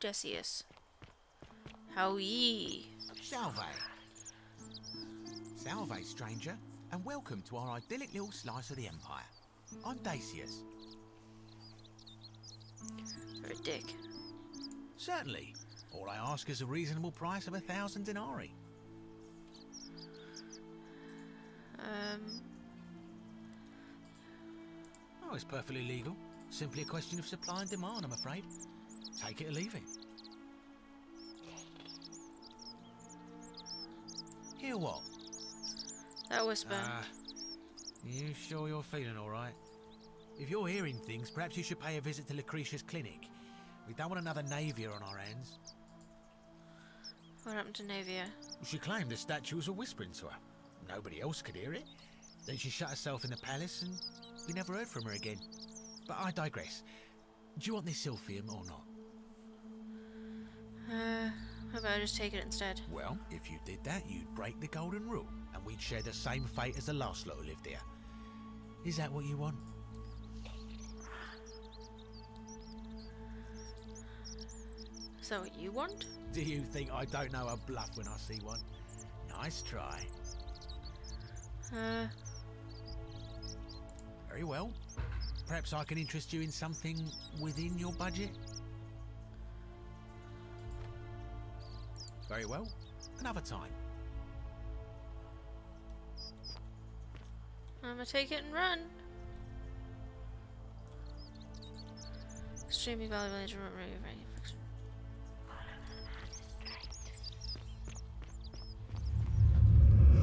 Speaker 1: Decius. Howie.
Speaker 21: Salve. Salve, stranger, and welcome to our idyllic little slice of the Empire. I'm Decius.
Speaker 1: You're a dick.
Speaker 21: Certainly. All I ask is a reasonable price of 1,000 denarii. Oh, it's perfectly legal. Simply a question of supply and demand, I'm afraid. Take it or leave it. Hear what?
Speaker 1: That whisper.
Speaker 21: You sure you're feeling all right? If you're hearing things, perhaps you should pay a visit to Lucretia's clinic. We don't want another Navia on our hands.
Speaker 1: What happened to Navia?
Speaker 21: She claimed the statues were whispering to her. Nobody else could hear it. Then she shut herself in the palace and we never heard from her again. But I digress. Do you want this Silphium or not?
Speaker 1: How about I just take it instead?
Speaker 21: Well, if you did that, you'd break the golden rule, and we'd share the same fate as the last lot who lived here. Is that what you want?
Speaker 1: Is that what you want?
Speaker 21: Do you think I don't know a bluff when I see one? Nice try. Very well. Perhaps I can interest you in something within your budget? Very well. Another time.
Speaker 1: I'm gonna take it and run. Extremely valuable agent.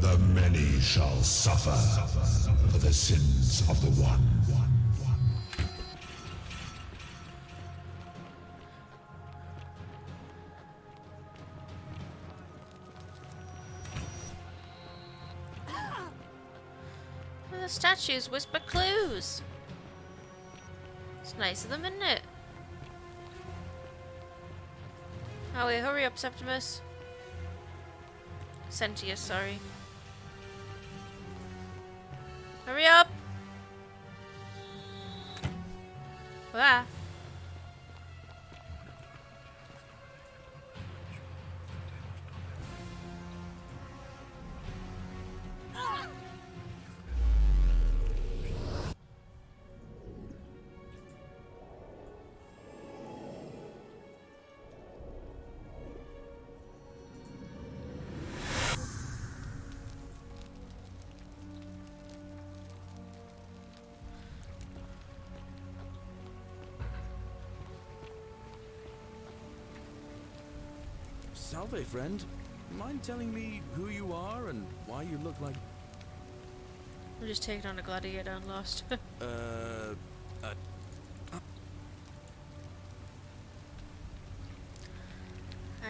Speaker 16: The many shall suffer for the sins of the one.
Speaker 1: The statues whisper clues. It's nice of them, isn't it? Oh wait, hurry up, Septimus. Sentius, sorry. Hurry up! Ah.
Speaker 4: Salve, friend. Mind telling me who you are and why you look like...
Speaker 1: I'm just taking on a gladiator and lost. I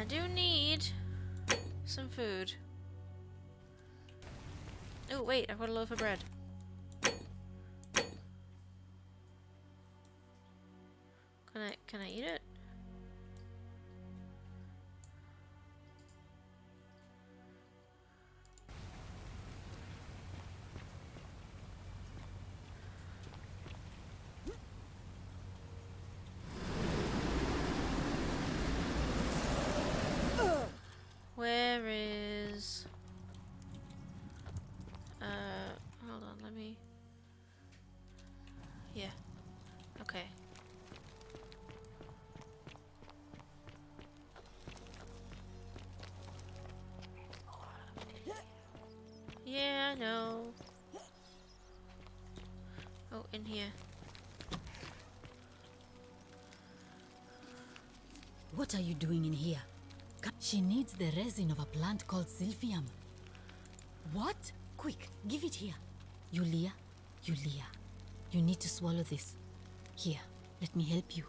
Speaker 1: do need some food. Oh wait, I've got a loaf of bread. Can I eat it? Where is... hold on, let me... Yeah. Okay. I know. Oh, in here.
Speaker 3: What are you doing in here? She needs the resin of a plant called Sylphium. What? Quick, give it here. Yulia, you need to swallow this. Here, let me help you.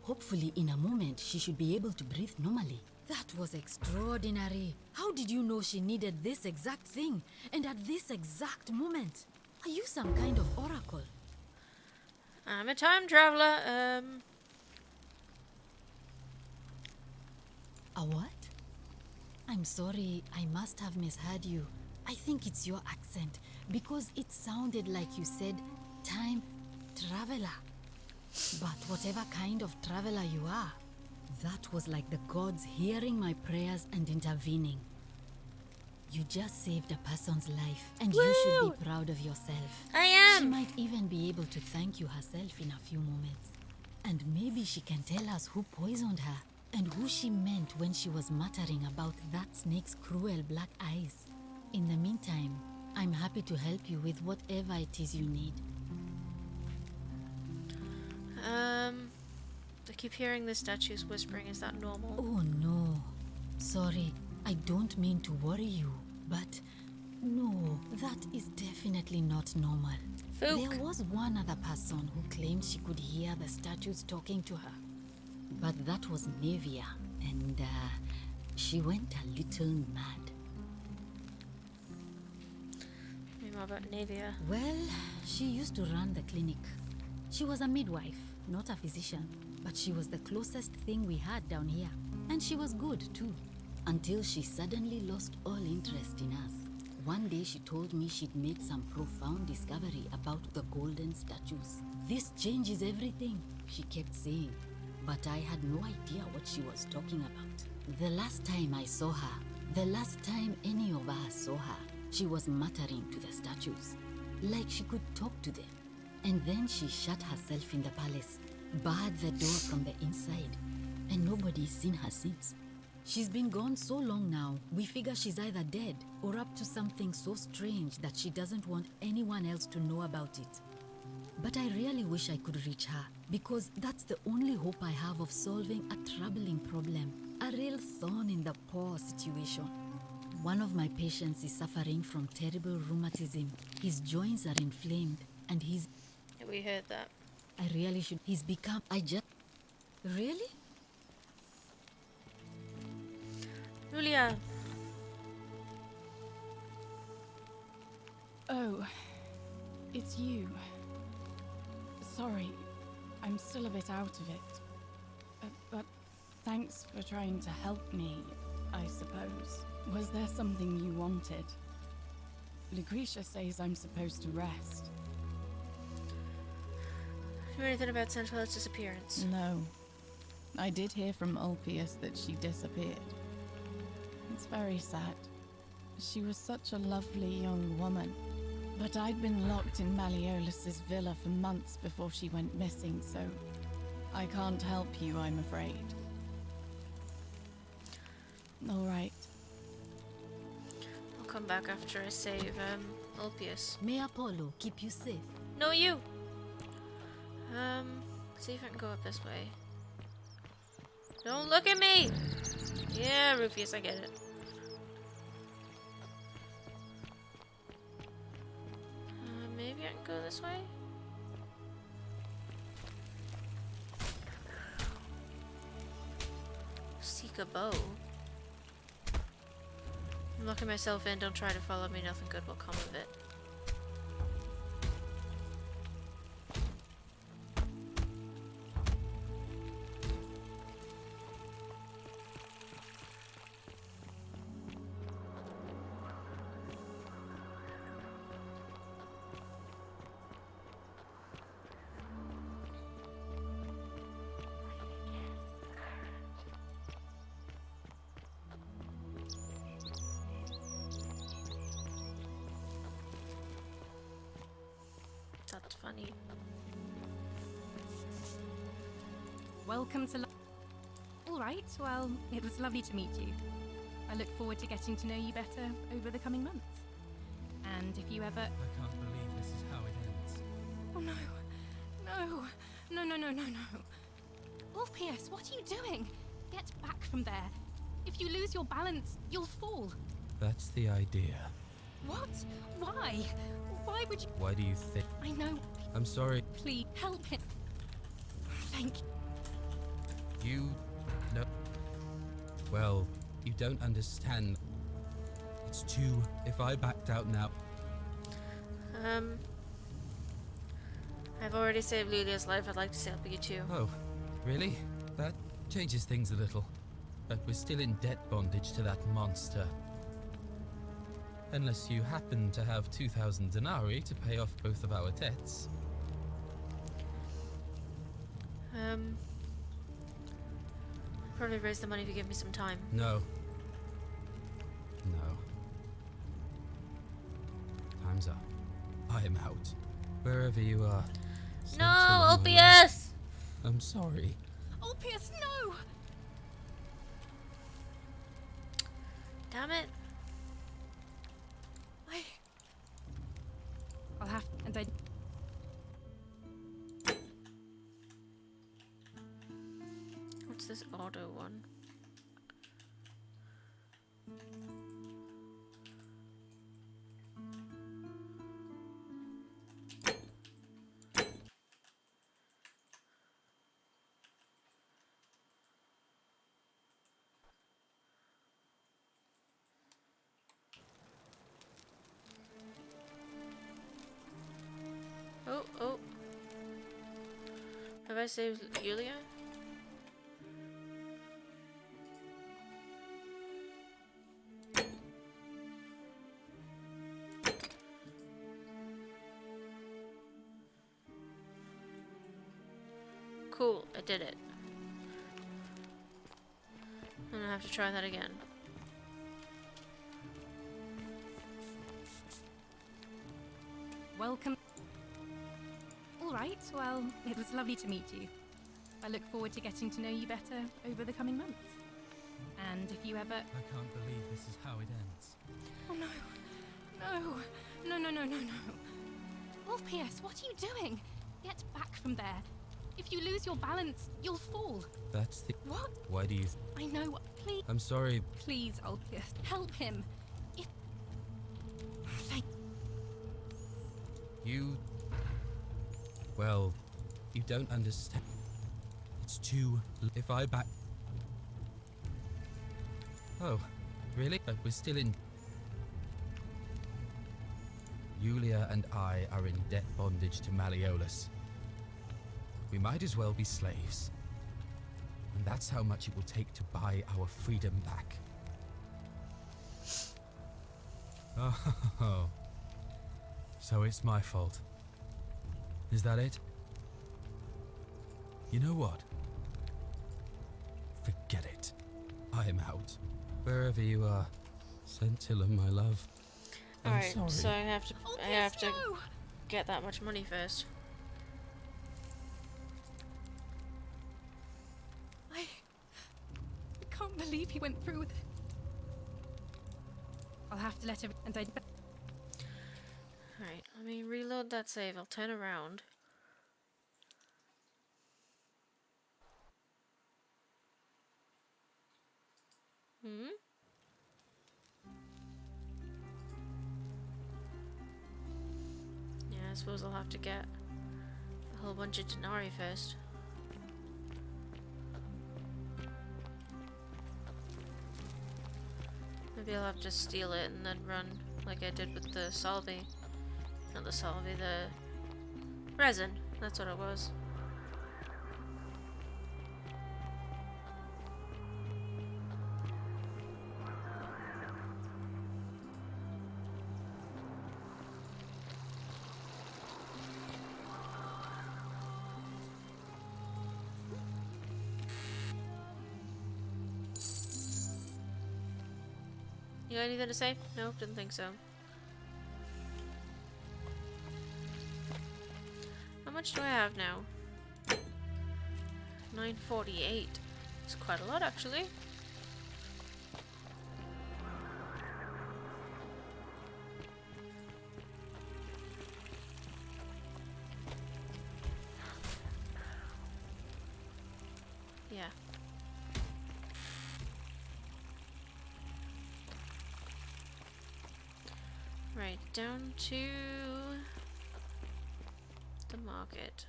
Speaker 3: Hopefully, in a moment, she should be able to breathe normally. That was extraordinary. How did you know she needed this exact thing, and at this exact moment? Are you some kind of oracle?
Speaker 1: I'm a time traveler.
Speaker 3: A what? I'm sorry, I must have misheard you. I think it's your accent, because it sounded like you said time traveler. But whatever kind of traveler you are, that was like the gods hearing my prayers and intervening. You just saved a person's life, and you should be proud of yourself.
Speaker 1: I am!
Speaker 3: She might even be able to thank you herself in a few moments. And maybe she can tell us who poisoned her, and who she meant when she was muttering about that snake's cruel black eyes. In the meantime, I'm happy to help you with whatever it is you need.
Speaker 1: I keep hearing the statues whispering. Is that normal?
Speaker 3: Oh no. Sorry, I don't mean to worry you, but no, that is definitely not normal.
Speaker 1: Fook.
Speaker 3: There was one other person who claimed she could hear the statues talking to her. But that was Nevia, and she went a little mad.
Speaker 1: Tell me more about Nevia.
Speaker 3: Well, she used to run the clinic. She was a midwife, not a physician, but she was the closest thing we had down here. And she was good, too, until she suddenly lost all interest in us. One day she told me she'd made some profound discovery about the golden statues. This changes everything, she kept saying. But I had no idea what she was talking about. The last time I saw her, the last time any of us saw her, she was muttering to the statues, like she could talk to them. And then she shut herself in the palace, barred the door from the inside, and nobody's seen her since. She's been gone so long now, we figure she's either dead or up to something so strange that she doesn't want anyone else to know about it. But I really wish I could reach her, because that's the only hope I have of solving a troubling problem, a real thorn in the paw situation. One of my patients is suffering from terrible rheumatism. His joints are inflamed, and he's...
Speaker 1: Yeah, we heard that.
Speaker 3: I really should... He's become... Really?
Speaker 1: Julia.
Speaker 12: Oh, it's you. Sorry, I'm still a bit out of it. But thanks for trying to help me, I suppose. Was there something you wanted? Lucretia says I'm supposed to rest.
Speaker 1: Know anything about Santal's disappearance?
Speaker 12: No. I did hear from Ulpius that she disappeared. It's very sad. She was such a lovely young woman. But I'd been locked in Malleolus's villa for months before she went missing, so I can't help you, I'm afraid. All right.
Speaker 1: I'll come back after I save Ulpius.
Speaker 3: May Apollo keep you safe?
Speaker 1: No, you. See if I can go up this way. Don't look at me! Yeah, Rufius, I get it. Maybe I can go this way? Seek a bow. I'm locking myself in, don't try to follow me, nothing good will come of it. That's funny.
Speaker 12: Welcome to. All right. Well, it was lovely to meet you. I look forward to getting to know you better over the coming months. And if you ever.
Speaker 13: I can't believe this is how it ends.
Speaker 12: Oh no! No! No! No! No! No! No! Ulpius, what are you doing? Get back from there. If you lose your balance, you'll fall.
Speaker 13: That's the idea.
Speaker 12: What? Why? Why would you?
Speaker 13: Why do you think?
Speaker 12: I know.
Speaker 13: I'm sorry.
Speaker 12: Please help him. Thank you.
Speaker 13: You know. Well, you don't understand. It's too. If I backed out now.
Speaker 1: I've already saved Lulia's life. I'd like to help you too.
Speaker 13: Oh, really? That changes things a little. But we're still in debt bondage to that monster. Unless you happen to have 2,000 denarii to pay off both of our debts.
Speaker 1: Probably raise the money if you give me some time.
Speaker 13: No. No. Time's up. I am out. Wherever you are.
Speaker 1: No, Ulpius!
Speaker 13: I'm sorry.
Speaker 12: Ulpius, no!
Speaker 1: Damn it.
Speaker 12: I'll have and I.
Speaker 1: What's this auto one? Oh. Have I saved Yulia? Cool, I did it. I'm gonna have to try that again.
Speaker 12: Welcome. All right. Well, it was lovely to meet you. I look forward to getting to know you better over the coming months. And if you ever.
Speaker 13: I can't believe this is how it ends.
Speaker 12: Oh no! No! No! No! No! No! No! Ulpius, what are you doing? Get back from there. If you lose your balance, you'll fall.
Speaker 13: That's the.
Speaker 12: What?
Speaker 13: Why do you?
Speaker 12: I know. Please.
Speaker 13: I'm sorry.
Speaker 12: Please, Ulpius, help him. If. Thank.
Speaker 13: You. Well, you don't understand. It's too. If I back. Oh, really? But we're still in. Yulia and I are in debt bondage to Malleolus. We might as well be slaves. And that's how much it will take to buy our freedom back. Oh. So it's my fault. Is that it? You know what? Forget it. I am out. Wherever you are. Scintilla, my love.
Speaker 1: Alright, so I have to get that much money first.
Speaker 12: I can't believe he went through with it. I'll have to let him and I.
Speaker 1: Alright, let me reload that save. I'll turn around. Yeah, I suppose I'll have to get a whole bunch of denarii first. Maybe I'll have to steal it and then run like I did with the Salvi. Not the Salvi, the resin. That's what it was. You got anything to say? Nope, didn't think so. How much do I have now? 948. It's quite a lot, actually. Yeah. Right, down to the market.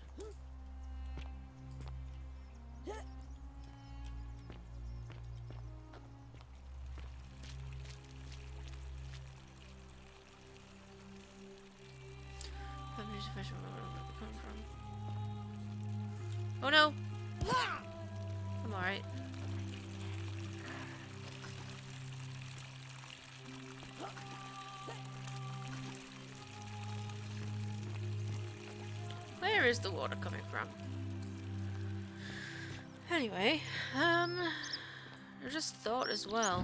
Speaker 1: Oh no! I'm alright. Where is the water coming from? Anyway, I just thought as well.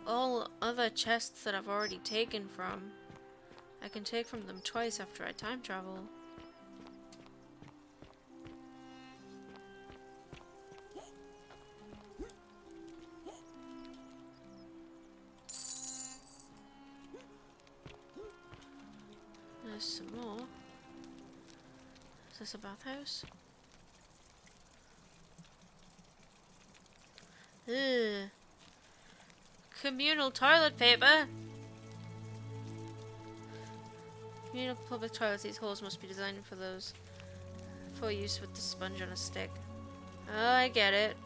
Speaker 1: All other chests that I've already taken from, I can take from them twice after I time travel. There's some more. Is this a bathhouse? Ugh. Communal toilet paper! Communal public toilets, these holes must be designed for those for use with the sponge on a stick. Oh, I get it.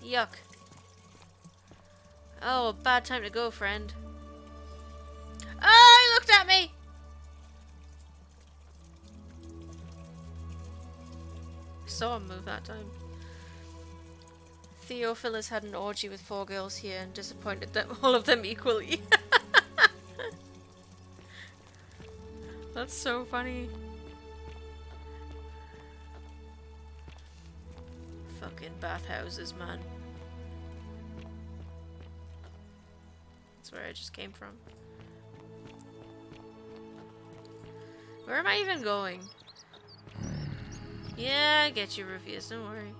Speaker 1: Yuck. Oh, a bad time to go, friend. Oh, he looked at me! Saw him move that time. Theophilus had an orgy with 4 girls here and disappointed them, all of them equally. That's so funny. Fucking bathhouses, man. That's where I just came from. Where am I even going? Yeah, I get your reviews, don't worry.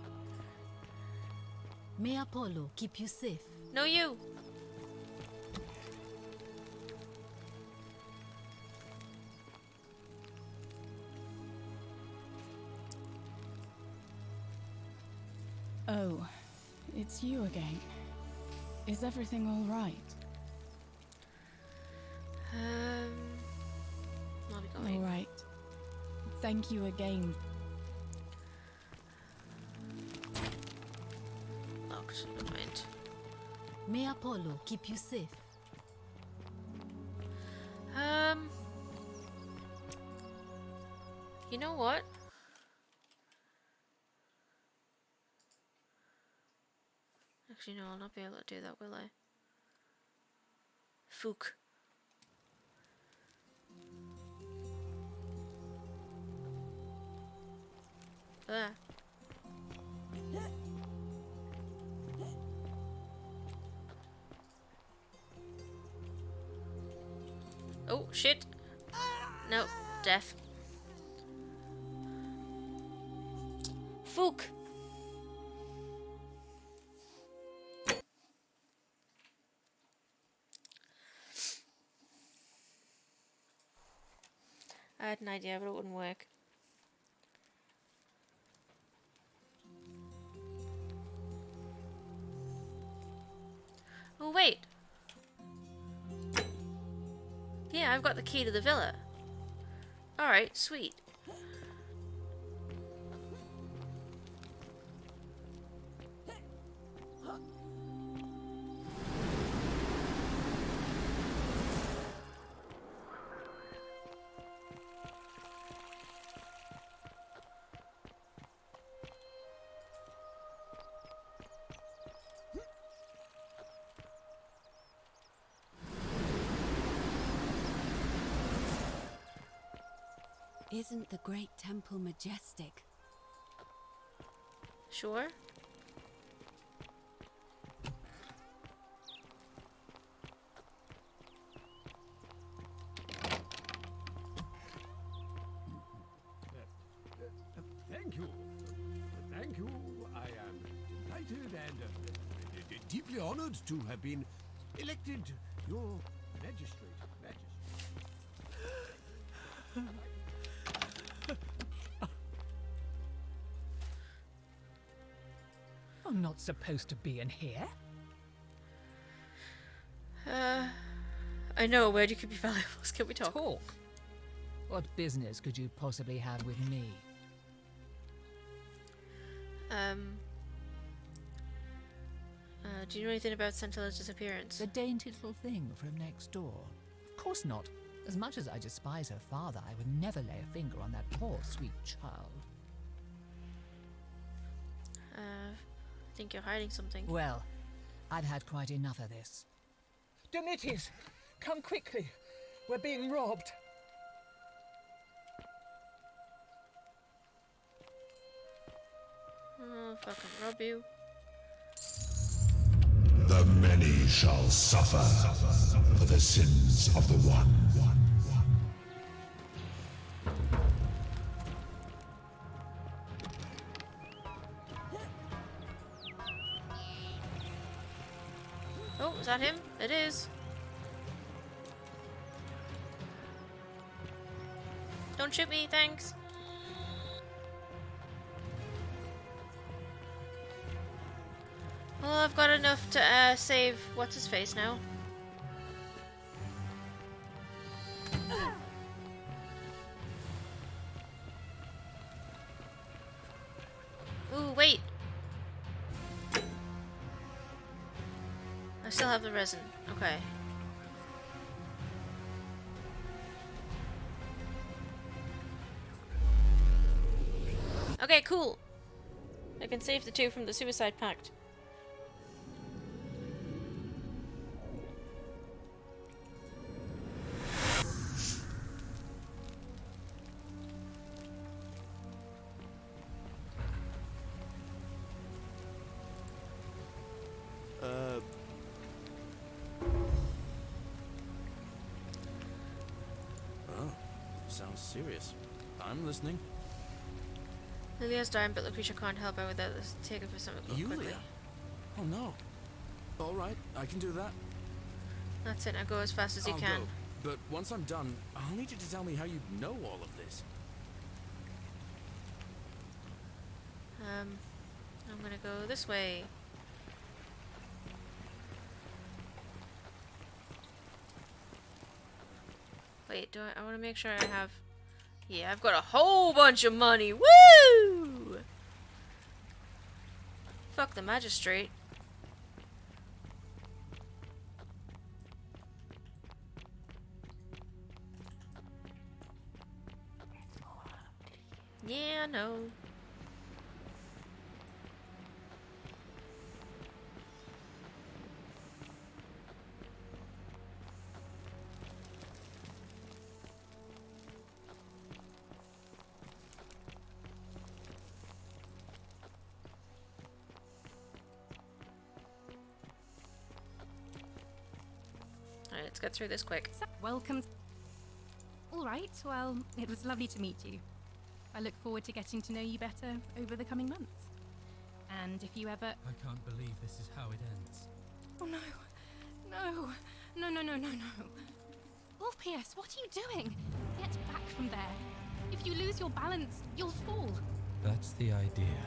Speaker 3: May Apollo keep you safe.
Speaker 1: No, you!
Speaker 8: Oh, it's you again. Is everything all right?
Speaker 1: I'll be going.
Speaker 8: All right. Thank you again.
Speaker 1: Locked. Never mind.
Speaker 3: May Apollo keep you safe.
Speaker 1: You know what? Actually, no, I'll not be able to do that, will I? Fook. Ah. Oh, shit. No, death. Fook. I had an idea, but it wouldn't work. Oh, wait. Yeah, I've got the key to the villa. Alright, sweet.
Speaker 10: Isn't the Great Temple majestic?
Speaker 1: Sure.
Speaker 15: deeply honored to have been elected your magistrate.
Speaker 2: I'm not supposed to be in here.
Speaker 1: I know. Where do you keep your valuables? Can we talk?
Speaker 2: Talk? What business could you possibly have with me?
Speaker 1: Do you know anything about Centilla's disappearance?
Speaker 2: The dainty little thing from next door. Of course not. As much as I despise her father, I would never lay a finger on that poor, sweet child.
Speaker 1: I think you're hiding something.
Speaker 2: Well, I've had quite enough of this. Demetrius, come quickly. We're being robbed.
Speaker 1: Oh, fucking rob you.
Speaker 16: The many shall suffer for the sins of the one.
Speaker 1: Oh, is that him? It is. Don't shoot me, thanks. Well, I've got enough to save what's his face now. Ooh, wait. I still have the resin. Okay. Okay, cool. I can save the two from the suicide pact.
Speaker 4: Oh, sounds serious. I'm listening.
Speaker 1: Lylia's dying, but Lucretia can't help her without this. Take her for something quickly.
Speaker 4: Yulia? Oh no. Alright, I can do that.
Speaker 1: That's it, now go as fast as you
Speaker 4: I'll
Speaker 1: can.
Speaker 4: go. But once I'm done, I'll need you to tell me how you know all of this.
Speaker 1: I'm gonna go this way. Wait, I want to make sure I have... Yeah, I've got a whole bunch of money. Woo! Fuck the magistrate. Yeah, I know. Alright, let's get through this quick.
Speaker 12: Welcome. All right, well, it was lovely to meet you. I look forward to getting to know you better over the coming months. And if you ever...
Speaker 13: I can't believe this is how it ends.
Speaker 12: Oh no. No. No, no, no, no, no. Orpheus, what are you doing? Get back from there. If you lose your balance, you'll fall.
Speaker 13: That's the idea.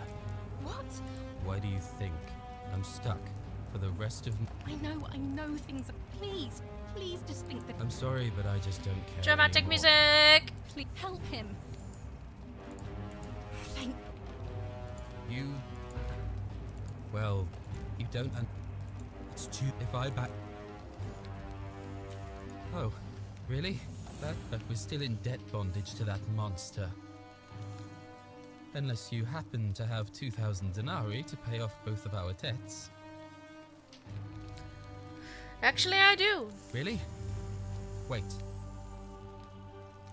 Speaker 12: What?
Speaker 13: Why do you think I'm stuck for the rest of...
Speaker 12: I know things... Please, please just think that...
Speaker 13: I'm sorry, but I just don't care
Speaker 1: Dramatic
Speaker 13: anymore.
Speaker 1: music!
Speaker 12: Please help him. Thank...
Speaker 13: You... Well, you don't... It's too... If I back... Oh, really? That we're still in debt bondage to that monster. Unless you happen to have 2,000 denarii to pay off both of our debts.
Speaker 1: Actually, I do.
Speaker 13: Really? Wait.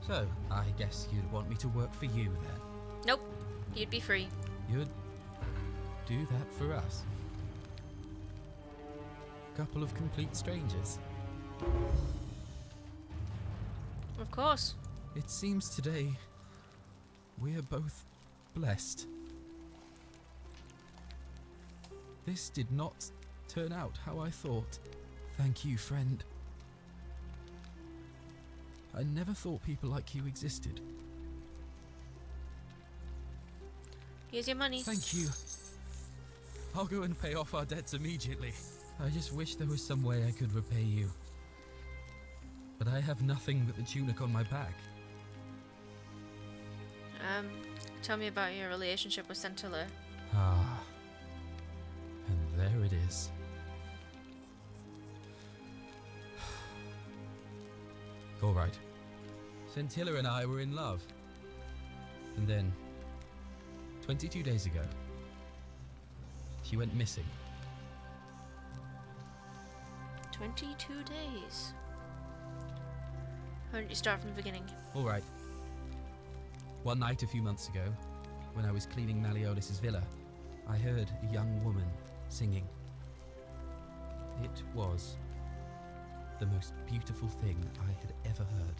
Speaker 13: So, I guess you'd want me to work for you then?
Speaker 1: Nope. You'd be free.
Speaker 13: You'd do that for us? Couple of complete strangers.
Speaker 1: Of course.
Speaker 13: It seems today we're both blessed. This did not turn out how I thought. Thank you, friend. I never thought people like you existed.
Speaker 1: Here's your money.
Speaker 13: Thank you. I'll go and pay off our debts immediately. I just wish there was some way I could repay you. But I have nothing but the tunic on my back.
Speaker 1: Tell me about your relationship with Scintilla.
Speaker 13: Ah. And there it is. Alright. Scintilla and I were in love. And then, 22 days ago, she went missing.
Speaker 1: 22 days. Why don't you start from the beginning?
Speaker 13: Alright. One night a few months ago, when I was cleaning Malleolus's villa, I heard a young woman singing. It was the most beautiful thing I had ever heard.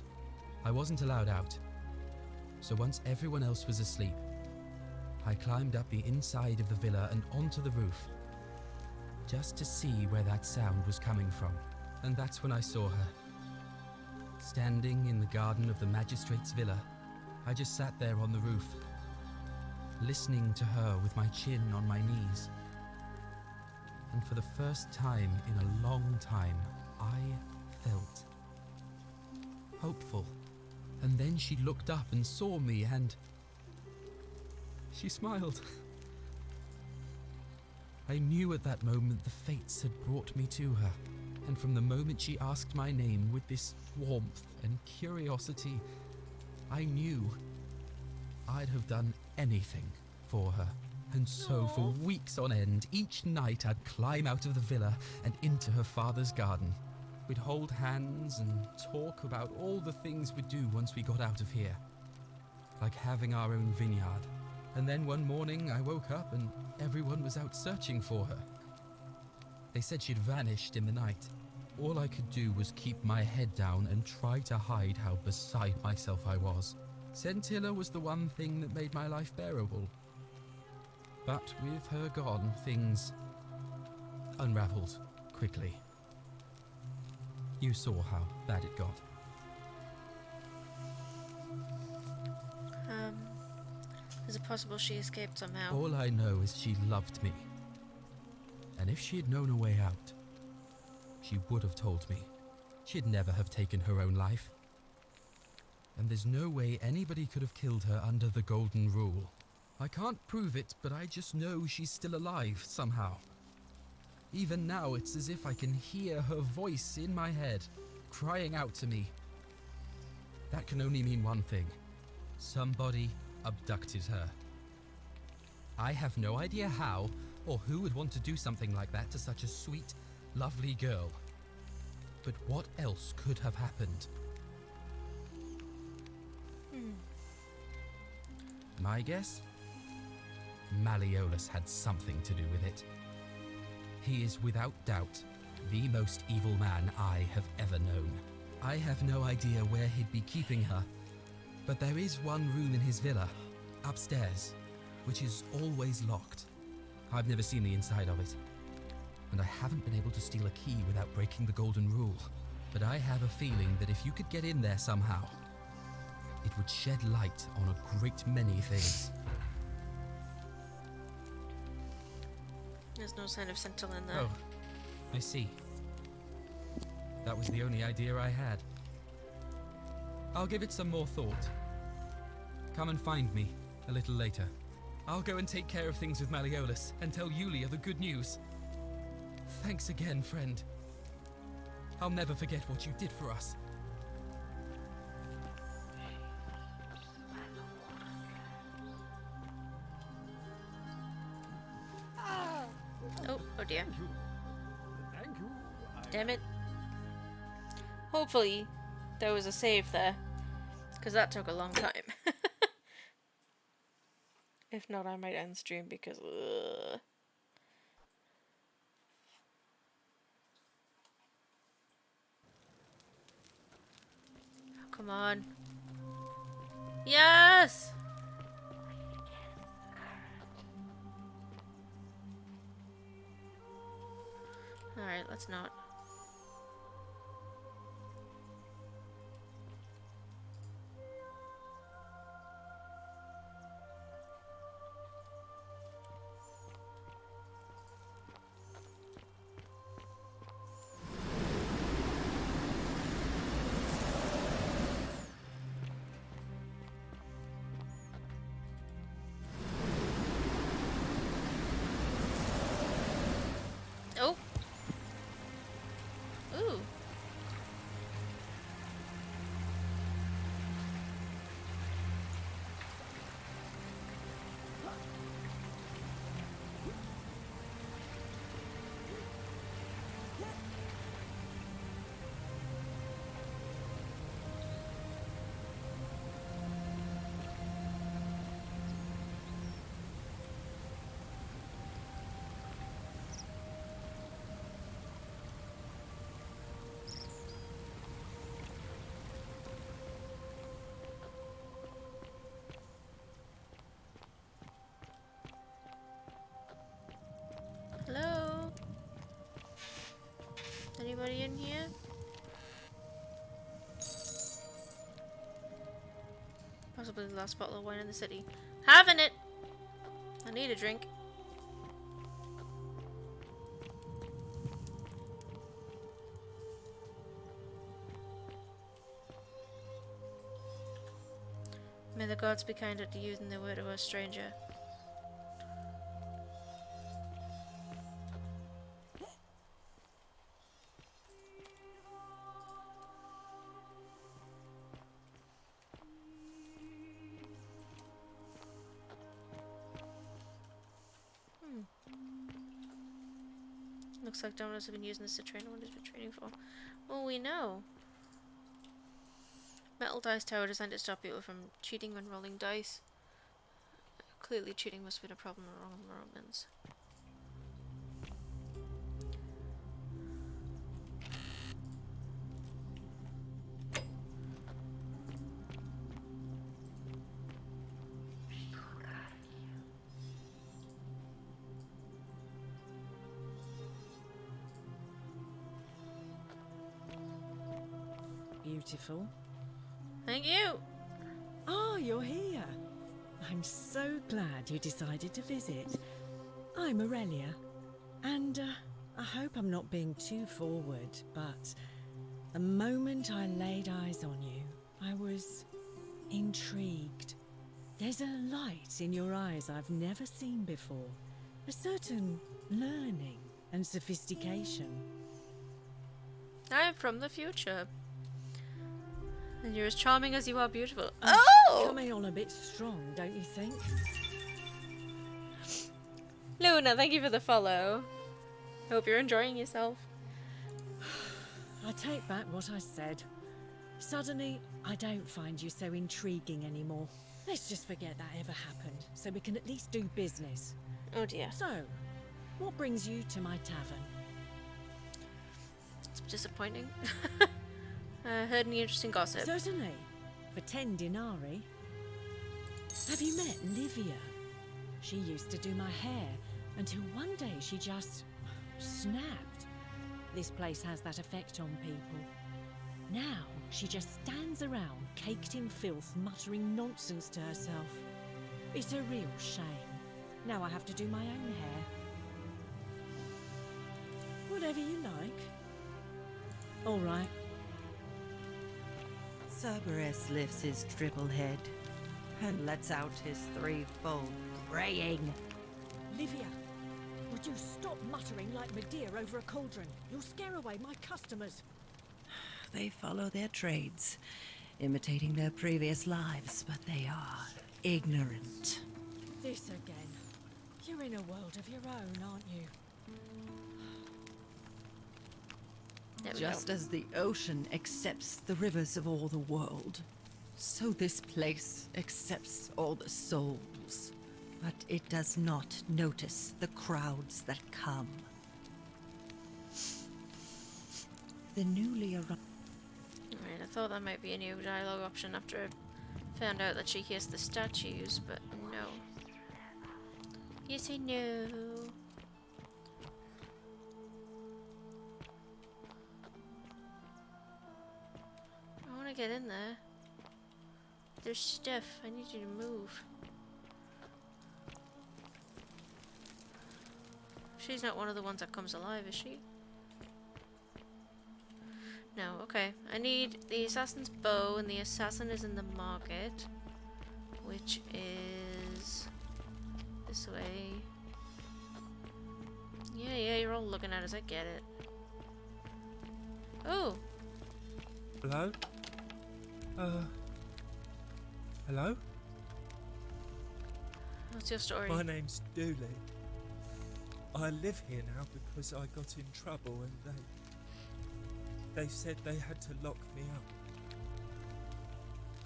Speaker 13: I wasn't allowed out, so once everyone else was asleep, I climbed up the inside of the villa and onto the roof, just to see where that sound was coming from. And that's when I saw her. Standing in the garden of the magistrate's villa, I just sat there on the roof, listening to her with my chin on my knees. And for the first time in a long time, I felt hopeful. And then she looked up and saw me and she smiled. I knew at that moment the fates had brought me to her. And from the moment she asked my name with this warmth and curiosity, I knew I'd have done anything for her. And so for weeks on end, each night I'd climb out of the villa and into her father's garden. We'd hold hands and talk about all the things we'd do once we got out of here. Like having our own vineyard. And then one morning I woke up and everyone was out searching for her. They said she'd vanished in the night. All I could do was keep my head down and try to hide how beside myself I was. Scintilla was the one thing that made my life bearable. But with her gone, things unraveled quickly. You saw how bad it got.
Speaker 1: Is it possible she escaped somehow?
Speaker 13: All I know is she loved me. And if she had known a way out, she would have told me. She'd never have taken her own life. And there's no way anybody could have killed her under the Golden Rule. I can't prove it, but I just know she's still alive somehow. Even now, it's as if I can hear her voice in my head, crying out to me. That can only mean one thing. Somebody abducted her. I have no idea how, or who would want to do something like that to such a sweet, lovely girl. But what else could have happened? My guess? Malleolus had something to do with it. He is without doubt the most evil man I have ever known. I have no idea where he'd be keeping her, but there is one room in his villa, upstairs, which is always locked. I've never seen the inside of it, and I haven't been able to steal a key without breaking the Golden Rule. But I have a feeling that if you could get in there somehow, it would shed light on a great many things.
Speaker 1: There's no sign of Scintilla in there.
Speaker 13: Oh, I see. That was the only idea I had. I'll give it some more thought. Come and find me a little later. I'll go and take care of things with Malleolus and tell Yulia the good news. Thanks again, friend. I'll never forget what you did for us.
Speaker 1: Oh dear. Damn it. Hopefully there was a save there, because that took a long time. If not, I might end stream because oh, come on. Yes! Alright, let's not. Oh. Ooh. Hello? Anybody in here? Possibly the last bottle of wine in the city. Having it! I need a drink. May the gods be kinder to you than they were to us, stranger. Looks like Domino's have been using this to train. What is it training for? Well, we know. Metal dice tower designed to stop people from cheating when rolling dice. Clearly cheating must have been a problem in wrong Romans.
Speaker 5: Beautiful.
Speaker 1: Thank you.
Speaker 5: Oh, you're here. I'm so glad you decided to visit. I'm Aurelia, and I hope I'm not being too forward, but the moment I laid eyes on you, I was intrigued. There's a light in your eyes I've never seen before, a certain learning and sophistication.
Speaker 1: I am from the future. And you're as charming as you are beautiful.
Speaker 5: Coming on a bit strong, don't you think?
Speaker 1: Luna, thank you for the follow. Hope you're enjoying yourself.
Speaker 5: I take back what I said. Suddenly, I don't find you so intriguing anymore. Let's just forget that ever happened, so we can at least do business.
Speaker 1: Oh dear.
Speaker 5: So, what brings you to my tavern?
Speaker 1: It's disappointing. Heard any interesting gossip?
Speaker 5: Certainly. For 10 denarii. Have you met Livia? She used to do my hair, until one day she just snapped. This place has that effect on people. Now, she just stands around, caked in filth, muttering nonsense to herself. It's a real shame. Now I have to do my own hair. Whatever you like. All right.
Speaker 6: Cerberus lifts his triple head and lets out his threefold braying.
Speaker 5: Livia, would you stop muttering like Medea over a cauldron? You'll scare away my customers.
Speaker 6: They follow their trades, imitating their previous lives, but they are ignorant.
Speaker 5: This again. You're in a world of your own, aren't you?
Speaker 6: Just as the ocean accepts the rivers of all the world, so this place accepts all the souls. But it does not notice the crowds that come. The newly arrived...
Speaker 1: Alright, I thought that might be a new dialogue option after I found out that she kissed the statues, but no. You say no. to get in there. There's stuff. I need you to move. She's not one of the ones that comes alive, is she? No, okay. I need the assassin's bow, and the assassin is in the market, which is this way. Yeah, you're all looking at us. I get it. Oh.
Speaker 11: Hello? Hello?
Speaker 1: What's your story?
Speaker 11: My name's Dooley. I live here now because I got in trouble and they said they had to lock me up.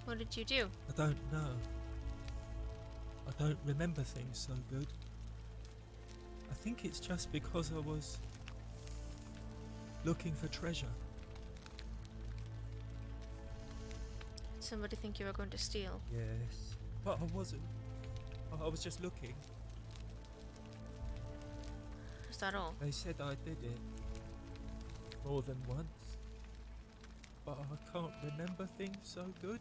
Speaker 1: What did you do?
Speaker 11: I don't know. I don't remember things so good. I think it's just because I was looking for treasure.
Speaker 1: Did somebody think you were going to steal?
Speaker 11: Yes. But I wasn't. I was just looking.
Speaker 1: Is that all?
Speaker 11: They said I did it more than once. But I can't remember things so good.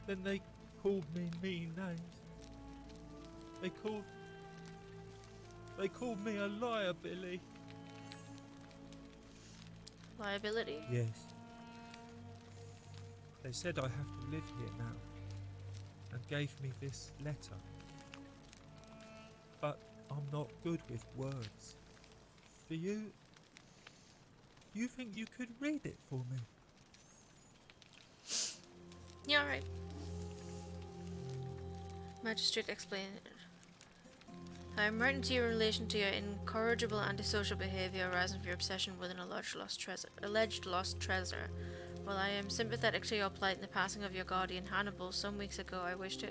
Speaker 11: Then they called me mean names. They called me a liar, Billy.
Speaker 1: Liability?
Speaker 11: Yes. They said I have to live here now, and gave me this letter. But I'm not good with words. Do you think you could read it for me?
Speaker 1: Yeah, alright. Magistrate explained. I am writing to you in relation to your incorrigible antisocial behaviour arising from your obsession with an alleged lost treasure. While I am sympathetic to your plight in the passing of your guardian Hannibal some weeks ago, I wish to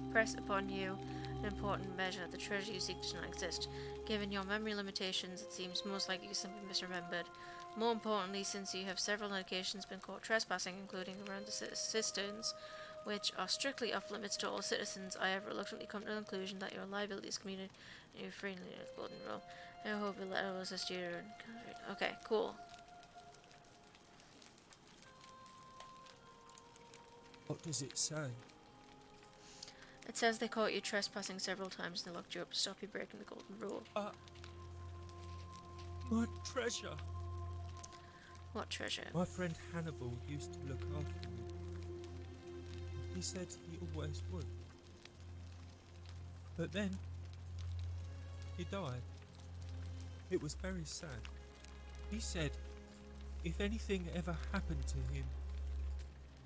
Speaker 1: impress upon you an important measure. The treasure you seek does not exist. Given your memory limitations, it seems most likely you simply misremembered. More importantly, since you have several occasions been caught trespassing, including around the cisterns, which are strictly off limits to all citizens, I have reluctantly come to the conclusion that your liability is committed and you're free under the golden rule. I hope your letter will assist you. Okay, cool.
Speaker 11: What does it say?
Speaker 1: It says they caught you trespassing several times and they locked you up to stop you breaking the golden rule.
Speaker 11: My treasure.
Speaker 1: What treasure?
Speaker 11: My friend Hannibal used to look after me. He said he always would. But then, he died. It was very sad. He said, if anything ever happened to him,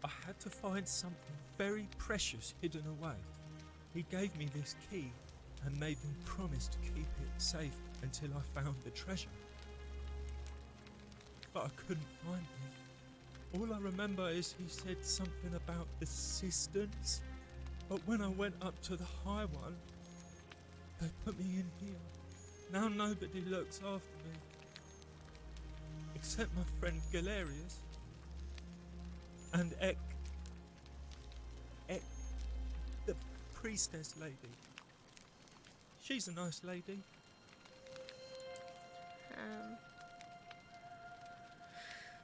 Speaker 11: I had to find something very precious hidden away. He gave me this key and made me promise to keep it safe until I found the treasure. But I couldn't find it. All I remember is he said something about the cisterns, but when I went up to the high one, they put me in here. Now nobody looks after me, except my friend Galerius and Ek, the priestess lady. She's a nice lady.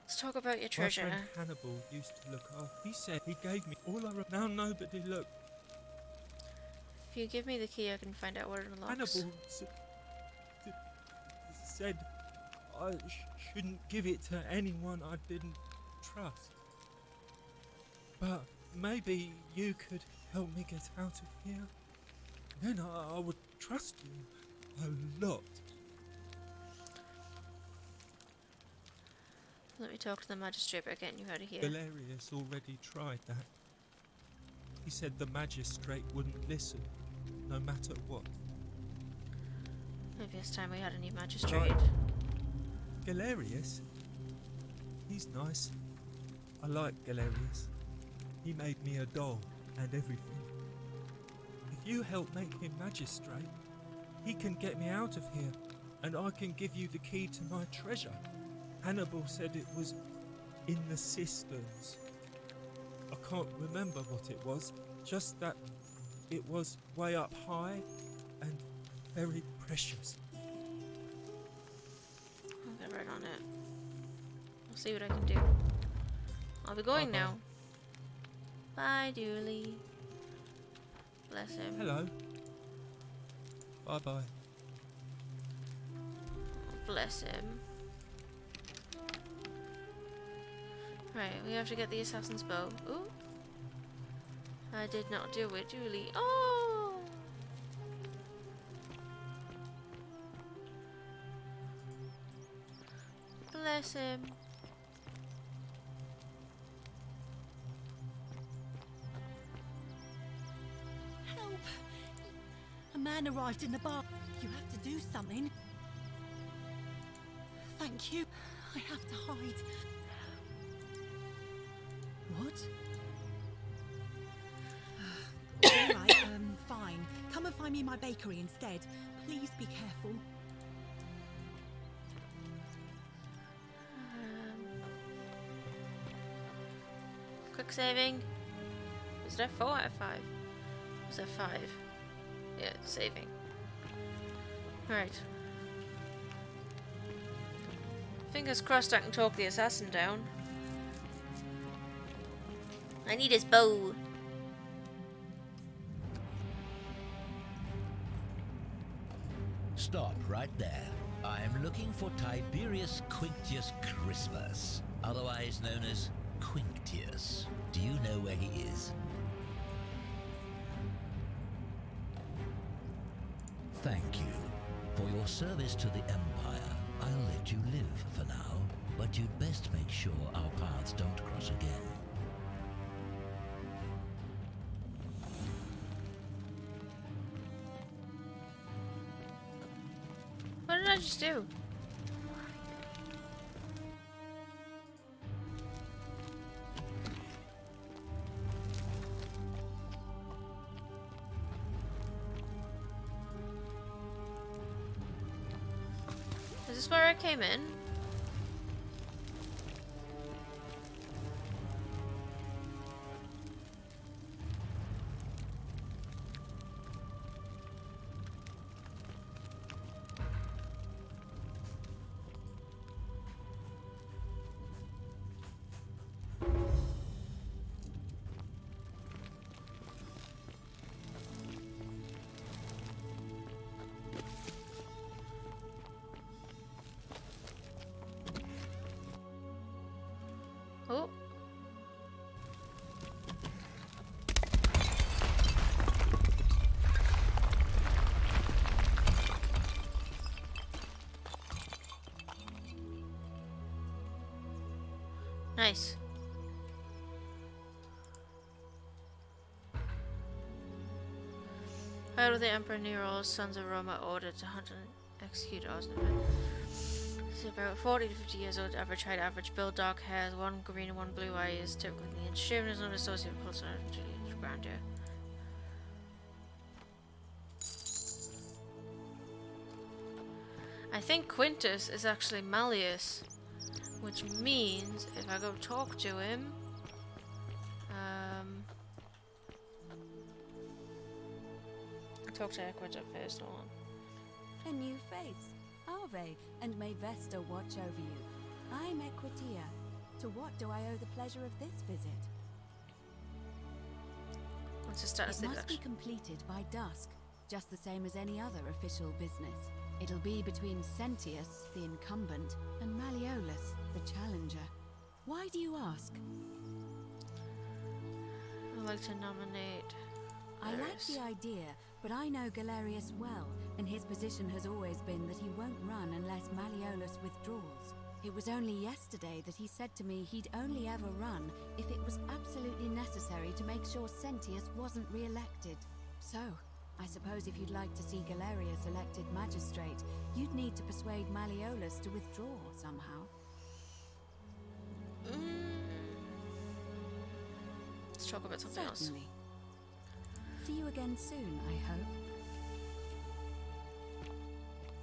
Speaker 1: Let's talk about your treasure.
Speaker 11: My friend Hannibal used to look after. He said he gave me all I. Now nobody look.
Speaker 1: If you give me the key, I can find out what it unlocks.
Speaker 11: Hannibal said I shouldn't give it to anyone I didn't trust. But maybe you could help me get out of here. Then I would trust you a lot.
Speaker 1: Let me talk to the magistrate about getting you out of here.
Speaker 11: Galerius already tried that. He said the magistrate wouldn't listen, no matter what.
Speaker 1: Maybe it's time we had a new magistrate.
Speaker 11: Galerius? He's nice. I like Galerius. He made me a doll and everything. If you help make him magistrate, he can get me out of here, and I can give you the key to my treasure. Hannibal said it was in the cisterns. I can't remember what it was, just that it was way up high and very precious.
Speaker 1: I'll get right on it. I'll see what I can do. I'll be going now. Bye, Dooley. Bless him.
Speaker 11: Hello. Bye bye.
Speaker 1: Bless him. Right, we have to get the assassin's bow. Ooh. I did not do it, Dooley. Oh! Bless him.
Speaker 18: Help! A man arrived in the bar. You have to do something. Thank you. I have to hide. What? Alright, fine. Come and find me in my bakery instead. Please be careful.
Speaker 1: Quick saving. Was that 4 out of 5? Was that 5? Yeah, saving. Alright. Fingers crossed I can talk the assassin down. I need his bow.
Speaker 20: Stop right there. I am looking for Tiberius Quinctius Crispus, otherwise known as Quinctius. Do you know where he is? Thank you. For your service to the Empire, I'll let you live for now, but you'd best make sure our paths don't cross again.
Speaker 1: What did I just do? Is this where I came in? Oh. Nice. How do the Emperor Nero's sons of Roma ordered to hunt and execute Osnabrück? He's about 40 to 50 years old, average height, average build, dark hair, one green and one blue eye, is typically the instrument is not associated with pulse and grandeur. I think Quintus is actually Malleus, which means if I go talk to him, I'll talk to Equita first, hold on.
Speaker 10: A new face. Ave, and may Vesta watch over you. I'm Equitia. To what do I owe the pleasure of this visit?
Speaker 1: What's the status
Speaker 10: It
Speaker 1: of
Speaker 10: must
Speaker 1: that?
Speaker 10: be completed by dusk, just the same as any other official business. It'll be between Sentius, the incumbent, and Malleolus, the challenger. Why do you ask?
Speaker 1: I'd like to nominate
Speaker 10: I like
Speaker 1: Galerius.
Speaker 10: the idea, but I know Galerius well, and his position has always been that he won't run unless Malleolus withdraws. It was only yesterday that he said to me he'd only ever run if it was absolutely necessary to make sure Sentius wasn't re-elected. So, I suppose if you'd like to see Galerius elected magistrate, you'd need to persuade Malleolus to withdraw somehow.
Speaker 1: Let's talk about something
Speaker 10: Certainly. See you again soon, I hope.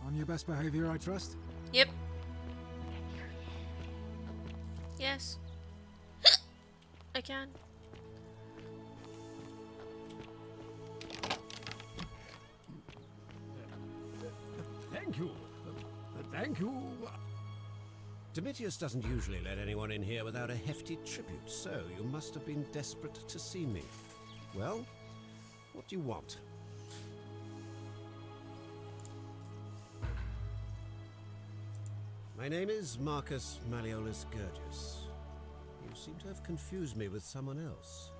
Speaker 7: On your best behavior, I trust?
Speaker 1: Yep. Yes. I can.
Speaker 14: Thank you. Thank you.
Speaker 15: Domitius doesn't usually let anyone in here without a hefty tribute, so you must have been desperate to see me. Well, what do you want? My name is Marcus Malleolus Gurgis. You seem to have confused me with someone else.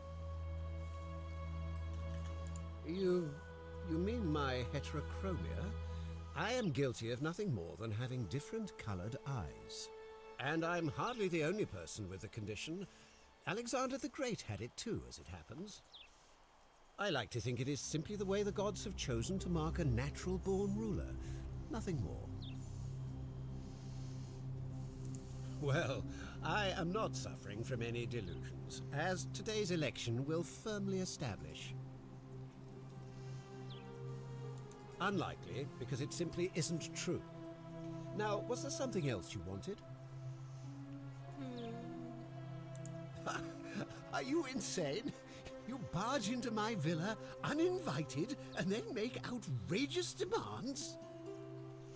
Speaker 15: You mean my heterochromia? I am guilty of nothing more than having different colored eyes. And I'm hardly the only person with the condition. Alexander the Great had it too, as it happens. I like to think it is simply the way the gods have chosen to mark a natural-born ruler. Nothing more. Well, I am not suffering from any delusions, as today's election will firmly establish. Unlikely, because it simply isn't true. Now, was there something else you wanted? Are you insane? You barge into my villa uninvited and then make outrageous demands?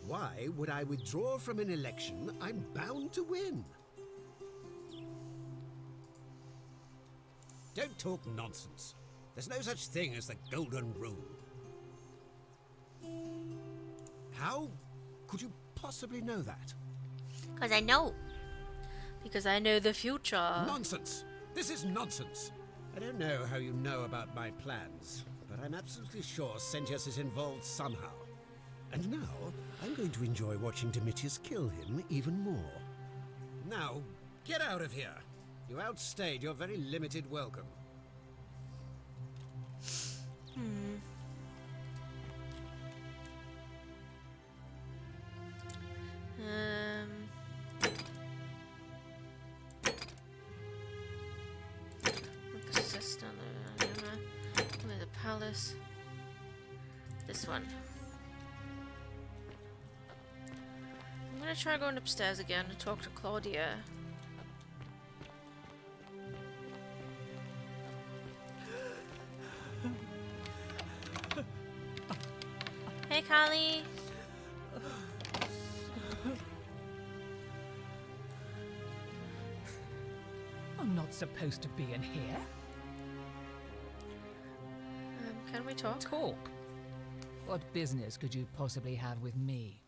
Speaker 15: Why would I withdraw from an election I'm bound to win? Don't talk nonsense. There's no such thing as the Golden Rule. How could you possibly know that?
Speaker 1: Because I know. Because I know the future.
Speaker 15: Nonsense! This is nonsense! I don't know how you know about my plans, but I'm absolutely sure Sentius is involved somehow. And now, I'm going to enjoy watching Domitius kill him even more. Now, get out of here! You outstayed your very limited welcome.
Speaker 1: What's this down there? Where's the palace? This one. I'm gonna try going upstairs again to talk to Claudia. Hey, Carly.
Speaker 2: I'm not supposed to be in here.
Speaker 1: Can we talk?
Speaker 2: Talk? What business could you possibly have with me?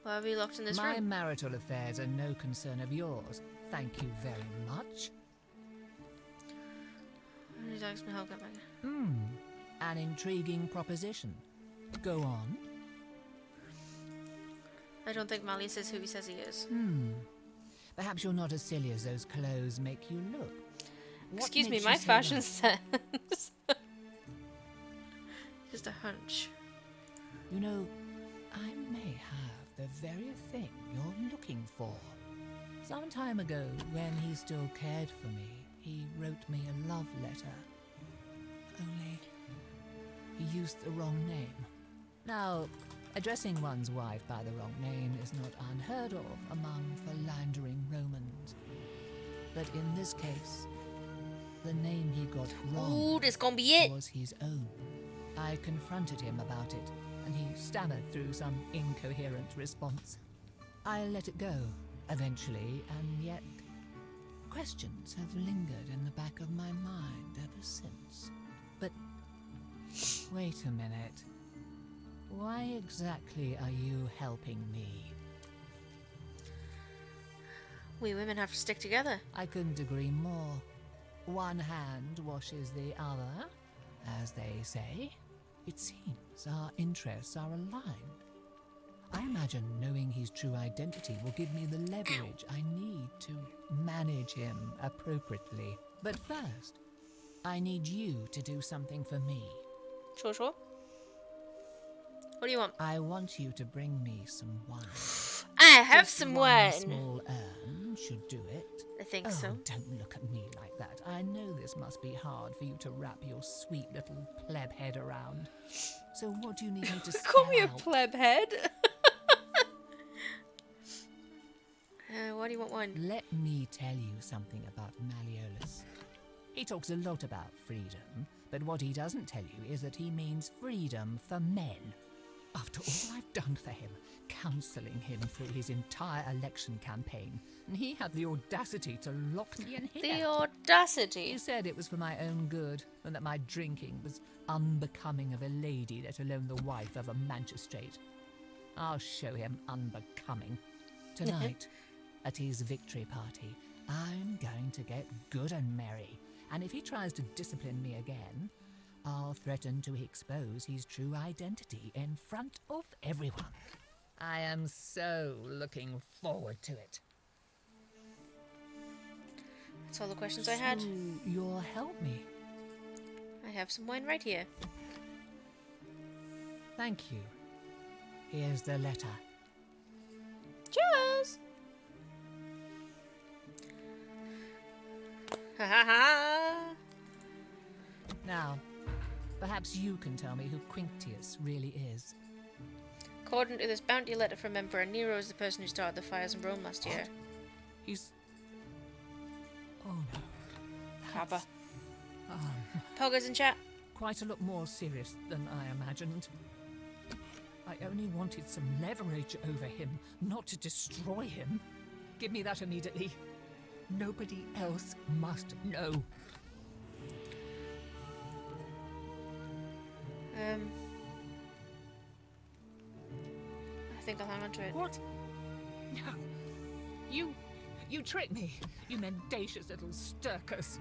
Speaker 1: Why are we locked in this
Speaker 2: My
Speaker 1: room?
Speaker 2: marital affairs are no concern of yours. Thank you very much.
Speaker 1: He's asking me how to get back.
Speaker 2: An intriguing proposition. Go on.
Speaker 1: I don't think Malleus is who he says he is.
Speaker 2: Perhaps you're not as silly as those clothes make you look. What
Speaker 1: Excuse me,
Speaker 2: makes
Speaker 1: my
Speaker 2: you say
Speaker 1: fashion
Speaker 2: that?
Speaker 1: sense. Just a hunch.
Speaker 2: You know, I may have the very thing you're looking for. Some time ago, when he still cared for me, he wrote me a love letter. Only, he used the wrong name. Now, addressing one's wife by the wrong name is not unheard of among philandering Romans. But in this case, the name he got wrong
Speaker 1: Ooh, this gonna be it.
Speaker 2: was his own. I confronted him about it, and he stammered through some incoherent response. I let it go, eventually, and yet questions have lingered in the back of my mind ever since. But wait a minute. Why exactly are you helping me?
Speaker 1: We women have to stick together.
Speaker 2: I couldn't agree more. One hand washes the other, as they say. It seems our interests are aligned. I imagine knowing his true identity will give me the leverage I need to manage him appropriately. But first, I need you to do something for me.
Speaker 1: Sure. What do you want?
Speaker 2: I want you to bring me some wine.
Speaker 1: I have
Speaker 2: Just
Speaker 1: some
Speaker 2: one
Speaker 1: wine.
Speaker 2: small urn should do it.
Speaker 1: I think
Speaker 2: Oh,
Speaker 1: so.
Speaker 2: don't look at me like that. I know this must be hard for you to wrap your sweet little pleb head around. So what do you need me to
Speaker 1: Call
Speaker 2: spell
Speaker 1: me a
Speaker 2: out?
Speaker 1: pleb head. Why do you want wine?
Speaker 2: Let me tell you something about Malleolus. He talks a lot about freedom, but what he doesn't tell you is that he means freedom for men. After all I've done for him, counselling him through his entire election campaign, and he had the audacity to lock me in here.
Speaker 1: The audacity?
Speaker 2: He said it was for my own good, and that my drinking was unbecoming of a lady, let alone the wife of a magistrate. I'll show him unbecoming. Tonight, at his victory party, I'm going to get good and merry, and if he tries to discipline me again, I'll threaten to expose his true identity in front of everyone. I am so looking forward to it.
Speaker 1: That's all the questions I had.
Speaker 2: So you'll help me?
Speaker 1: I have some wine right here.
Speaker 2: Thank you. Here's the letter.
Speaker 1: Cheers! Ha ha ha!
Speaker 2: Now, perhaps you can tell me who Quinctius really is.
Speaker 1: According to this bounty letter from Emperor Nero, is the person who started the fires in Rome last year.
Speaker 2: He's... Oh no.
Speaker 1: Kappa. Poggers in chat.
Speaker 2: Quite a lot more serious than I imagined. I only wanted some leverage over him, not to destroy him. Give me that immediately. Nobody else must know.
Speaker 1: I think I'll hang on to it.
Speaker 2: What? No. You tricked me, you mendacious little stirkers.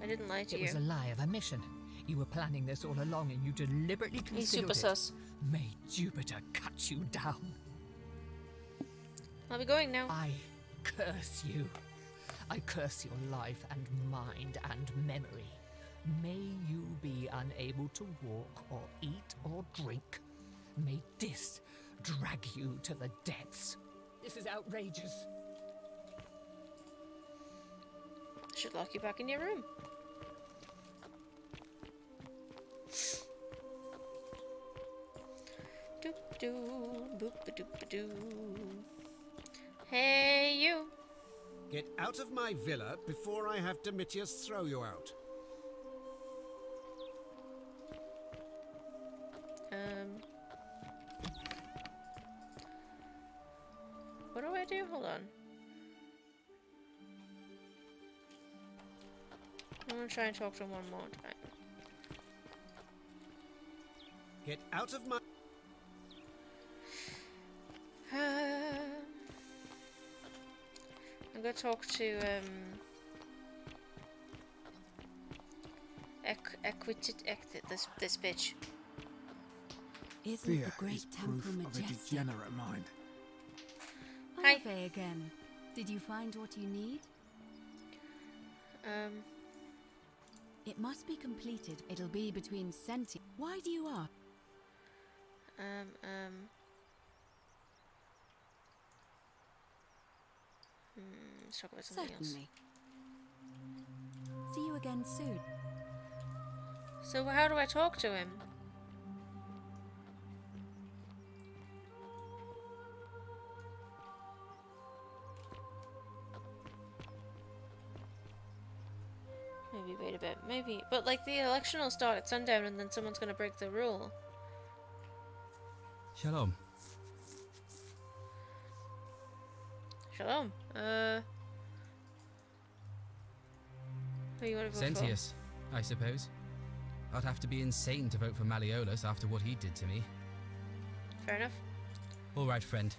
Speaker 1: I didn't lie to you.
Speaker 2: It was a lie of a mission. You were planning this all along and you deliberately concealed
Speaker 1: He's super
Speaker 2: it.
Speaker 1: sus.
Speaker 2: May Jupiter cut you down.
Speaker 1: I'll be going now.
Speaker 2: I curse you. I curse your life and mind and memory. May you be unable to walk or eat or drink. May this drag you to the depths. This is outrageous.
Speaker 1: I should lock you back in your room. Doop doo, boop a doop a doo. Hey, you.
Speaker 15: Get out of my villa before I have Domitius throw you out.
Speaker 1: What do I do? Hold on. I'm gonna try and talk to him one more time.
Speaker 15: Get out of my...
Speaker 1: I'm gonna talk to this bitch.
Speaker 10: Isn't
Speaker 7: Fear
Speaker 10: the great
Speaker 7: is
Speaker 10: temple
Speaker 7: proof of a
Speaker 10: majestic?
Speaker 7: degenerate mind.
Speaker 10: Ave again. Did you find what you need? It must be completed. It'll be between Senti. Why do you ask?
Speaker 1: Let's talk about something
Speaker 10: Certainly. See you again soon.
Speaker 1: else. So how do I talk to him? Maybe wait a bit. Maybe. But like the election will start at sundown and then someone's gonna break the rule.
Speaker 13: Shalom.
Speaker 1: Shalom. Who you want to vote
Speaker 13: Sentius, I suppose. I'd have to be insane to vote for Malleolus after what he did to me.
Speaker 1: for? Fair enough.
Speaker 13: All right, friend.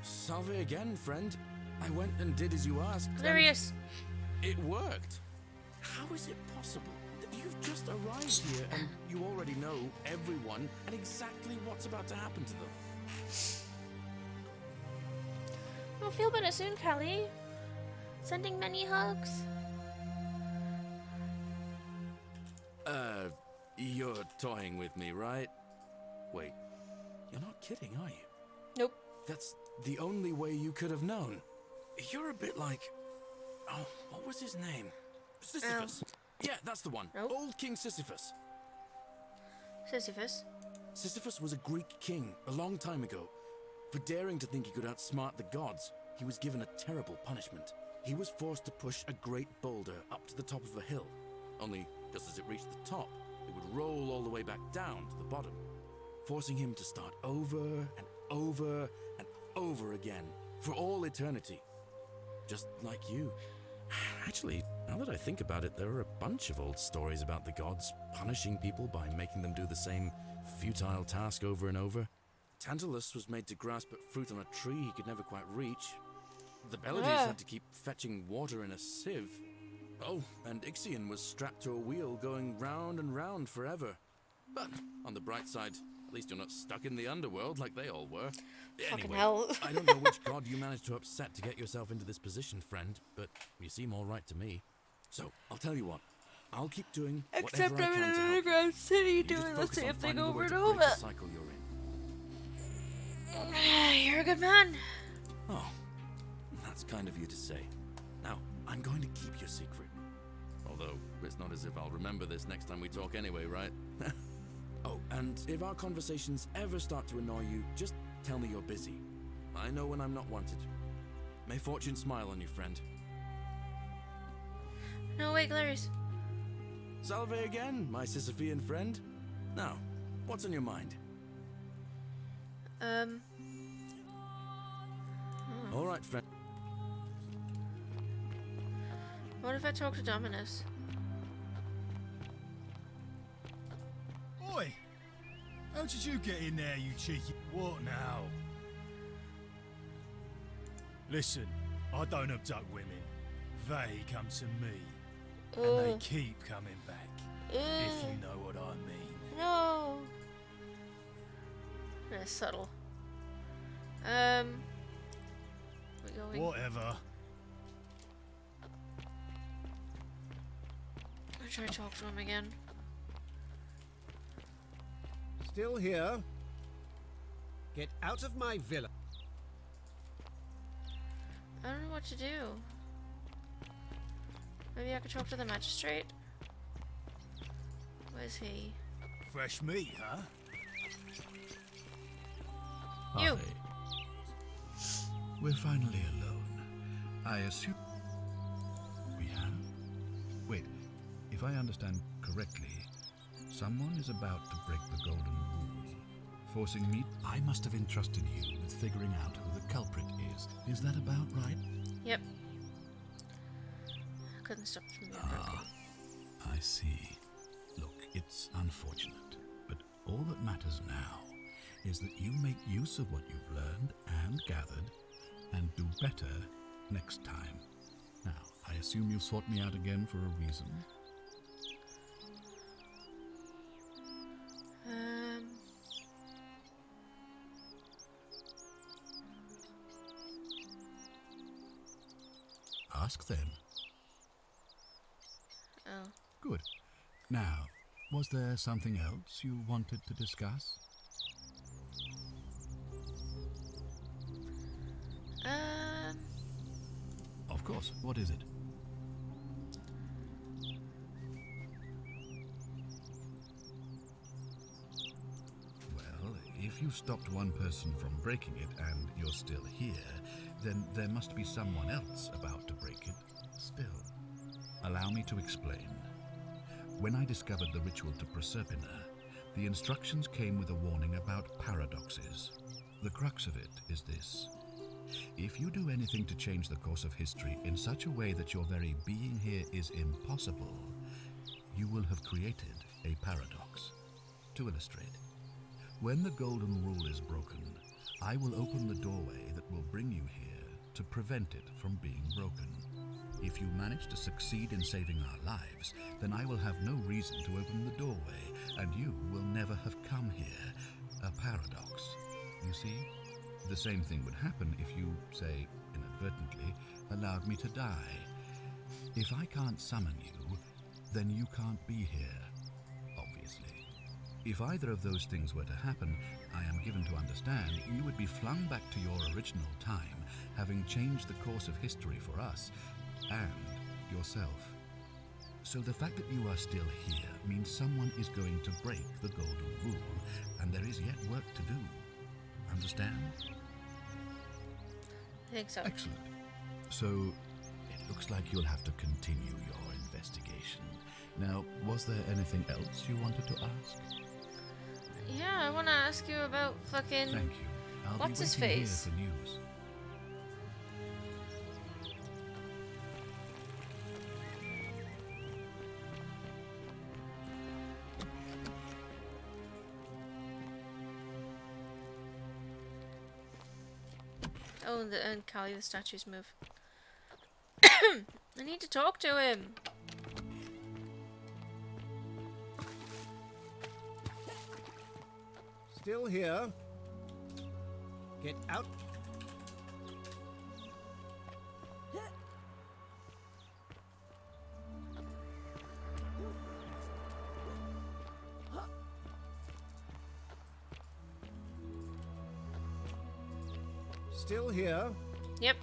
Speaker 4: Salve again, friend. I went and did as you asked.
Speaker 1: There he is.
Speaker 4: It worked. How is it possible that you've just arrived here and you already know everyone and exactly what's about to happen to them?
Speaker 1: I'll feel better soon, Callie. Sending many hugs.
Speaker 4: You're toying with me, right? Wait, you're not kidding, are you?
Speaker 1: Nope.
Speaker 4: That's the only way you could have known. You're a bit like... Oh, what was his name? Sisyphus. Yeah, that's the one.
Speaker 1: Nope.
Speaker 4: Old King Sisyphus.
Speaker 1: Sisyphus.
Speaker 4: Sisyphus was a Greek king a long time ago. For daring to think he could outsmart the gods, he was given a terrible punishment. He was forced to push a great boulder up to the top of a hill. Only Just as it reached the top, it would roll all the way back down to the bottom, forcing him to start over and over and over again for all eternity. Just like you. Actually, now that I think about it, there are a bunch of old stories about the gods punishing people by making them do the same futile task over and over. Tantalus was made to grasp at fruit on a tree he could never quite reach. The Belades had to keep fetching water in a sieve. Oh, and Ixion was strapped to a wheel going round and round forever. But on the bright side, at least you're not stuck in the underworld like they all were.
Speaker 1: Fucking
Speaker 4: Anyway,
Speaker 1: hell.
Speaker 4: I don't know which god you managed to upset to get yourself into this position, friend, but you seem all right to me. So, I'll tell you what. I'll keep doing
Speaker 1: Except
Speaker 4: whatever I
Speaker 1: I'm in
Speaker 4: can to
Speaker 1: an
Speaker 4: help you.
Speaker 1: underground city
Speaker 4: You just
Speaker 1: doing the
Speaker 4: focus on
Speaker 1: same thing
Speaker 4: finding a
Speaker 1: over
Speaker 4: way
Speaker 1: and
Speaker 4: to
Speaker 1: over.
Speaker 4: break the cycle you're in.
Speaker 1: You're a good man.
Speaker 4: Oh, that's kind of you to say. Now, I'm going to keep your secret. Although, it's not as if I'll remember this next time we talk anyway, right? Oh, and if our conversations ever start to annoy you, just tell me you're busy. I know when I'm not wanted. May fortune smile on you, friend.
Speaker 1: No way, Clarice.
Speaker 4: Salve again, my Sisyphean friend. Now, what's on your mind? All right, friend.
Speaker 1: What if I talk to Dominus?
Speaker 9: Oi! How did you get in there, you cheeky... What now? Listen, I don't abduct women. They come to me. And they keep coming back. If you know what I mean.
Speaker 1: No. That's subtle. We going?
Speaker 9: Whatever.
Speaker 1: I'll try to talk to him again.
Speaker 15: Still here? Get out of my villa.
Speaker 1: I don't know what to do. Maybe I could talk to the magistrate? Where's he?
Speaker 9: Fresh meat, huh?
Speaker 1: You!
Speaker 17: Are they? We're finally alone. I assume we have? Wait, if I understand correctly, someone is about to break the golden rule, forcing me... I must have entrusted you with figuring out who the culprit is. Is that about right?
Speaker 1: Yep. Couldn't stop from being broken.
Speaker 17: I see. Look, it's unfortunate, but all that matters now is that you make use of what you've learned and gathered and do better next time. Now, I assume you sought me out again for a reason. Ask then.
Speaker 1: Oh.
Speaker 17: Good. Now, was there something else you wanted to discuss? Of course. What is it? Well, if you stopped one person from breaking it and you're still here, then there must be someone else about to break it still. Allow me to explain. When I discovered the ritual to Proserpina, the instructions came with a warning about paradoxes. The crux of it is this. If you do anything to change the course of history in such a way that your very being here is impossible, you will have created a paradox. To illustrate, when the golden rule is broken, I will open the doorway that will bring you here to prevent it from being broken. If you manage to succeed in saving our lives, then I will have no reason to open the doorway, and you will never have come here. A paradox. You see? The same thing would happen if you, say, inadvertently, allowed me to die. If I can't summon you, then you can't be here, obviously. If either of those things were to happen, I am given to understand you would be flung back to your original time, having changed the course of history for us and yourself. So the fact that you are still here means someone is going to break the golden rule, and there is yet work to do. Understand?
Speaker 1: I think so.
Speaker 17: Excellent. So, it looks like you'll have to continue your investigation. Now, was there anything else you wanted to ask?
Speaker 1: Yeah, I want to ask you about fucking.
Speaker 17: Thank you. I'll
Speaker 1: What's
Speaker 17: be
Speaker 1: his
Speaker 17: waiting
Speaker 1: face?
Speaker 17: here for news.
Speaker 1: Oh, and Callie the statues move. I need to talk to him.
Speaker 15: Still here. Get out. Still here.
Speaker 1: Yep.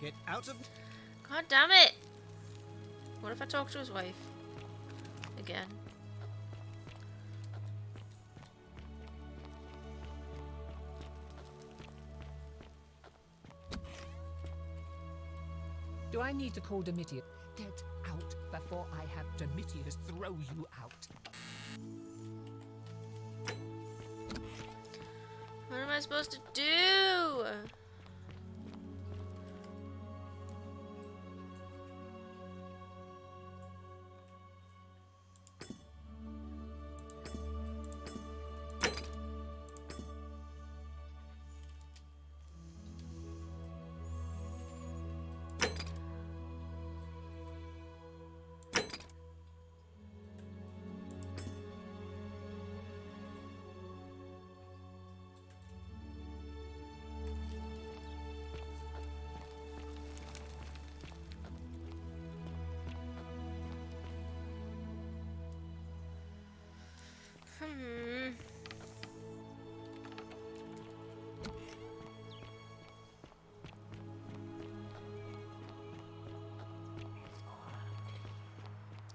Speaker 15: Get out of.
Speaker 1: God damn it! What if I talk to his wife? Again.
Speaker 2: Do I need to call Domitius? Get out before I have Domitius throw you out.
Speaker 1: What am I supposed to do?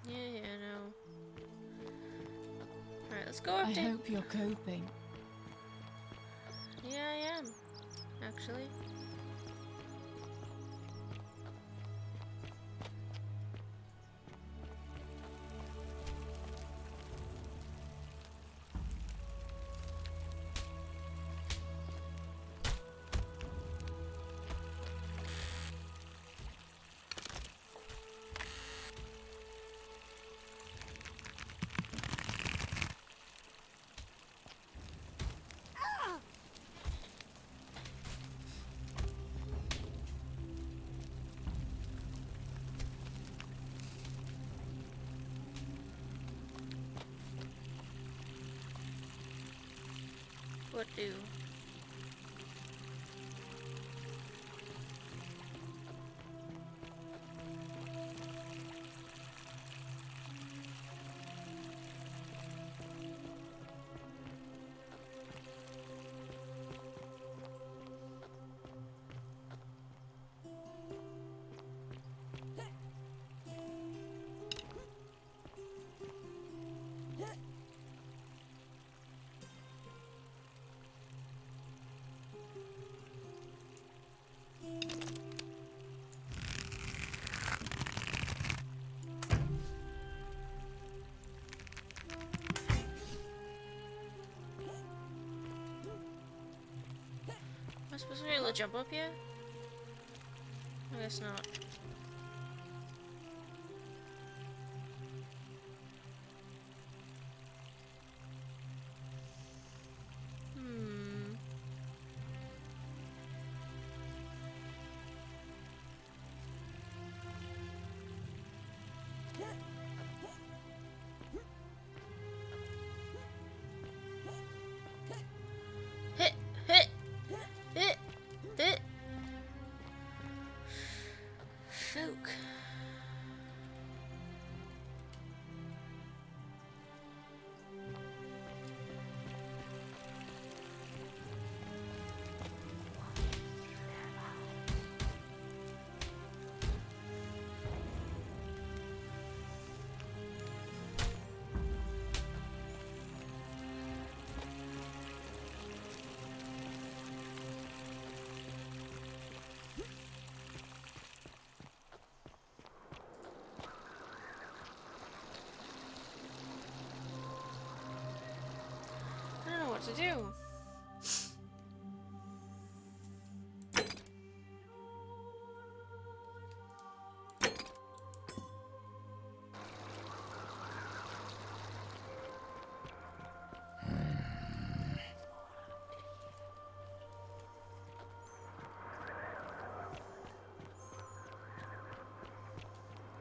Speaker 1: Yeah, no. Alright, let's go
Speaker 8: I
Speaker 1: update.
Speaker 8: hope you're coping.
Speaker 1: Yeah, I am. Actually. What do? Am I supposed to be able to jump up here? I guess not. Folk. I don't know what to do.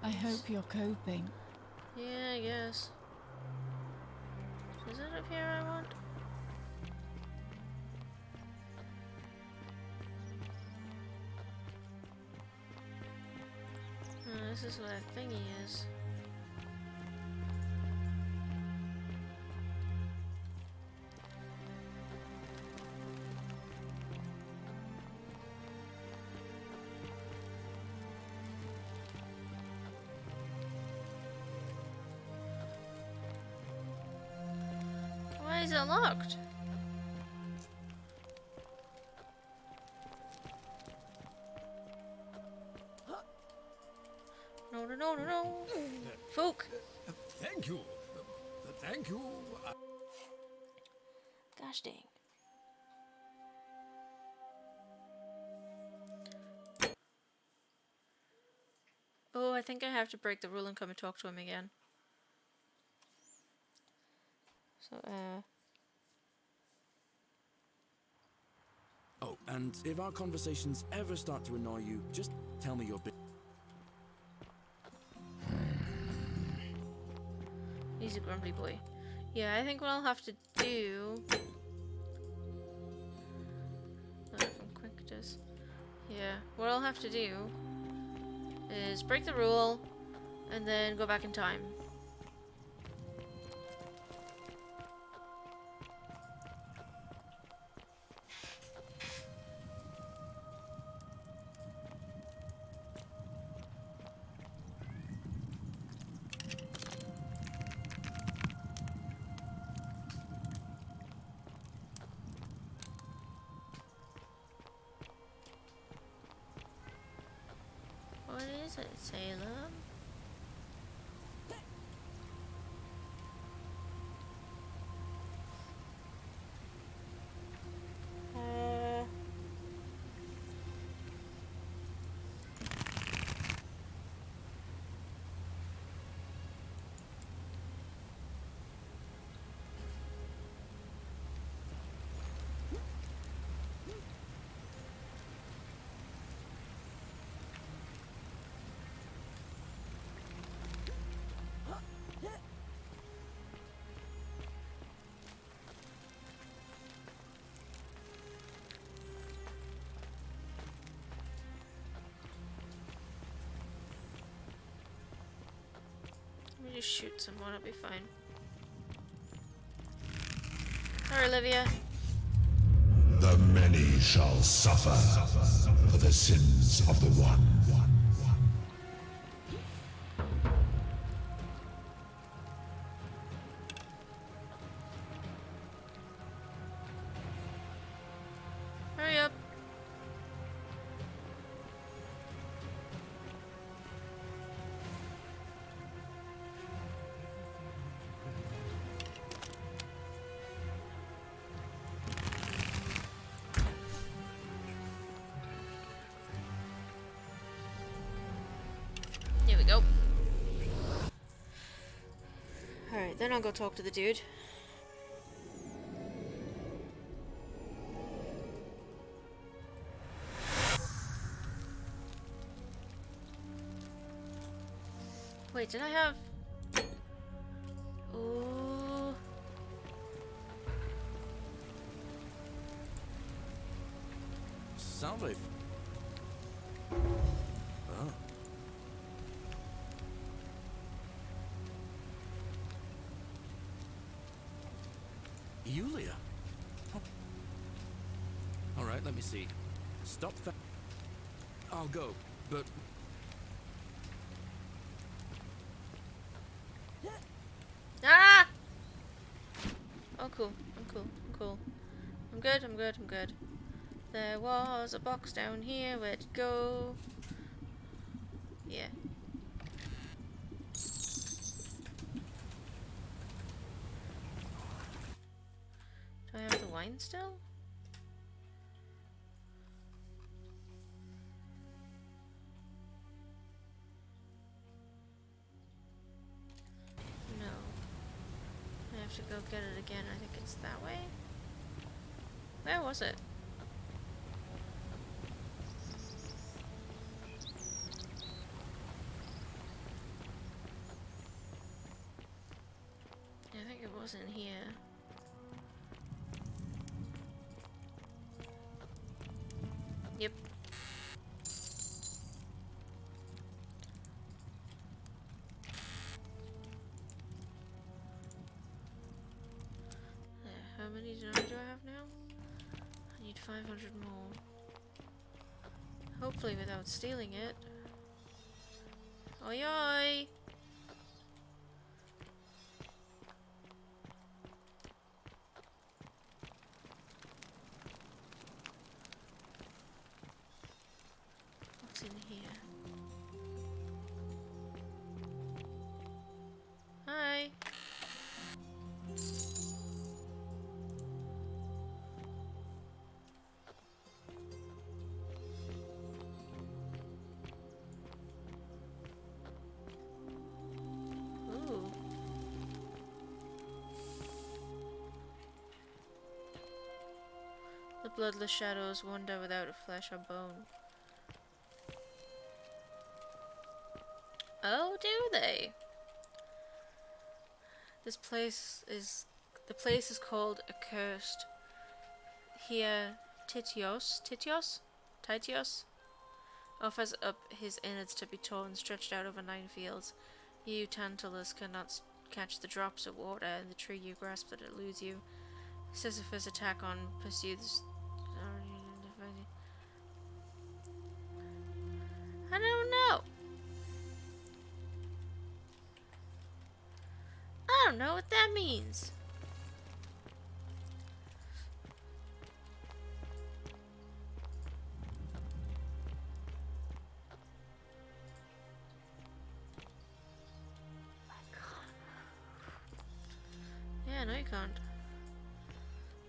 Speaker 8: I hope you're coping.
Speaker 1: Yeah, I guess. Is it up here I want? Oh, this is what a thingy is. Why is it locked? No, no, no, no, no. Folk.
Speaker 14: Thank you. Thank you.
Speaker 1: Gosh dang. Oh, I think I have to break the rule and come and talk to him again. So,
Speaker 4: Oh, and if our conversations ever start to annoy you, just tell me your bit.
Speaker 1: he's a grumbly boy. Yeah, I think what I'll have to do... Yeah, what I'll have to do is break the rule and then go back in time. What is it, Salem? Let me just shoot someone, I'll be fine. Hi, Olivia.
Speaker 16: The many shall suffer for the sins of the one.
Speaker 1: Hurry up. Here we go. Alright, then I'll go talk to the dude. Wait, did I have... Ooh...
Speaker 4: Salve. Oh. Yulia? All right, let me see. Stop that. I'll go, but...
Speaker 1: Ah! Oh, cool. I'm cool. I'm cool. I'm good. I'm good. I'm good. There was a box down here. Where'd it go? Yeah. Do I have the wine still? No. I have to go get it again. I think it's that way. Where was it? I think it was in here. Yep. There, how many do I have now? I need 500 more. Hopefully without stealing it. Oi oi! What's in here? Hi! Ooh. The bloodless shadows wander without a flesh or bone. Oh, do they? The place is called Accursed. Here, Titios offers up his innards to be torn, stretched out over 9 fields. You, Tantalus, cannot catch the drops of water in the tree you grasp that eludes you. Sisyphus' attack on pursues. I don't know. I don't know what that means. Yeah, no you can't.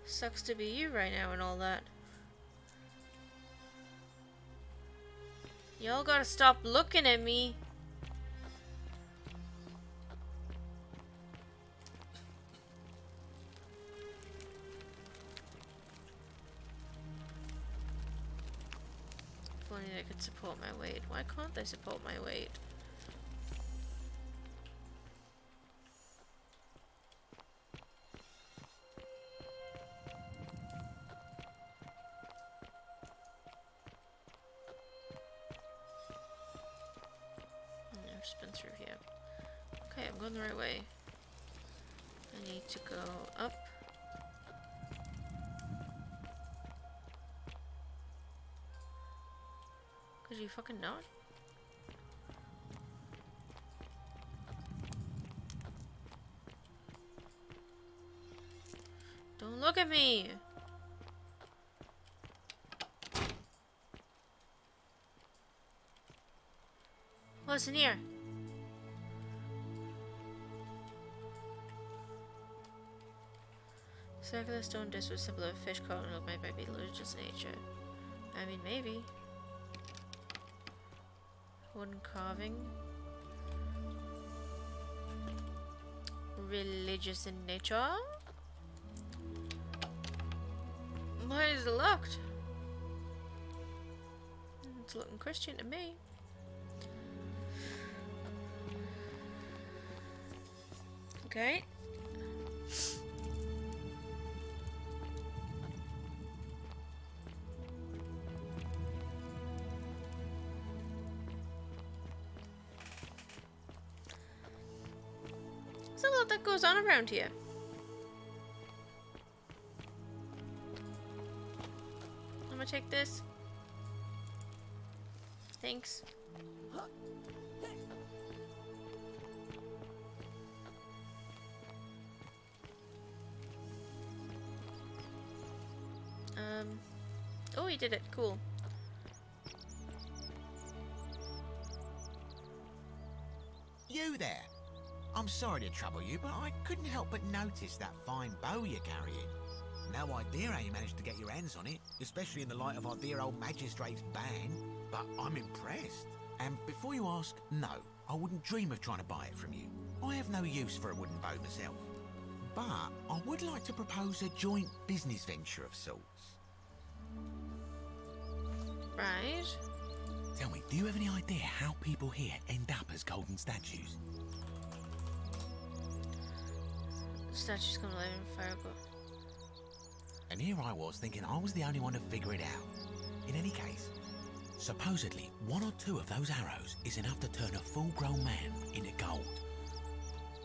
Speaker 1: Sucks to be you right now and all that. Y'all gotta stop looking at me. If only they could support my weight. Why can't they support my weight? I've just been through here. Okay, I'm going the right way. I need to go up. Could you fucking not? Don't look at me! What's in here? Circular stone disc with symbol of a fish caught and might be religious nature. I mean, maybe. Wooden carving. Religious in nature. Why is it locked? It's looking Christian to me. Okay. There's a lot that goes on around here. take this? Thanks. Oh, he did it. Cool.
Speaker 21: You there? I'm sorry to trouble you, but I couldn't help but notice that fine bow you're carrying. No idea how you managed to get your hands on it, especially in the light of our dear old magistrate's ban, but I'm impressed. And before you ask, no, I wouldn't dream of trying to buy it from you. I have no use for a wooden bow myself. But I would like to propose a joint business venture of sorts.
Speaker 1: Right.
Speaker 21: Tell me, do you have any idea how people here end up as golden statues?
Speaker 1: Statues come alive in fire.
Speaker 21: And here I was thinking I was the only one to figure it out. In any case, supposedly one or two of those arrows is enough to turn a full-grown man into gold.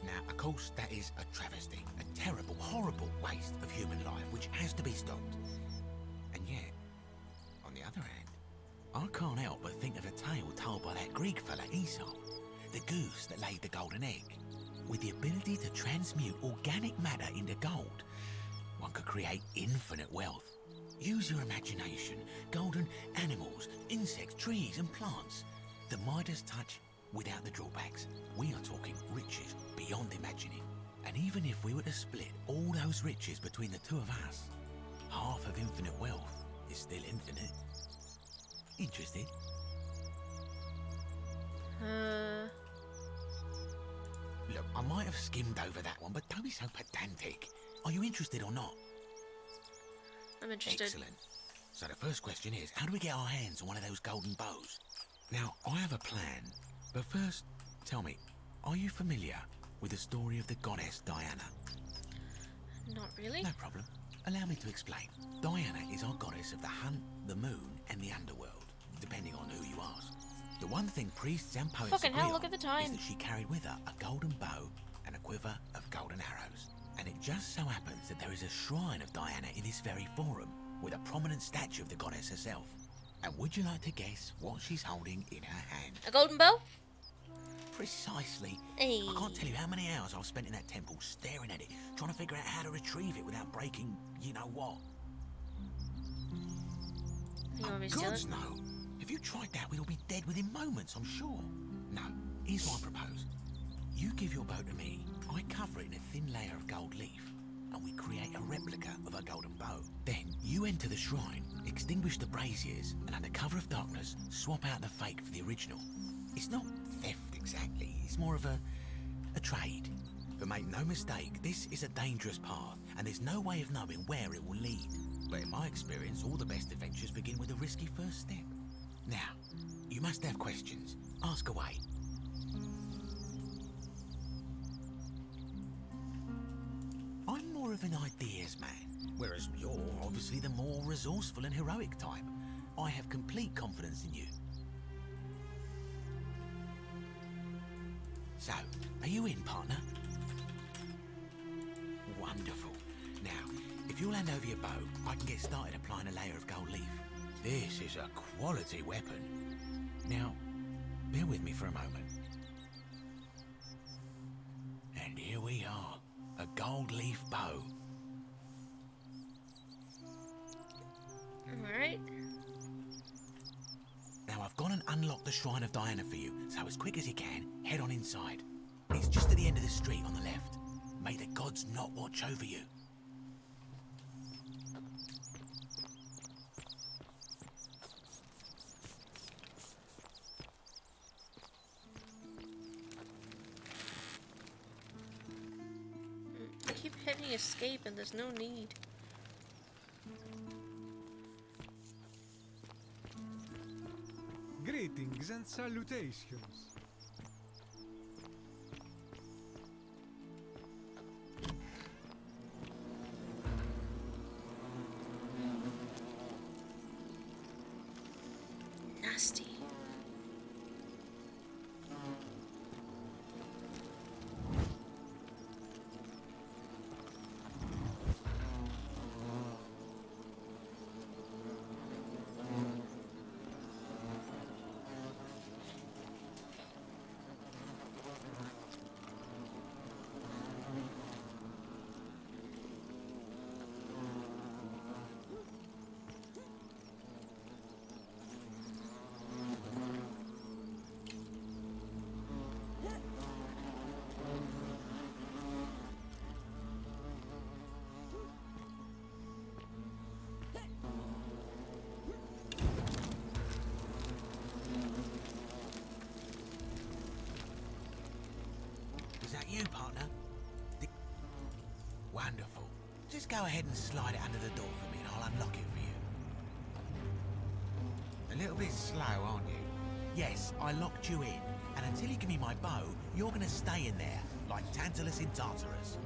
Speaker 21: Now, of course, that is a travesty, a terrible, horrible waste of human life which has to be stopped. And yet, on the other hand, I can't help but think of a tale told by that Greek fella Aesop, the goose that laid the golden egg. With the ability to transmute organic matter into gold, one could create infinite wealth. Use your imagination. Golden animals, insects, trees and plants. The Midas touch without the drawbacks. We are talking riches beyond imagining. And even if we were to split all those riches between the two of us, half of infinite wealth is still infinite. Interested? Look, I might have skimmed over that one, but don't be so pedantic. Are you interested or not?
Speaker 1: I'm interested.
Speaker 21: Excellent. So the first question is, how do we get our hands on one of those golden bows? Now, I have a plan, but first, tell me, are you familiar with the story of the goddess Diana?
Speaker 1: Not really.
Speaker 21: No problem. Allow me to explain. Diana is our goddess of the hunt, the moon, and the underworld, depending on who you ask. The one thing priests and poets
Speaker 1: Fucking
Speaker 21: agree
Speaker 1: hell,
Speaker 21: on
Speaker 1: look at the time.
Speaker 21: is that she carried with her a golden bow and a quiver of golden arrows. And it just so happens that there is a shrine of Diana in this very forum, with a prominent statue of the goddess herself. And would you like to guess what she's holding in her hand?
Speaker 1: A golden bow?
Speaker 21: Precisely.
Speaker 1: Hey.
Speaker 21: I can't tell you how many hours I've spent in that temple staring at it, trying to figure out how to retrieve it without breaking you know what.
Speaker 1: You want me to steal
Speaker 21: Gods
Speaker 1: it?
Speaker 21: no. If you tried that, we'd all be dead within moments, I'm sure. No, here's what I propose. You give your bow to me, I cover it in a thin layer of gold leaf, and we create a replica of a golden bow. Then you enter the shrine, extinguish the braziers, and under cover of darkness, swap out the fake for the original. It's not theft exactly, it's more of a trade. But make no mistake, this is a dangerous path, and there's no way of knowing where it will lead. But in my experience, all the best adventures begin with a risky first step. Now, you must have questions. Ask away. I'm more of an ideas man, whereas you're obviously the more resourceful and heroic type. I have complete confidence in you. So, are you in, partner? Wonderful. Now, if you'll hand over your bow, I can get started applying a layer of gold leaf. This is a quality weapon. Now, bear with me for a moment. And here we are, a gold leaf bow.
Speaker 1: Alright.
Speaker 21: Now I've gone and unlocked the Shrine of Diana for you, so as quick as you can, head on inside. It's just at the end of the street on the left. May the gods not watch over you.
Speaker 1: I keep hitting escape and there's no need.
Speaker 7: Greetings and salutations.
Speaker 1: Nasty.
Speaker 21: that you, partner? Wonderful. Just go ahead and slide it under the door for me and I'll unlock it for you. A little bit slow, aren't you? Yes, I locked you in, and until you give me my bow, you're gonna stay in there, like Tantalus in Tartarus.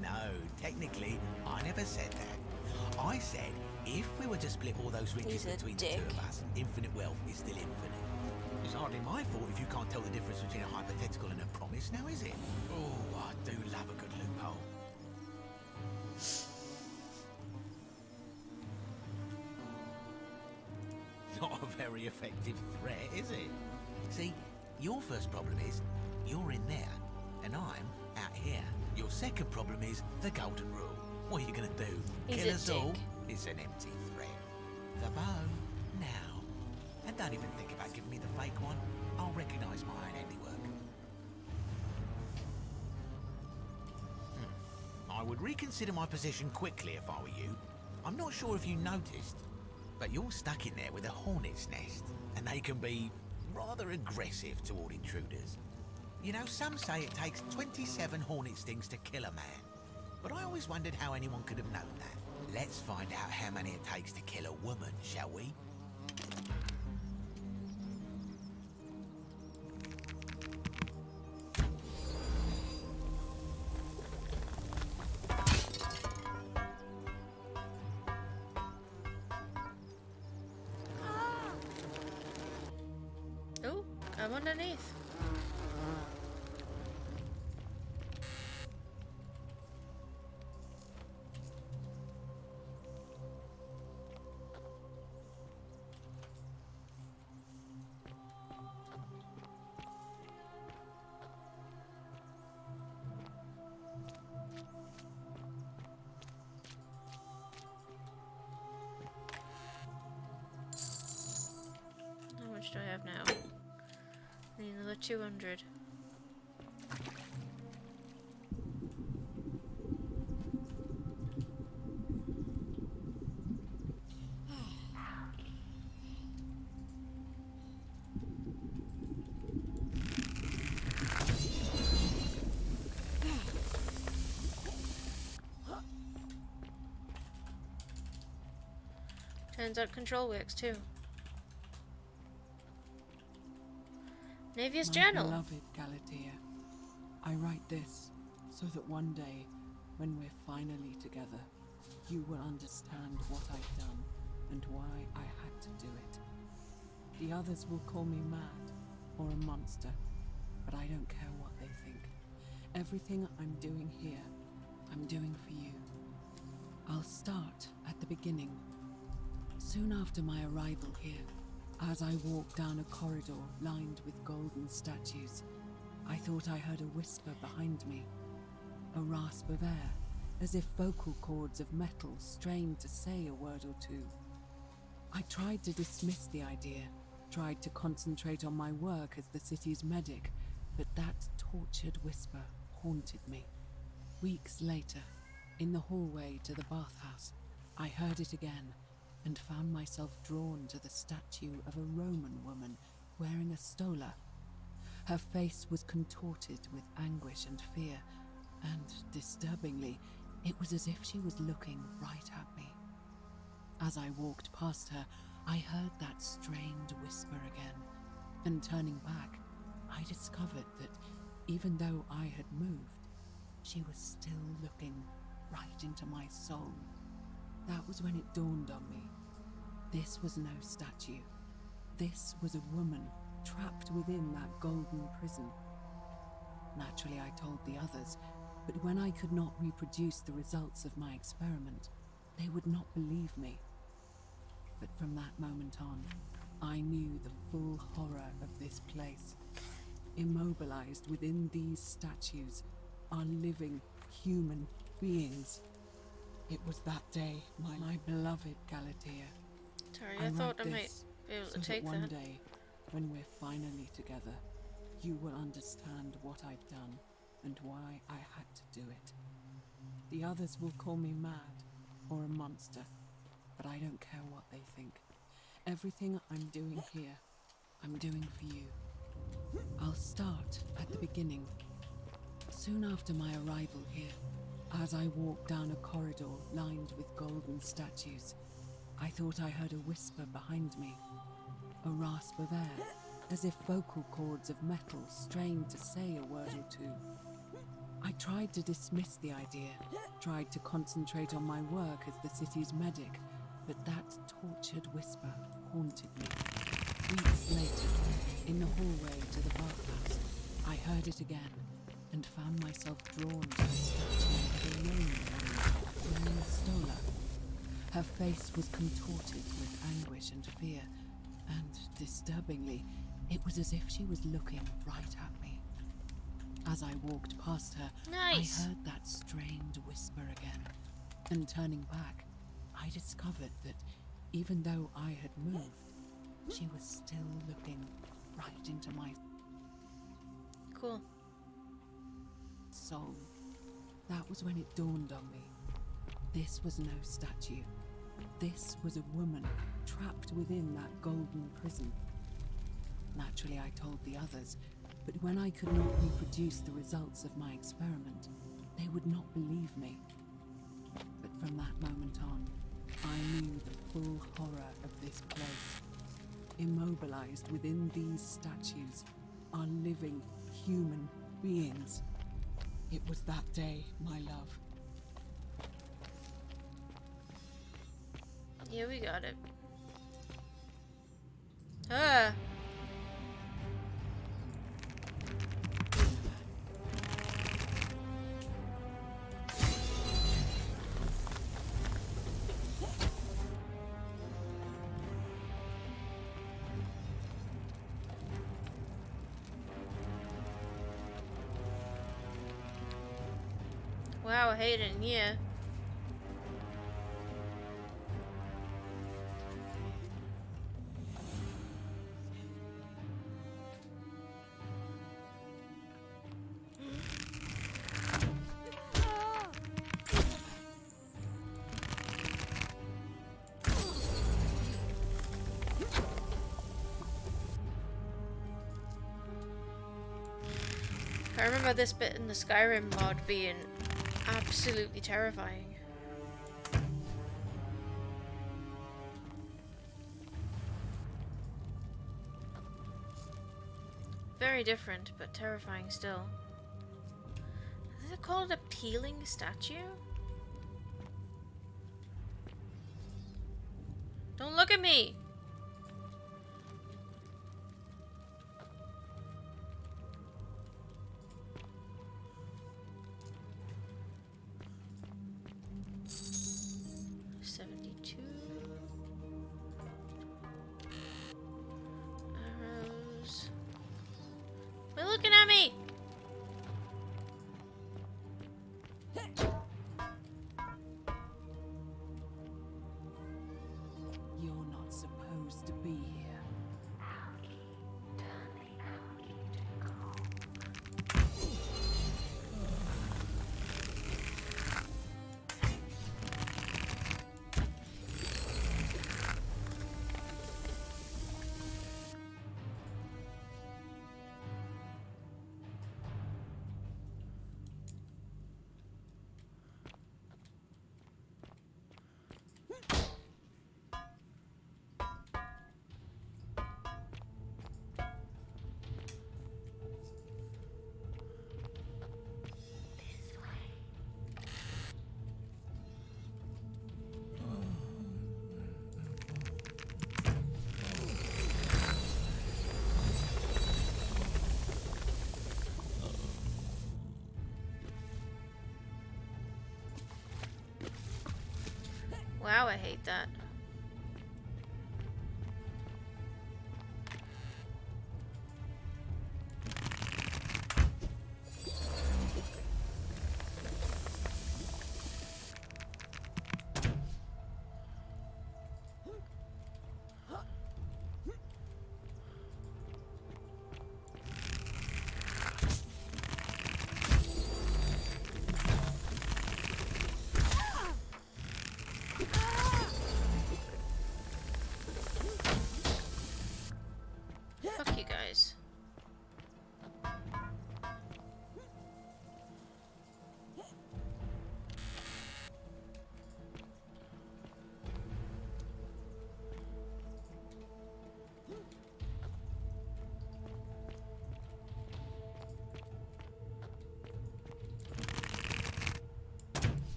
Speaker 21: No, technically, I never said that. I said, if we were to split all those riches between the two of us, infinite wealth is still infinite. It's hardly my fault if you can't tell the difference between a hypothetical and a promise, now is it? Oh, I do love a good loophole. Not a very effective threat, is it? See, your first problem is, you're in there, and I'm out here. Your second problem is the golden rule. What are you gonna do?
Speaker 1: He's
Speaker 21: Kill
Speaker 1: a
Speaker 21: us all?
Speaker 1: dick.
Speaker 21: It's an empty threat. The bow, now. And don't even think about giving me the fake one. I'll recognise my own handiwork. I would reconsider my position quickly if I were you. I'm not sure if you noticed, but you're stuck in there with a hornet's nest, and they can be rather aggressive toward intruders. You know, some say it takes 27 hornet stings to kill a man, but I always wondered how anyone could have known that. Let's find out how many it takes to kill a woman, shall we?
Speaker 1: Oh, I'm underneath. How much do I have now? I need another 200. Turns out control works too. Navia's
Speaker 19: My
Speaker 1: journal.
Speaker 19: beloved Galatea, I write this so that one day, when we're finally together, you will understand what I've done and why I had to do it. The others will call me mad or a monster, but I don't care what they think. Everything I'm doing here, I'm doing for you. I'll start at the beginning. Soon after my arrival here, as I walked down a corridor lined with golden statues, I thought I heard a whisper behind me, a rasp of air, as if vocal cords of metal strained to say a word or two. I tried to dismiss the idea, tried to concentrate on my work as the city's medic, but that tortured whisper haunted me. Weeks later, in the hallway to the bathhouse, I heard it again, and found myself drawn to the statue of a Roman woman wearing a stola. Her face was contorted with anguish and fear, and disturbingly, it was as if she was looking right at me. As I walked past her, I heard that strained whisper again, and turning back, I discovered that even though I had moved, she was still looking right into my soul. That was when it dawned on me. This was no statue. This was a woman trapped within that golden prison. Naturally, I told the others, but when I could not reproduce the results of my experiment, they would not believe me. But from that moment on, I knew the full horror of this place. Immobilized within these statues are living human beings. It was that day, my beloved Galatea.
Speaker 1: Sorry, I thought I might be able to take
Speaker 19: one
Speaker 1: that.
Speaker 19: day, when we're finally together, you will understand what I've done and why I had to do it. The others will call me mad or a monster, but I don't care what they think. Everything I'm doing here, I'm doing for you. I'll start at the beginning. Soon after my arrival here, as I walked down a corridor lined with golden statues, I thought I heard a whisper behind me, a rasp of air, as if vocal cords of metal strained to say a word or two. I tried to dismiss the idea, tried to concentrate on my work as the city's medic, but that tortured whisper haunted me. Weeks later, in the hallway to the bathhouse, I heard it again and found myself drawn to the statue of a Roman woman, Stola. Her face was contorted with anguish and fear, and, disturbingly, it was as if she was looking right at me. As I walked past her,
Speaker 1: Nice.
Speaker 19: I heard that strained whisper again, and turning back, I discovered that even though I had moved, she was still looking right into my
Speaker 1: Cool.
Speaker 19: soul. That was when it dawned on me. This was no statue. This was a woman trapped within that golden prison. Naturally, I told the others, but when I could not reproduce the results of my experiment, they would not believe me. But from that moment on, I knew the full horror of this place. Immobilized within these statues are living human beings. It was that day, my love.
Speaker 1: Yeah, we got it. Ah. Wow, I hate it in here. I remember this bit in the Skyrim mod being absolutely terrifying. Very different, but terrifying still. Is it called a peeling statue? Don't look at me! Looking at me.
Speaker 19: You're not supposed to be here.
Speaker 1: Wow, I hate that.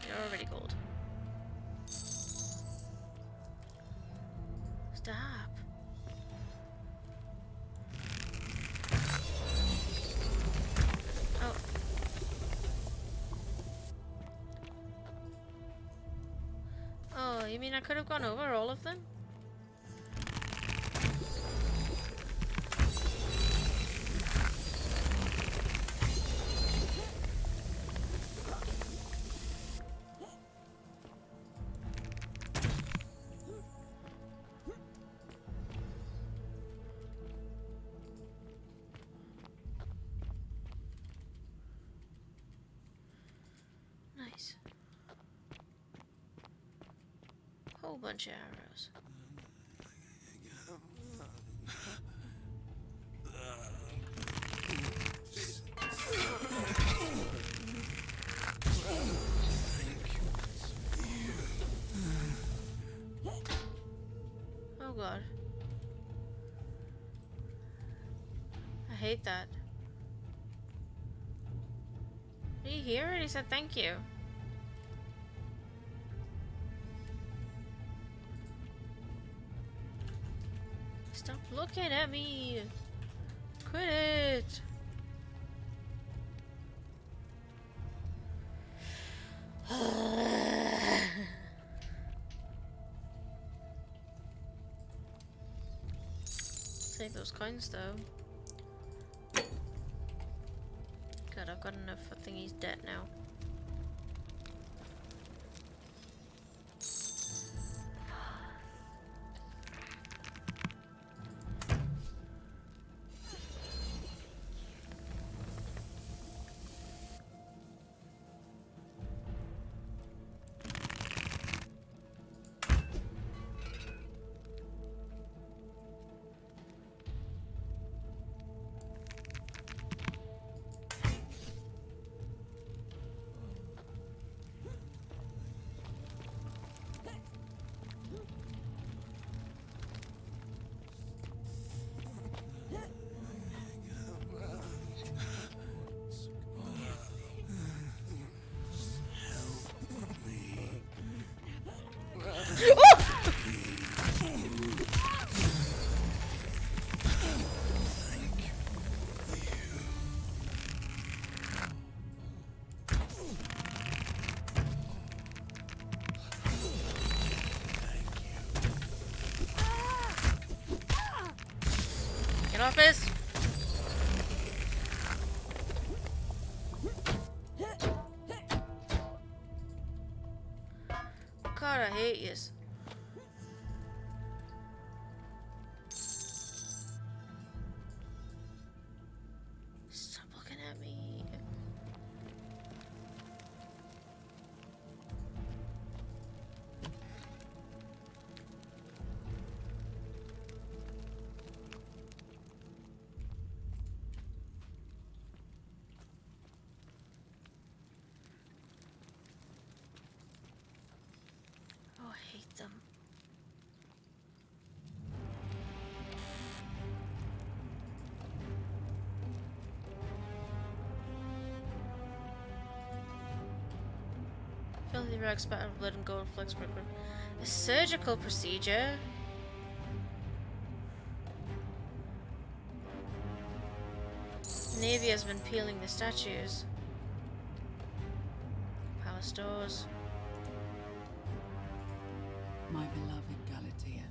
Speaker 1: you're already gold. Stop. Oh. Oh, you mean I could have gone over all of them? Nice. Whole bunch of arrows. Oh god. I hate that. Did he hear it? He said thank you. Stop looking at me! Quit it! Save those coins though. God, I've got enough for thingy's dead now. Get off this! God, I hate yous. Stop looking at me. Oh, I hate them. Filthy rags spatter of blood and gold flecks per group. A surgical procedure? The Navy has been peeling the statues. Palace doors.
Speaker 19: My beloved Galatea,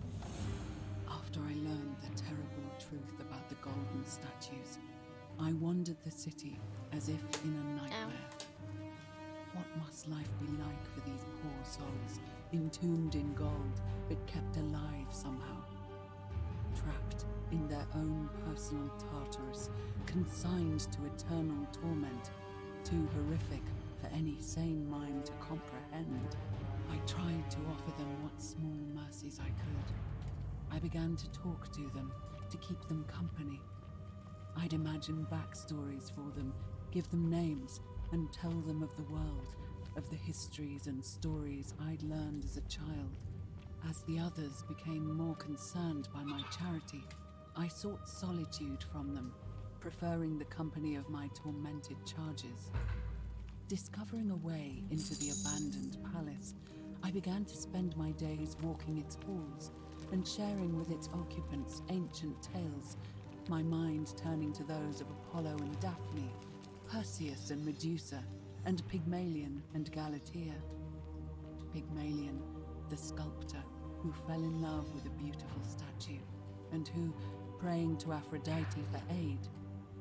Speaker 19: after I learned the terrible truth about the golden statues, I wandered the city as if in a nightmare. What must life be like for these poor souls, entombed in gold, but kept alive somehow? Trapped in their own personal Tartarus, consigned to eternal torment, too horrific for any sane mind to comprehend. I tried to offer them what small mercies I could. I began to talk to them, to keep them company. I'd imagine backstories for them, give them names, and tell them of the world, of the histories and stories I'd learned as a child. As the others became more concerned by my charity, I sought solitude from them, preferring the company of my tormented charges. discovering a way into the abandoned palace, I began to spend my days walking its halls and sharing with its occupants ancient tales, my mind turning to those of Apollo and Daphne, Perseus and Medusa, and Pygmalion and Galatea. Pygmalion, the sculptor who fell in love with a beautiful statue, and who, praying to Aphrodite for aid,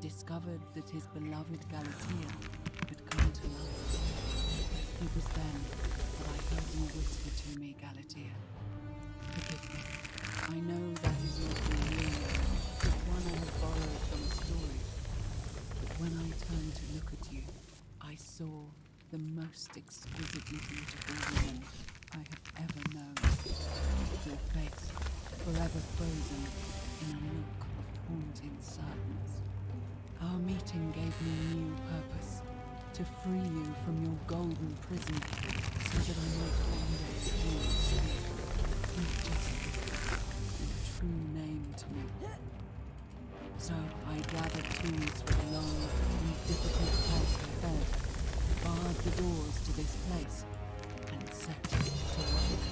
Speaker 19: discovered that his beloved Galatea had come to life. It was then that I heard you whisper to me, Galatea. Forgive me. I know that is not your name, just one I have borrowed from a story. But when I turned to look at you, I saw the most exquisitely beautiful woman I have ever known. Your face, forever frozen in a look of haunting sadness. Our meeting gave me new purpose, to free you from your golden prison, so that I might one day truly speak with justice and a true name to me. So I gathered tools for the long and difficult task ahead, barred the doors to this place, and set to work.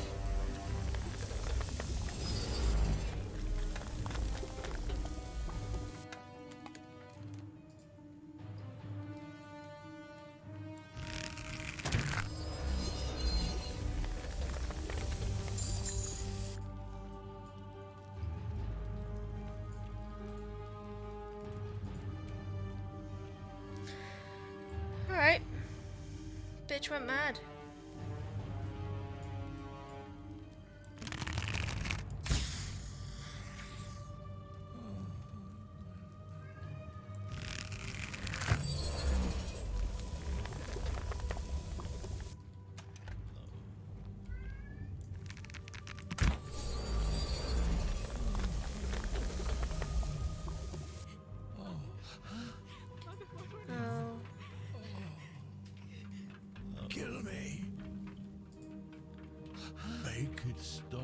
Speaker 1: Alright. Bitch went mad.
Speaker 16: Kill me. Make it stop.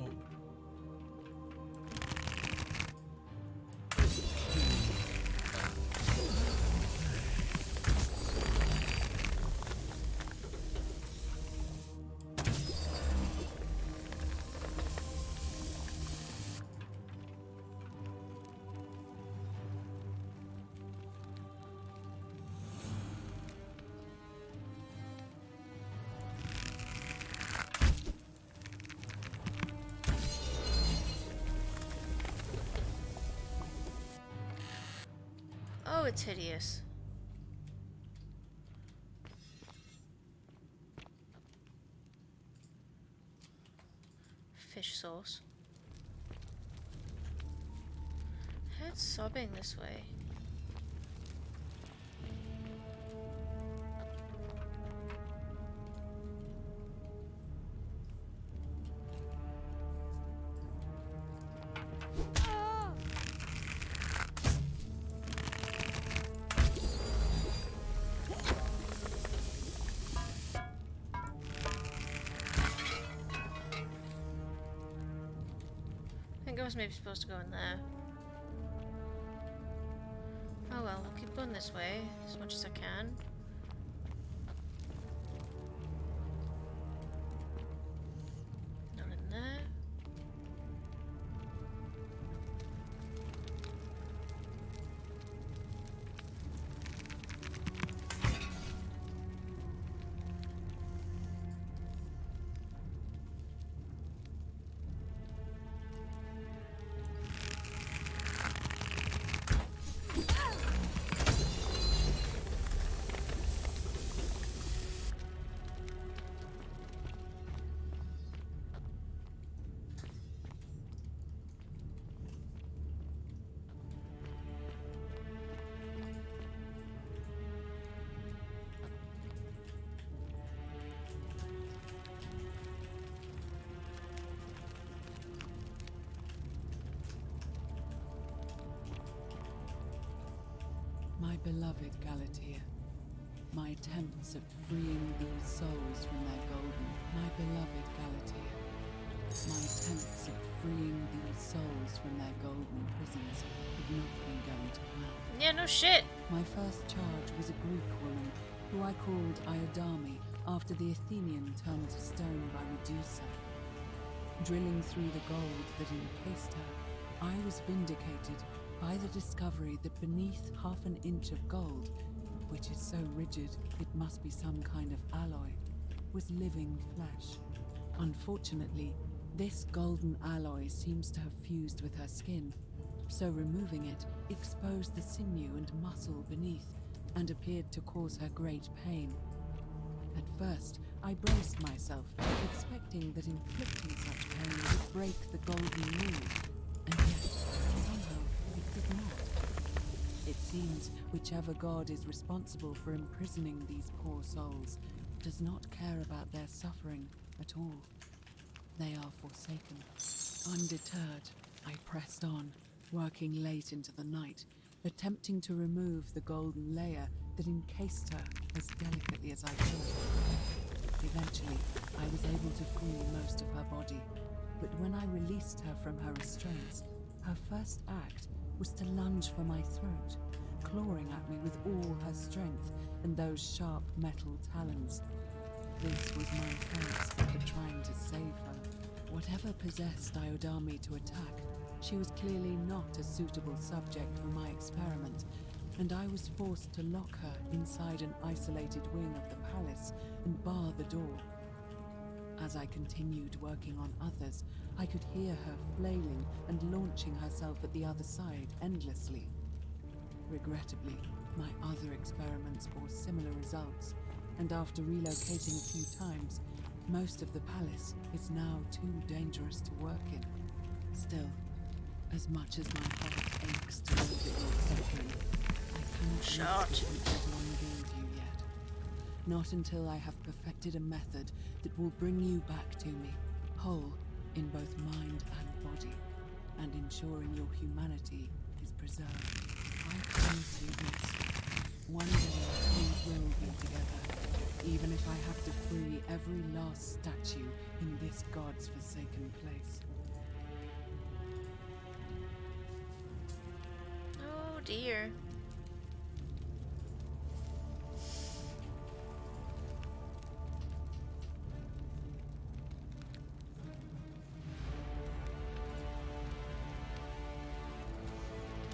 Speaker 1: Oh, it's hideous. Fish sauce. Head sobbing this way. I think I was maybe supposed to go in there. Oh well, I'll keep going this way as much as I can. Not in there.
Speaker 19: My beloved Galatea, my attempts at freeing these souls from their golden... My beloved Galatea, my attempts at freeing these souls from their golden prisons have not been going to plan.
Speaker 1: Yeah, no shit.
Speaker 19: My first charge was a Greek woman who I called Iodami after the Athenian turned to stone by Medusa. Drilling through the gold that encased her, I was vindicated by the discovery that beneath half an inch of gold, which is so rigid it must be some kind of alloy, was living flesh. Unfortunately, this golden alloy seems to have fused with her skin, so removing it exposed the sinew and muscle beneath and appeared to cause her great pain. At first, I braced myself, expecting that inflicting such pain would break the golden rule, and yet, somehow, it did not. It seems whichever god is responsible for imprisoning these poor souls does not care about their suffering at all. They are forsaken. Undeterred, I pressed on, working late into the night, attempting to remove the golden layer that encased her as delicately as I could. Eventually, I was able to free most of her body, but when I released her from her restraints, her first act was to lunge for my throat, clawing at me with all her strength and those sharp metal talons. This was my thanks for trying to save her. Whatever possessed Iodami to attack, she was clearly not a suitable subject for my experiment, and I was forced to lock her inside an isolated wing of the palace and bar the door. As I continued working on others, I could hear her flailing and launching herself at the other side endlessly. Regrettably, my other experiments bore similar results, and after relocating a few times, most of the palace is now too dangerous to work in. Still, as much as my heart aches to know that you're suffering, I cannot reach the one gave you yet. Not until I have perfected a method that will bring you back to me, whole in both mind and body, and ensuring your humanity is preserved. I promise you this. One day we will be together, even if I have to free every last statue in this god's forsaken place.
Speaker 1: Oh dear.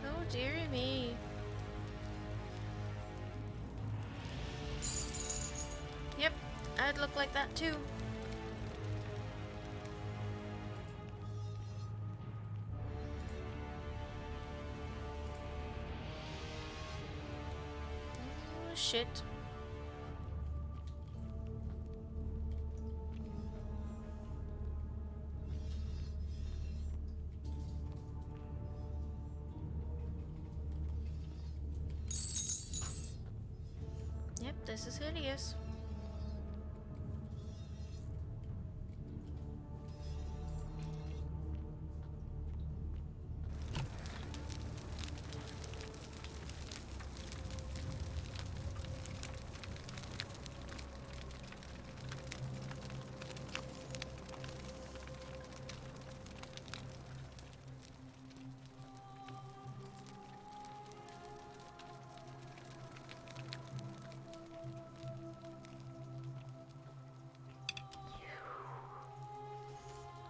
Speaker 1: Oh dearie me. Yep, I'd look like that too. Oh shit. Yep, this is hideous.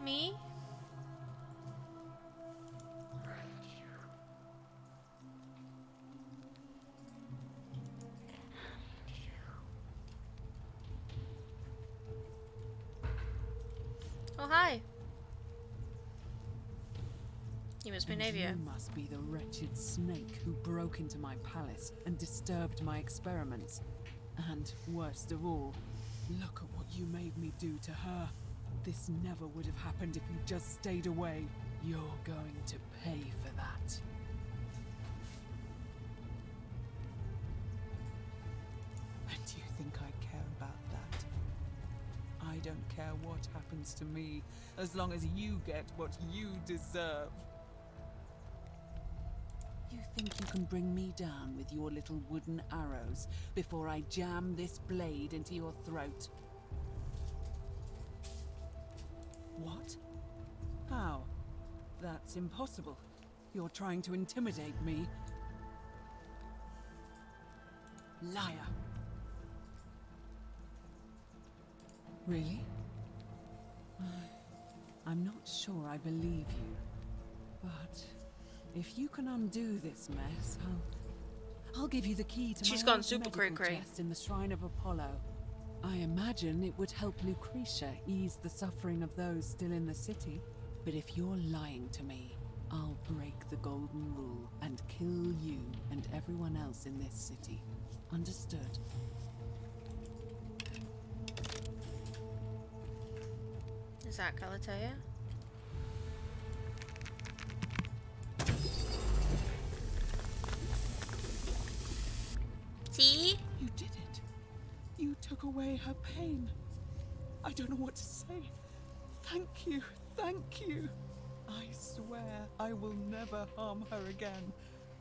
Speaker 1: Me? Oh, hi. You must be Navia.
Speaker 19: You must be the wretched snake who broke into my palace and disturbed my experiments. And, worst of all, look at what you made me do to her. This never would have happened if you just stayed away. You're going to pay for that. And do you think I care about that? I don't care what happens to me, as long as you get what you deserve. You think you can bring me down with your little wooden arrows before I jam this blade into your throat? What? How? That's impossible. You're trying to intimidate me. Liar. Really? I'm not sure I believe you. But if you can undo this mess, I'll give you the key to
Speaker 1: She's
Speaker 19: my
Speaker 1: gone
Speaker 19: old
Speaker 1: super
Speaker 19: medical
Speaker 1: cray-cray.
Speaker 19: chest in the Shrine of Apollo. I imagine it would help Lucretia ease the suffering of those still in the city. But if you're lying to me, I'll break the Golden Rule and kill you and everyone else in this city. Understood?
Speaker 1: Is that Galatea? See?
Speaker 19: You did it. You took away her pain. I don't know what to say. Thank you. Thank you. I swear I will never harm her again.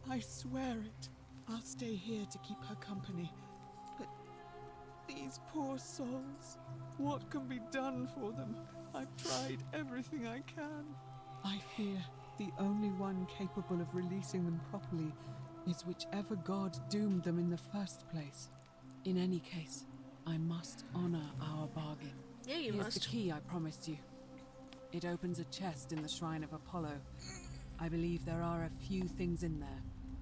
Speaker 19: I swear it. I'll stay here to keep her company. But these poor souls, what can be done for them? I've tried everything I can. I fear the only one capable of releasing them properly is whichever god doomed them in the first place. In any case, I must honor our bargain.
Speaker 1: Yeah, you
Speaker 19: Here's
Speaker 1: must.
Speaker 19: the key I promised you. It opens a chest in the Shrine of Apollo. I believe there are a few things in there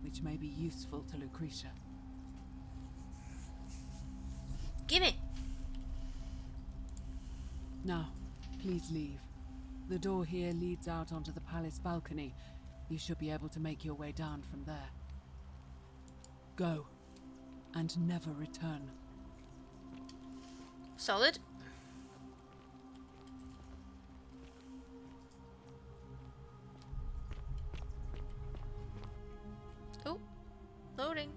Speaker 19: which may be useful to Lucretia.
Speaker 1: Give it.
Speaker 19: Now, please leave. The door here leads out onto the palace balcony. You should be able to make your way down from there. Go, and never return.
Speaker 1: Solid. Oh, loading.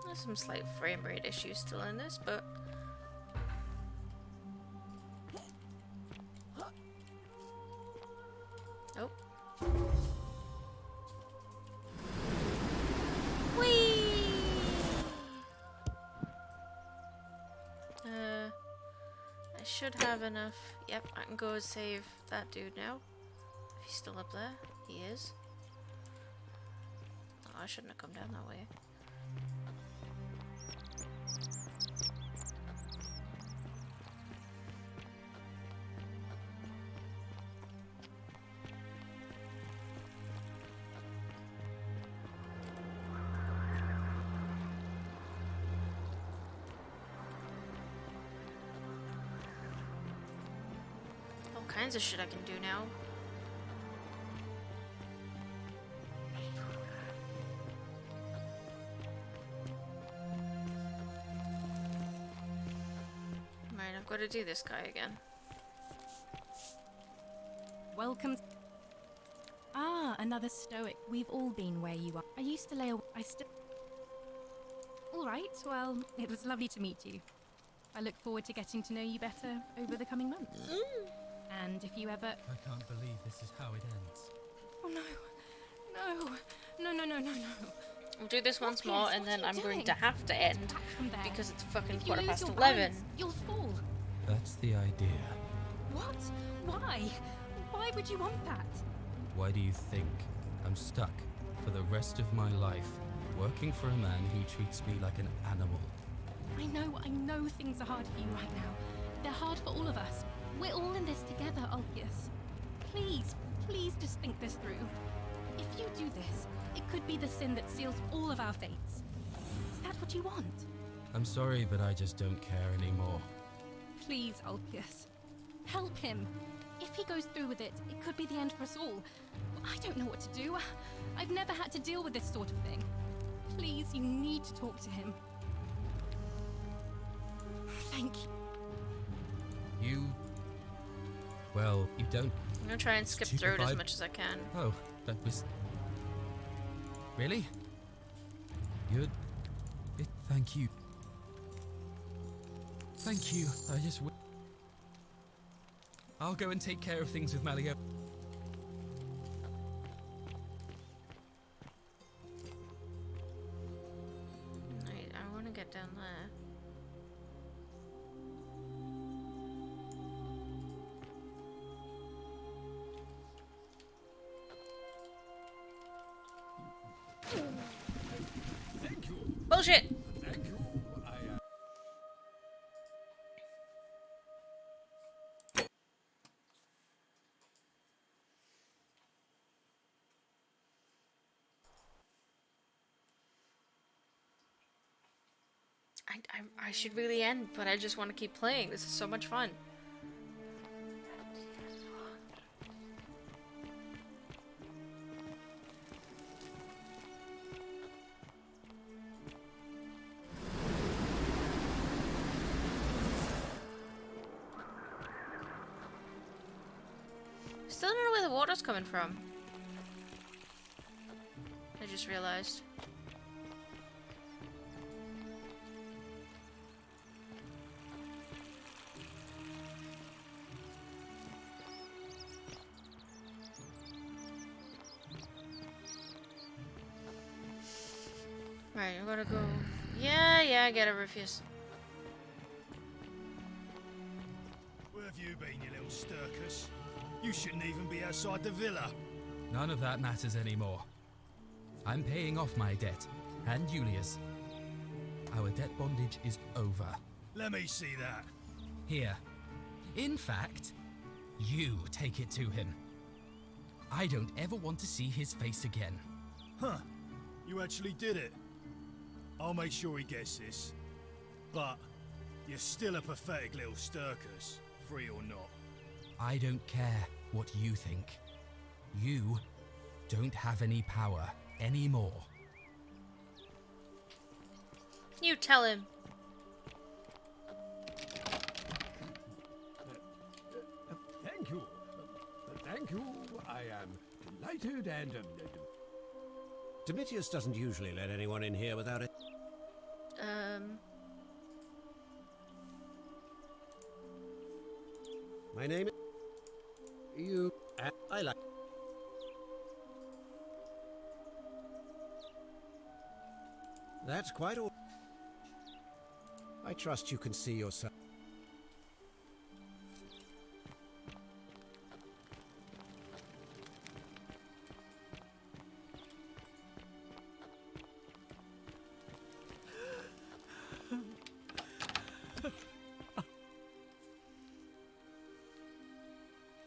Speaker 1: There's some slight frame rate issues still in this, but oh. Whee! I should have enough. Yep, I can go save that dude now. If he's still up there. He is. Oh, I shouldn't have come down that way. All kinds of shit I can do now. Right, I've got to do this guy again.
Speaker 12: Welcome. Ah, another stoic. We've all been where you are. I used to lay. I still. All right. Well, it was lovely to meet you. I look forward to getting to know you better over the coming months. And if you ever.
Speaker 13: I can't believe this is how it ends.
Speaker 12: Oh no! No!
Speaker 1: We'll do this once
Speaker 12: Marcus,
Speaker 1: more, and
Speaker 12: what
Speaker 1: then
Speaker 12: are you
Speaker 1: I'm going
Speaker 12: doing?
Speaker 1: to have to end
Speaker 12: From there.
Speaker 1: because it's fucking
Speaker 12: If you lose
Speaker 1: 11:15.
Speaker 12: your balance, you'll fall.
Speaker 13: That's the idea.
Speaker 12: What? Why? Why would you want that?
Speaker 13: Why do you think I'm stuck for the rest of my life working for a man who treats me like an animal?
Speaker 12: I know things are hard for you right now. They're hard for all of us. We're all in this together, Ulpius. Please just think this through. If you do this, it could be the sin that seals all of our fates. Is that what you want?
Speaker 13: I'm sorry, but I just don't care anymore.
Speaker 12: Please, Ulpius. Help him. If he goes through with it, it could be the end for us all. I don't know what to do. I've never had to deal with this sort of thing. Please, you need to talk to him. Thank you.
Speaker 13: Well, you don't.
Speaker 1: I'm gonna try and skip through it as much as I can.
Speaker 13: Oh, that was. Really? Thank you. Thank you. I'll go and take care of things with Malio.
Speaker 1: Right, I want to get down there.
Speaker 14: Thank you.
Speaker 1: Bullshit!
Speaker 14: Thank you.
Speaker 1: I should really end, but I just want to keep playing. This is so much fun. Still don't know where the water's coming from. I just realized. Right, I gotta go. Yeah, I get it, Rufus.
Speaker 9: Where have you been, you little stirkus? You shouldn't even be outside the villa.
Speaker 13: None of that matters anymore. I'm paying off my debt, and Julia's. Our debt bondage is over.
Speaker 9: Let me see that.
Speaker 13: Here. In fact, you take it to him. I don't ever want to see his face again.
Speaker 9: Huh. You actually did it. I'll make sure he gets this. But you're still a pathetic little stirkus, free or not.
Speaker 13: I don't care what you think. You don't have any power anymore.
Speaker 1: You tell him.
Speaker 14: Thank you. Thank you. I am delighted and...
Speaker 15: Domitius doesn't usually let anyone in here without it. My name is... You... I like... That's quite all. I trust you can see yourself.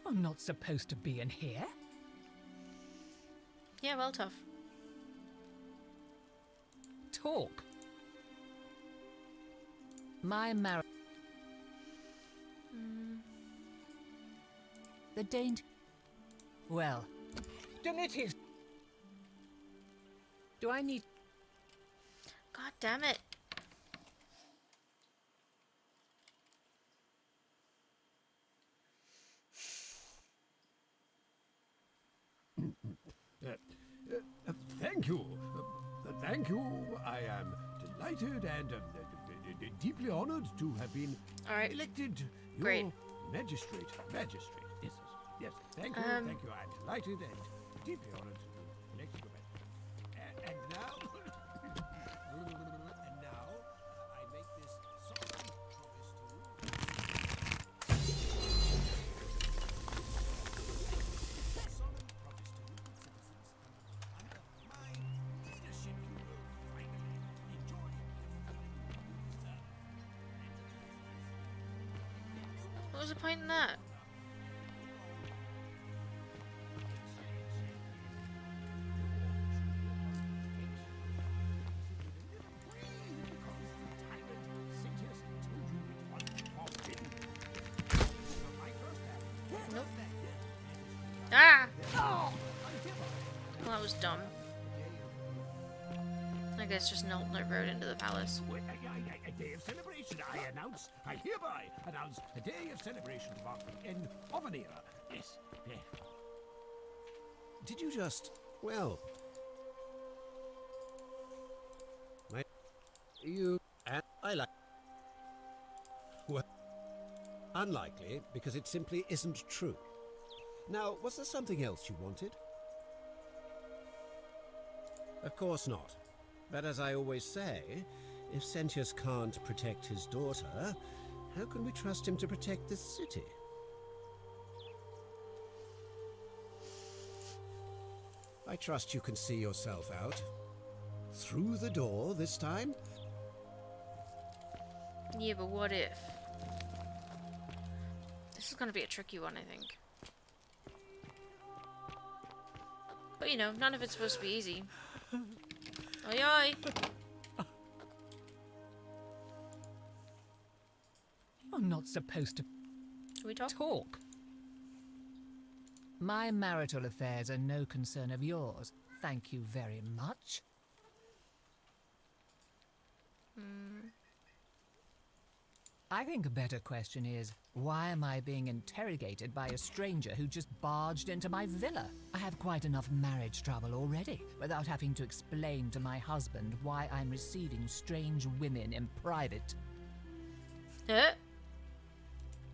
Speaker 2: I'm not supposed to be in here.
Speaker 1: Yeah, well, tough.
Speaker 2: Talk. My marriage. The daint. Well, Domitius. Do I need?
Speaker 1: God damn it.
Speaker 14: Thank you. Thank you. I am delighted and deeply honored to have been elected your
Speaker 1: Great.
Speaker 14: magistrate. Yes. Yes. Thank you. Thank you. I'm delighted and deeply honored to be elected your magistrate. And now, I make this solemn promise
Speaker 1: What was the point in that? Nope. Ah! Well, that was dumb. I guess just Nolten rode into the palace.
Speaker 14: A day of celebration. I hereby announce a day of celebration marking the end of an era. Yes.
Speaker 15: Did you just... Well... You... I like... Well... Unlikely, because it simply isn't true. Now, was there something else you wanted? Of course not. But as I always say, if Sentius can't protect his daughter, how can we trust him to protect this city? I trust you can see yourself out. Through the door this time?
Speaker 1: Yeah, but what if? This is gonna be a tricky one, I think. But you know, none of it's supposed to be easy. Oi oi!
Speaker 2: I'm not supposed to
Speaker 1: Can we talk?
Speaker 2: talk. My marital affairs are no concern of yours. Thank you very much. I think a better question is, why am I being interrogated by a stranger who just barged into my villa? I have quite enough marriage trouble already, without having to explain to my husband why I'm receiving strange women in private.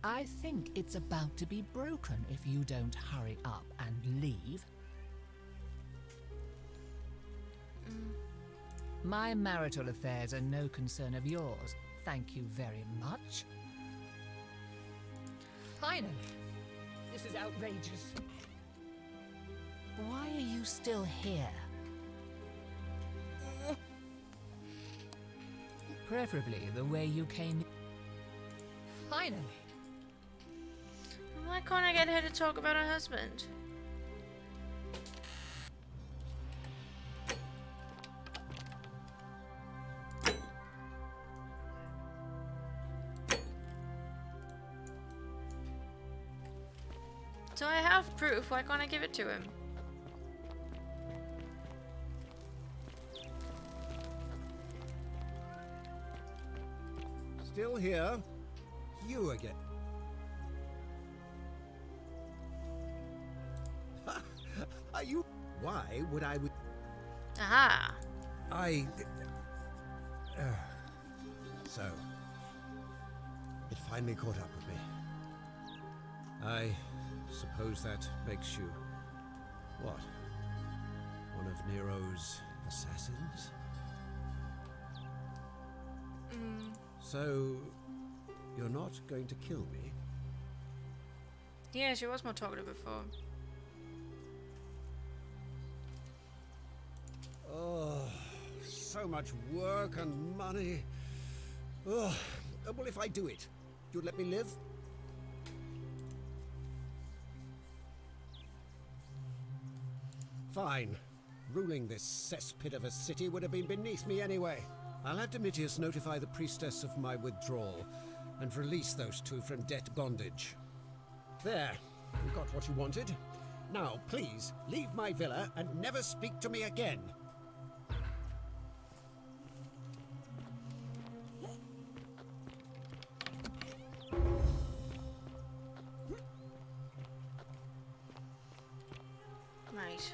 Speaker 2: I think it's about to be broken if you don't hurry up and leave. My marital affairs are no concern of yours. Thank you very much. Finally! This is outrageous. Why are you still here? Preferably the way you came. Finally!
Speaker 1: Why can't I get her to talk about her husband? So I have proof, why can't I give it to him?
Speaker 15: Still here? You again. Are you? Why would I?
Speaker 1: Aha!
Speaker 15: So, it finally caught up with me. I suppose that makes you what? One of Nero's assassins? So, you're not going to kill me?
Speaker 1: Yeah, she was more talkative before.
Speaker 15: Oh, so much work and money. Oh, well, if I do it, you'd let me live? Fine. Ruling this cesspit of a city would have been beneath me anyway. I'll have Domitius notify the priestess of my withdrawal and release those two from debt bondage. There, you got what you wanted. Now, please, leave my villa and never speak to me again.
Speaker 1: Right.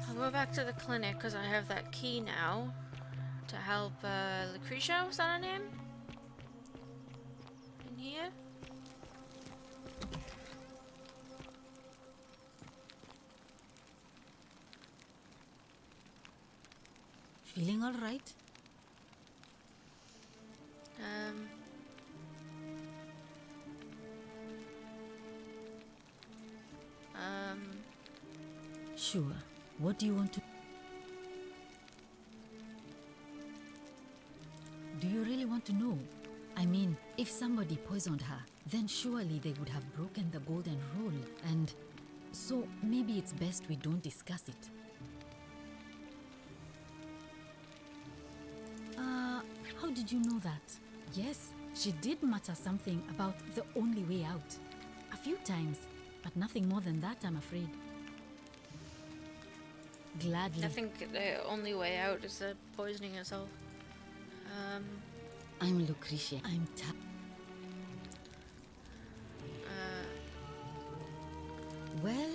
Speaker 1: I'll go back to the clinic because I have that key now to help Lucretia, was that her name? In here?
Speaker 10: Feeling all right? Sure. What do you want to... Do you really want to know? I mean, if somebody poisoned her, then surely they would have broken the golden rule, and so maybe it's best we don't discuss it. How did you know that? Yes, she did mutter something about the only way out. A few times, but nothing more than that, I'm afraid. Gladly.
Speaker 1: I think the only way out is poisoning herself.
Speaker 10: I'm Lucretia. I'm well,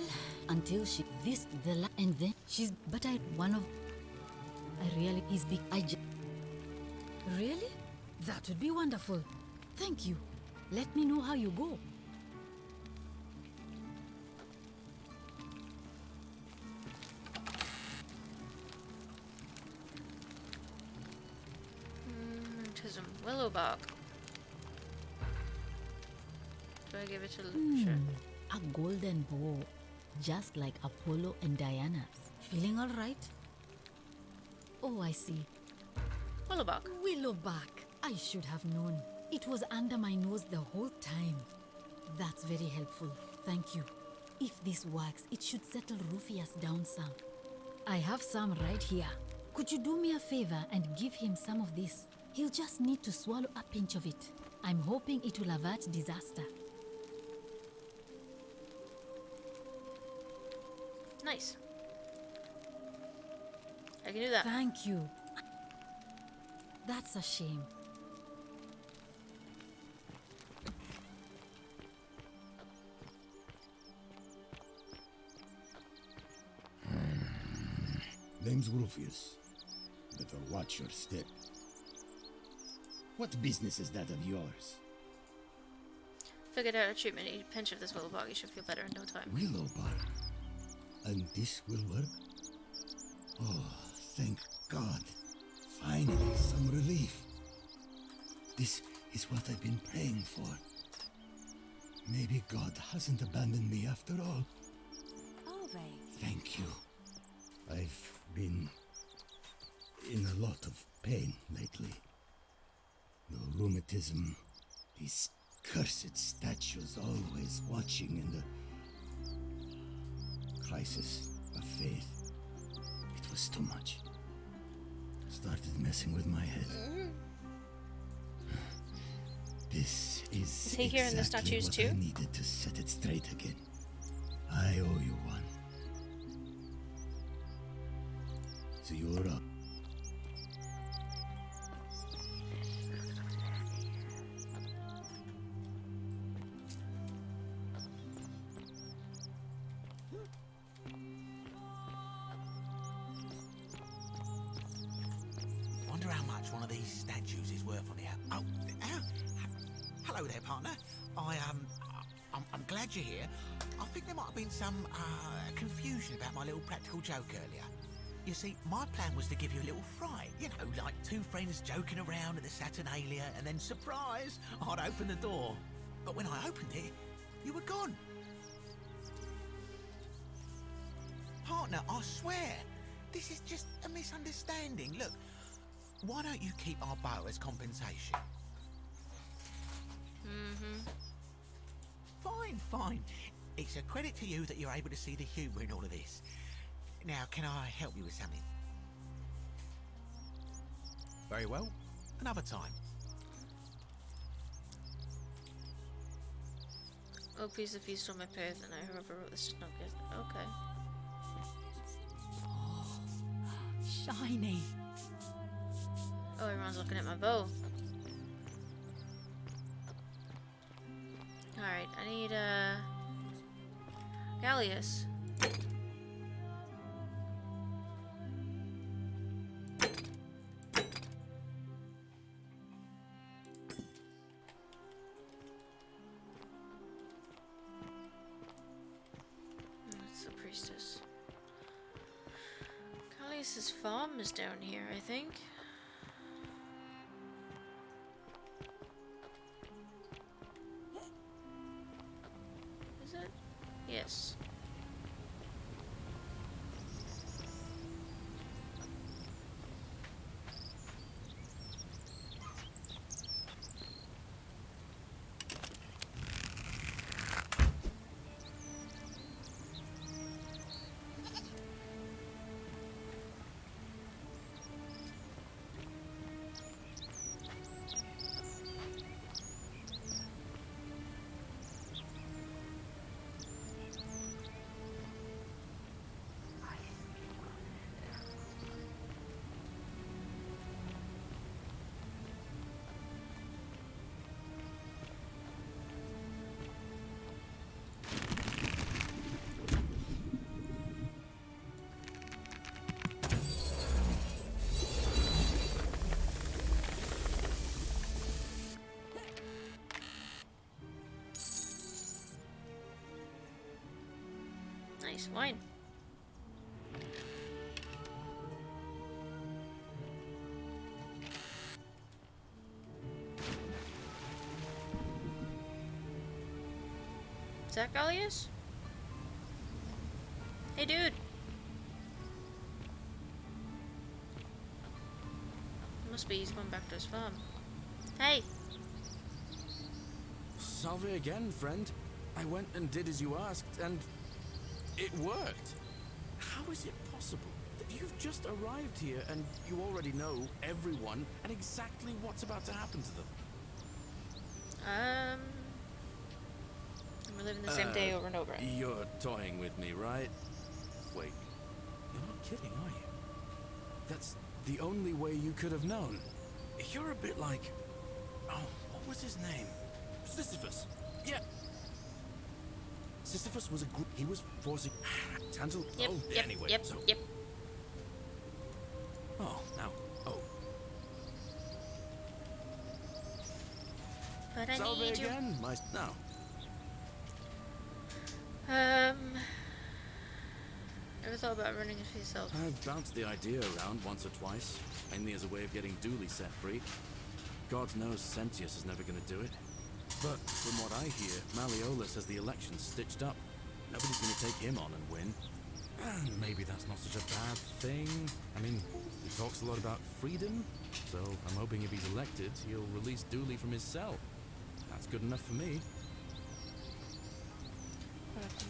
Speaker 10: until she this the and then she's but I one of I really is big really? That would be wonderful. Thank you. Let me know how you go.
Speaker 1: Some willow bark. Do I give it to Lucia?
Speaker 10: A golden bow, just like Apollo and Diana's. Feeling all right? Oh, I see.
Speaker 1: Willow bark.
Speaker 10: Willow bark. I should have known. It was under my nose the whole time. That's very helpful. Thank you.
Speaker 3: If this works, it should settle Rufius down some. I have some right here. Could you do me a favor and give him some of this? He'll just need to swallow a pinch of it. I'm hoping it will avert disaster.
Speaker 1: Nice. I can do that.
Speaker 3: Thank you. That's a shame.
Speaker 22: Name's Rufius. Better watch your step. What business is that of yours?
Speaker 1: Figured out a treatment. Eat a pinch of this willow bark. You should feel better in no time.
Speaker 22: Willow bark. And this will work? Oh, thank God. Finally, some relief. This is what I've been praying for. Maybe God hasn't abandoned me after all.
Speaker 10: Are they?
Speaker 22: Thank you. I've been in a lot of pain lately. The rheumatism, these cursed statues always watching, and the crisis of faith. It was too much. Started messing with my head. This is
Speaker 1: he here in the
Speaker 22: exactly
Speaker 1: statues
Speaker 22: what
Speaker 1: too?
Speaker 22: I needed to set it straight again. I owe you one. So you're up.
Speaker 21: Wonder how much one of these statues is worth on the out. Hello there, partner. I'm glad you're here. I think there might have been some confusion about my little practical joke earlier. You see, my plan was to give you a little fright. You know, like two friends joking around at the Saturnalia, and then, surprise, I'd open the door. But when I opened it, you were gone. Partner, I swear, this is just a misunderstanding. Look, why don't you keep our bow as compensation? Fine. It's a credit to you that you're able to see the humour in all of this. Now, can I help you with something? Very well. Another time.
Speaker 1: Oh, please, if you stole my path and I whoever wrote this did not get it. Okay.
Speaker 3: Shiny.
Speaker 1: Oh, everyone's looking at my bow. Alright, I need, Gallius. That's the priestess. Gallius's farm is down here, I think. Is it? Yes. Nice wine. Is that Gallius? Hey, dude. Must be he's going back to his farm. Hey.
Speaker 4: Salve again, friend. I went and did as you asked, and It worked. How is it possible that you've just arrived here and you already know everyone and exactly what's about to happen to them?
Speaker 1: And we're living the same day over and over.
Speaker 4: You're toying with me, right? Wait, you're not kidding, are you? That's the only way you could have known. You're a bit like... Oh, what was his name? Sisyphus. Yeah. Sisyphus was a group. He was forcing... Tantal...
Speaker 1: Yep,
Speaker 4: oh,
Speaker 1: yep,
Speaker 4: anyway,
Speaker 1: yep,
Speaker 4: so...
Speaker 1: yep.
Speaker 4: Oh, now... Oh.
Speaker 1: But I
Speaker 4: Salve
Speaker 1: need you.
Speaker 4: again, my... Now.
Speaker 1: It was all about running it for yourself.
Speaker 4: I've bounced the idea around once or twice, mainly as a way of getting Dooley set free. God knows Sentius is never going to do it. But from what I hear, Malleolus has the election stitched up. Nobody's going to take him on and win. And maybe that's not such a bad thing. I mean, he talks a lot about freedom, so I'm hoping if he's elected, he'll release Dooley from his cell. That's good enough for me.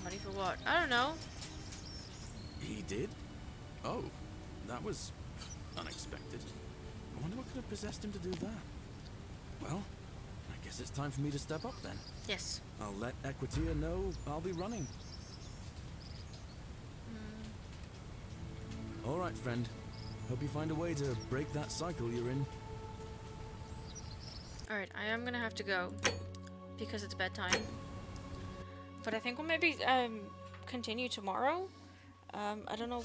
Speaker 1: Money for what? I don't know.
Speaker 4: He did? Oh, that was unexpected. I wonder what could have possessed him to do that. Well, I guess it's time for me to step up then.
Speaker 1: Yes.
Speaker 4: I'll let Equitia know I'll be running. All right, friend. Hope you find a way to break that cycle you're in.
Speaker 1: Alright, I am gonna have to go because it's bedtime. But I think we'll maybe continue tomorrow. I don't know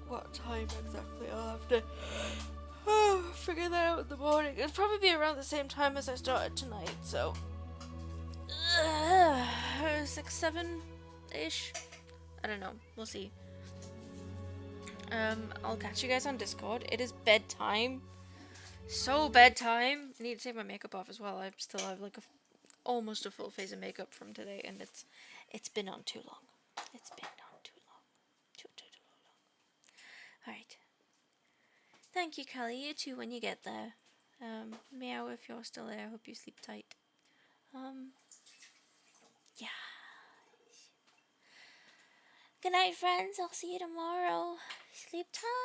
Speaker 1: what time exactly. I'll have to figure that out in the morning. It'll probably be around the same time as I started tonight, so 6, 7-ish. I don't know. We'll see. I'll catch you guys on Discord. It is bedtime. So bedtime. I need to take my makeup off as well. I still have like almost a full face of makeup from today, and it's been on too long. It's been on too long. Too long. Alright. Thank you, Kelly. You too when you get there. Meow if you're still there. I hope you sleep tight. Yeah. Good night, friends. I'll see you tomorrow. Sleep tight.